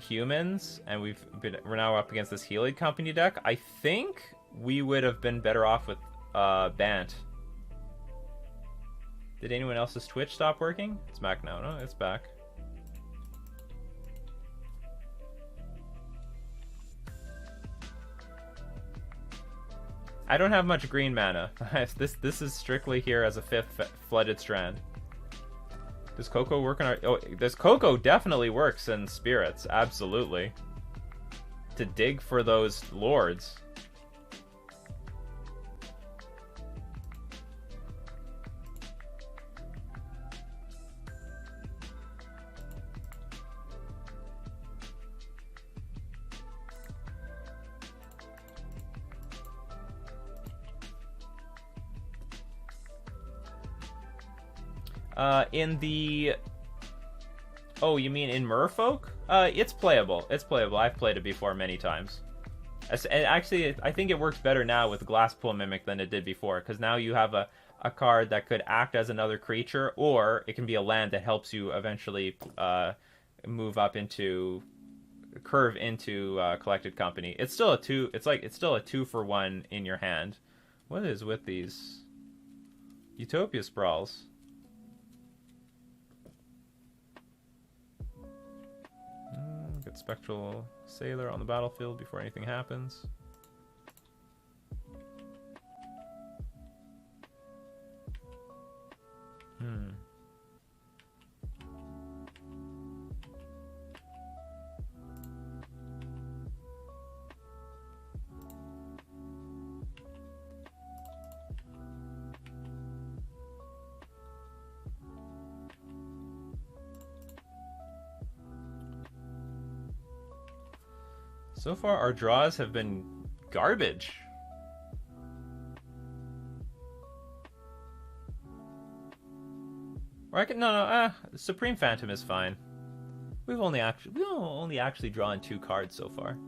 humans, and we're now up against this Heliod Company deck. I think we would have been better off with Bant. Did anyone else's Twitch stop working? It's back now. No, it's back. I don't have much green mana. This is strictly here as a 5th Flooded Strand. Does Coco work in our... Oh, this Coco definitely works in Spirits. Absolutely. To dig for those lords. In the... Oh, you mean in Merfolk? It's playable. It's playable. I've played it before many times. And actually, I think it works better now with Glasspool Mimic than it did before, because now you have a card that could act as another creature, or it can be a land that helps you eventually move up into... curve into Collected Company. It's still a 2... It's still a 2-for-1 in your hand. What is with these Utopia Sprawls? Get Spectral Sailor on the battlefield before anything happens. So far, our draws have been garbage. Or I can Supreme Phantom is fine. We've only actually drawn 2 cards so far.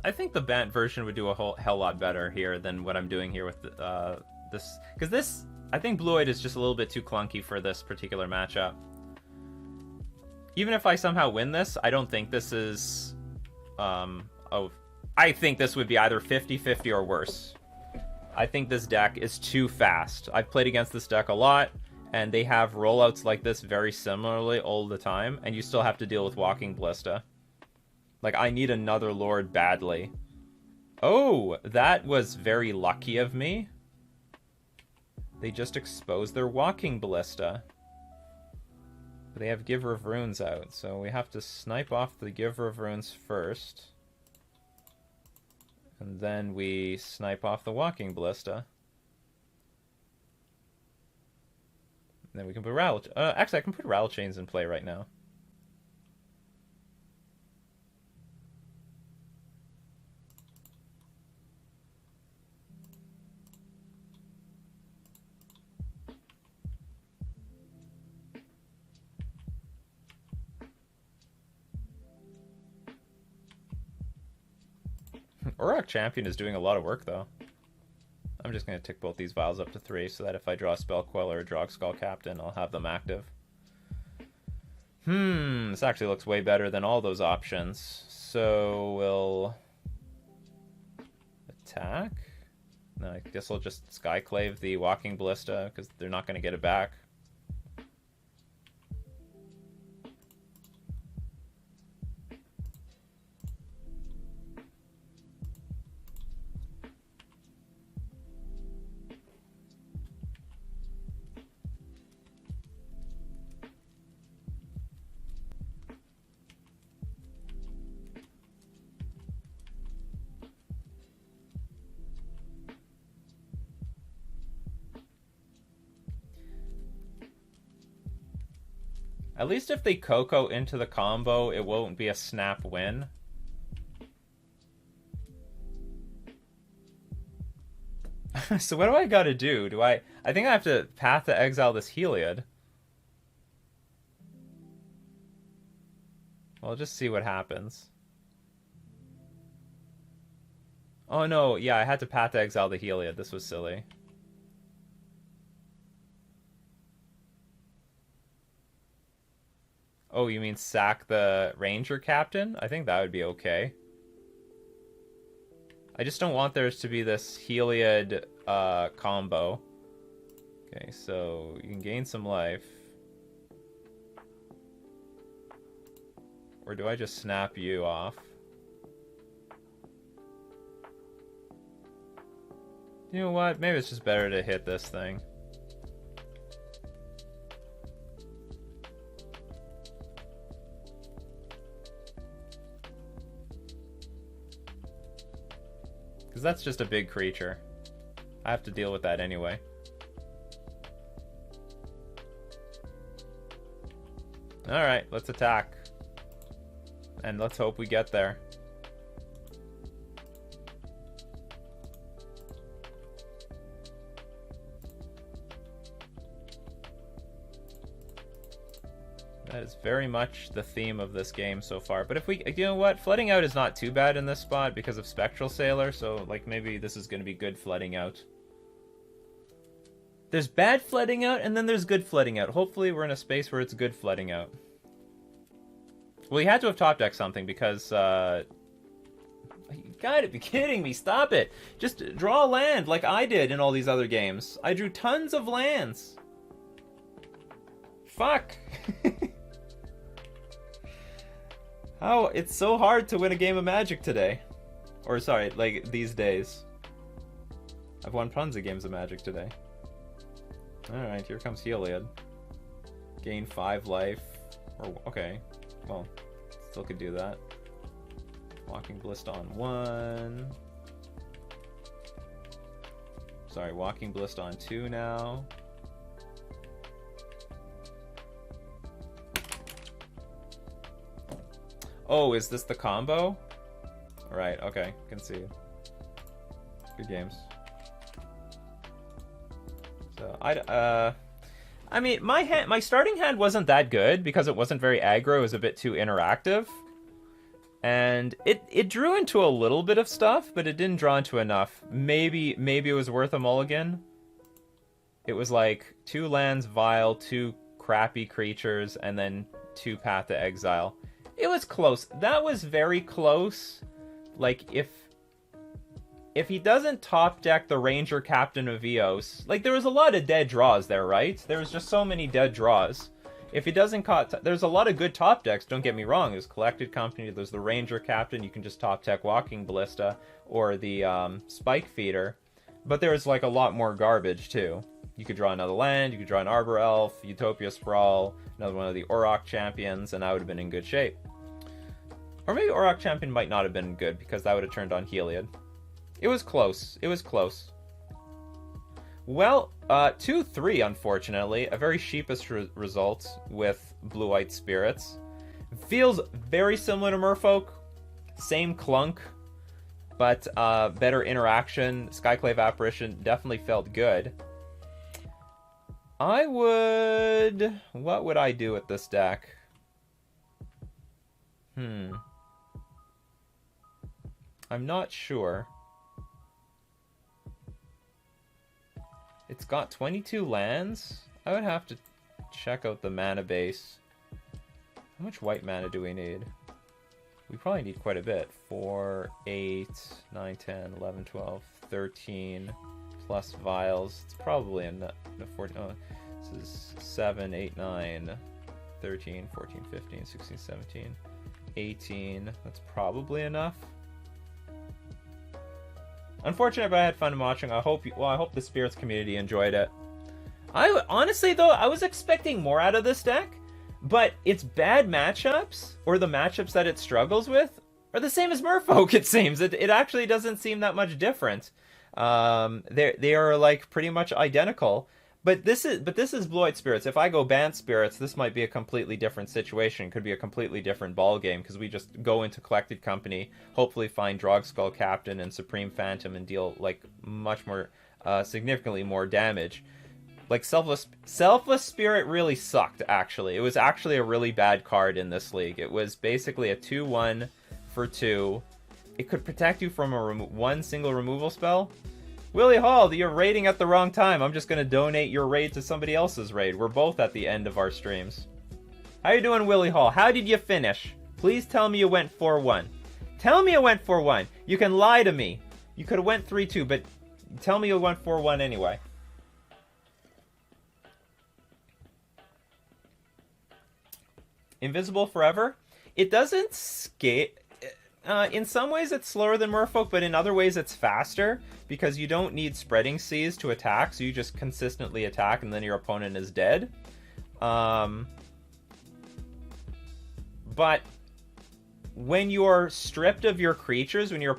I think the Bant version would do a whole hell lot better here than what I'm doing here with this. Because this, I think Blue-White is just a little bit too clunky for this particular matchup. Even if I somehow win this, I don't think this is... I think this would be either 50-50 or worse. I think this deck is too fast. I've played against this deck a lot, and they have rollouts like this very similarly all the time, and you still have to deal with Walking Ballista. Like, I need another Lord badly. Oh, that was very lucky of me. They just exposed their Walking Ballista. But they have Giver of Runes out, so we have to snipe off the Giver of Runes first. And then we snipe off the Walking Ballista. And then we can put Rattle... actually, I can put Rattle Chains in play right now. Auroch Champion is doing a lot of work, though. I'm just going to tick both these vials up to 3 so that if I draw a Spell Queller or a Drogskull Captain, I'll have them active. This actually looks way better than all those options. So we'll attack. No, I guess I'll just Skyclave the Walking Ballista because they're not going to get it back. At least if they Coco into the combo, it won't be a snap win. So what do I gotta do? I think I have to Path to Exile this Heliod. Well, I'll just see what happens. Oh no, yeah, I had to Path to Exile the Heliod. This was silly. Oh, you mean sack the Ranger Captain? I think that would be okay. I just don't want there to be this Heliod combo. Okay, so you can gain some life. Or do I just snap you off? You know what? Maybe it's just better to hit this thing. Because that's just a big creature. I have to deal with that anyway. Alright, let's attack. And let's hope we get there. That is very much the theme of this game so far. But if we, you know what, flooding out is not too bad in this spot because of Spectral Sailor, so like maybe this is going to be good flooding out. There's bad flooding out and then there's good flooding out. Hopefully we're in a space where it's good flooding out. Well, you had to have top decked something because, you gotta be kidding me, stop it! Just draw a land like I did in all these other games. I drew tons of lands. Fuck! How? It's so hard to win a game of Magic today. Or, sorry, like, these days. I've won tons of games of Magic today. Alright, here comes Heliod. Gain 5 life. Or, okay. Well, still could do that. Walking Ballista on 1. Sorry, Walking Ballista on 2 now. Oh, is this the combo? Right, okay, can see. Good games. So, I mean, my starting hand wasn't that good because it wasn't very aggro, it was a bit too interactive. And it drew into a little bit of stuff, but it didn't draw into enough. Maybe it was worth a mulligan. It was like 2 lands, Vile, 2 crappy creatures, and then 2 Path to Exile. It was close. That was very close. Like, if he doesn't top deck the Ranger Captain of Eos, like, there was a lot of dead draws there, right? There was just so many dead draws. If he doesn't there's a lot of good top decks, don't get me wrong. There's Collected Company, there's the Ranger Captain, you can just top deck Walking Ballista, or the Spike Feeder. But there's, like, a lot more garbage, too. You could draw another land, you could draw an Arbor Elf, Utopia Sprawl, another one of the Auroch Champions, and I would have been in good shape. Or maybe Auroch Champion might not have been good, because that would have turned on Heliod. It was close. It was close. Well, 2-3, unfortunately. A very sheepish result with Blue-White Spirits. Feels very similar to Merfolk. Same clunk, but better interaction. Skyclave Apparition definitely felt good. What would I do with this deck? I'm not sure. It's got 22 lands. I would have to check out the mana base. How much white mana do we need? We probably need quite a bit. 4, 8, 9, 10, 11, 12, 13, plus vials. It's probably enough. 14, oh, this is 7, 8, 9, 13, 14, 15, 16, 17, 18. That's probably enough. Unfortunate, but I had fun watching. I hope the Spirits community enjoyed it. Honestly, though, I was expecting more out of this deck, but its bad matchups, or the matchups that it struggles with, are the same as Merfolk, it seems. It actually doesn't seem that much different. They are, like, pretty much identical. But this is Blue-White Spirits. If I go ban Spirits, this might be a completely different situation. Could be a completely different ball game, because we just go into Collected Company, hopefully find Drogskull Captain and Supreme Phantom and deal, like, much more, significantly more damage. Like, Selfless Spirit really sucked, actually. It was actually a really bad card in this league. It was basically a 2-1 for 2. It could protect you from one single removal spell. Willie Hall, you're raiding at the wrong time. I'm just going to donate your raid to somebody else's raid. We're both at the end of our streams. How you doing, Willie Hall? How did you finish? Please tell me you went 4-1. Tell me you went 4-1. You can lie to me. You could have went 3-2, but tell me you went 4-1 anyway. Invisible Forever? It doesn't skate... in some ways it's slower than Merfolk, but in other ways it's faster, because you don't need Spreading Seas to attack, so you just consistently attack and then your opponent is dead. But when you're stripped of your creatures, when they're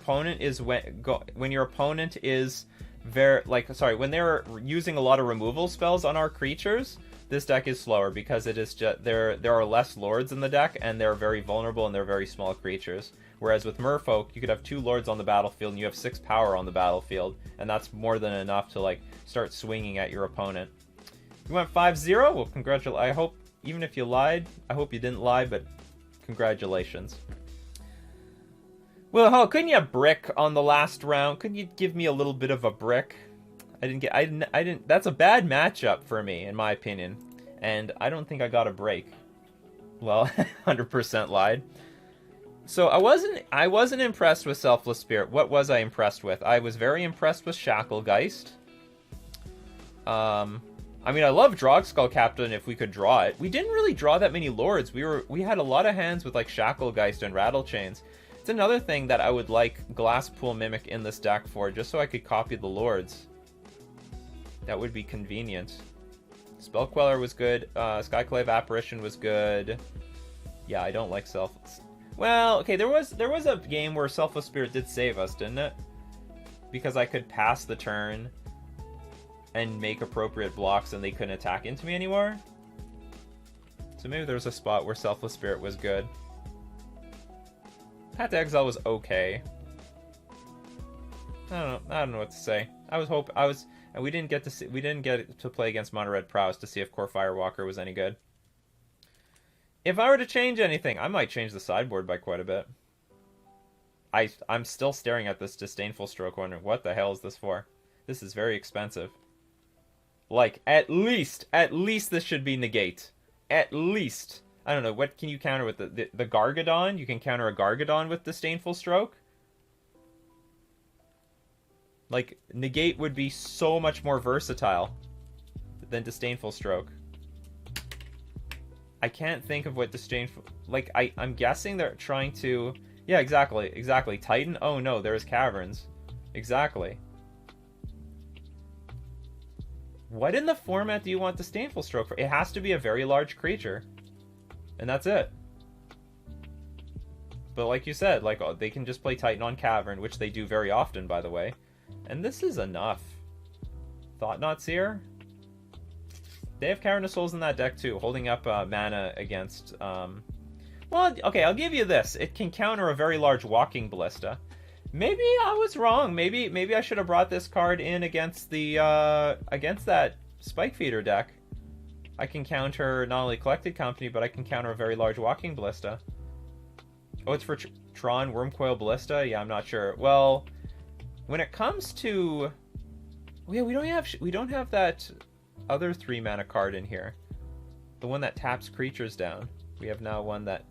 using a lot of removal spells on our creatures, this deck is slower because it is just there are less lords in the deck, and they're very vulnerable and they're very small creatures. Whereas with Merfolk, you could have 2 lords on the battlefield and you have 6 power on the battlefield, and that's more than enough to, like, start swinging at your opponent. You went 5-0? Well, congratulations. I hope, even if you lied, I hope you didn't lie, but congratulations. Well, couldn't you brick on the last round? Couldn't you give me a little bit of a brick? I didn't. That's a bad matchup for me, in my opinion, and I don't think I got a break. Well, 100% lied. So I wasn't impressed with Selfless Spirit. What was I impressed with? I was very impressed with Shacklegeist. I mean, I love Drogskull Captain if we could draw it. We didn't really draw that many lords. We had a lot of hands with, like, Shacklegeist and Rattlechains. It's another thing that I would like Glasspool Mimic in this deck for, just so I could copy the lords. That would be convenient. Spell Queller was good. Skyclave Apparition was good. Yeah, I don't like Well, okay, there was a game where Selfless Spirit did save us, didn't it? Because I could pass the turn and make appropriate blocks and they couldn't attack into me anymore. So maybe there was a spot where Selfless Spirit was good. Path to Exile was okay. I don't know what to say. And we didn't get to play against Mono Red Prowess to see if Core Firewalker was any good. If I were to change anything, I might change the sideboard by quite a bit. I'm still staring at this Disdainful Stroke wondering, what the hell is this for? This is very expensive. Like, at least this should be negate. At least. I don't know, what can you counter with the Gargadon? You can counter a Gargadon with Disdainful Stroke? Like, negate would be so much more versatile than Disdainful Stroke. I can't think of what Disdainful... Like, I'm guessing they're trying to... Yeah, exactly. Titan? Oh no, there's Caverns. Exactly. What in the format do you want Disdainful Stroke for? It has to be a very large creature. And that's it. But like you said, like, they can just play Titan on Cavern, which they do very often, by the way. And this is enough. Thought-Knot Seer? They have Cavern of Souls in that deck too, holding up mana against... Well, okay, I'll give you this. It can counter a very large Walking Ballista. Maybe I was wrong. Maybe I should have brought this card in against the against that Spike Feeder deck. I can counter not only Collected Company, but I can counter a very large Walking Ballista. Oh, it's for Tron, Wormcoil Ballista? Yeah, I'm not sure. Well, when it comes to... Oh, yeah, we don't have that other 3-mana card in here. The one that taps creatures down. We have now one that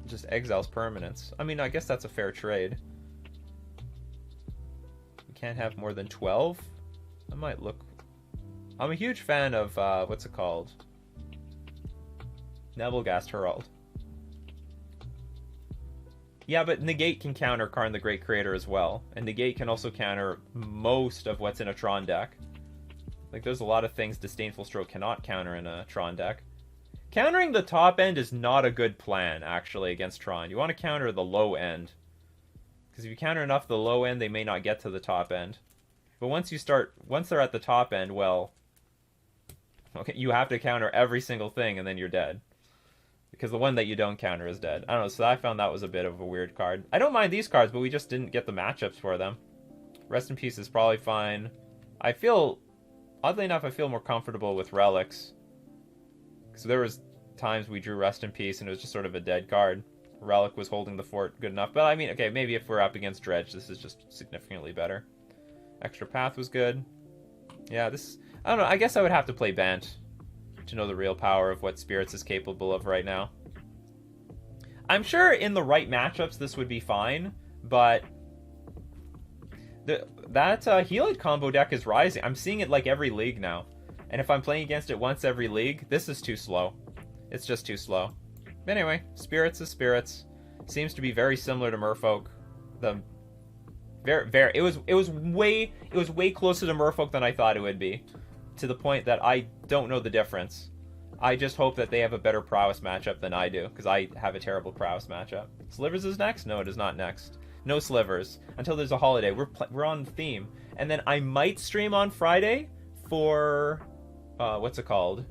just exiles permanents. I mean, I guess that's a fair trade. We can't have more than 12? I might look... I'm a huge fan of, what's it called? Nebelgast Herald. Yeah, but Negate can counter Karn the Great Creator as well. And Negate can also counter most of what's in a Tron deck. Like, there's a lot of things Disdainful Stroke cannot counter in a Tron deck. Countering the top end is not a good plan, actually, against Tron. You want to counter the low end. Because if you counter enough the low end, they may not get to the top end. But once they're at the top end, well... Okay, you have to counter every single thing, and then you're dead. Because the one that you don't counter is dead. I don't know, so I found that was a bit of a weird card. I don't mind these cards, but we just didn't get the matchups for them. Rest in Peace is probably fine. I feel... Oddly enough, I feel more comfortable with Relics. Because there was times we drew Rest in Peace, and it was just sort of a dead card. Relic was holding the fort good enough. But I mean, okay, maybe if we're up against Dredge, this is just significantly better. Extra Path was good. Yeah, this... I don't know, I guess I would have to play Bant to know the real power of what Spirits is capable of right now. I'm sure in the right matchups this would be fine, but that Heliod combo deck is rising. I'm seeing it like every league now. And if I'm playing against it once every league, this is too slow. It's just too slow. But anyway, Spirits is Spirits. Seems to be very similar to Merfolk. It was way closer to Merfolk than I thought it would be. To the point that I don't know the difference. I just hope that they have a better prowess matchup than I do, because I have a terrible prowess matchup. Slivers is next? No, it is not next. No Slivers. Until there's a holiday. We're on theme. And then I might stream on Friday for... what's it called?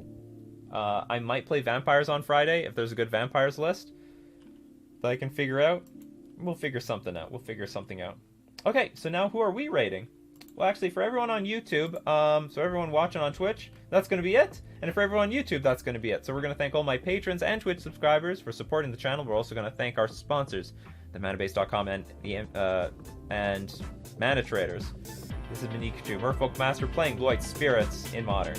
I might play Vampires on Friday, if there's a good Vampires list that I can figure out. We'll figure something out. We'll figure something out. Okay, so now who are we rating? Well, actually, for everyone on YouTube, so everyone watching on Twitch, that's going to be it. And for everyone on YouTube, that's going to be it. So we're going to thank all my patrons and Twitch subscribers for supporting the channel. We're also going to thank our sponsors, themanabase.com and Mana Traders. This is Nikachu, Merfolk Master, playing Blue White Spirits in Modern.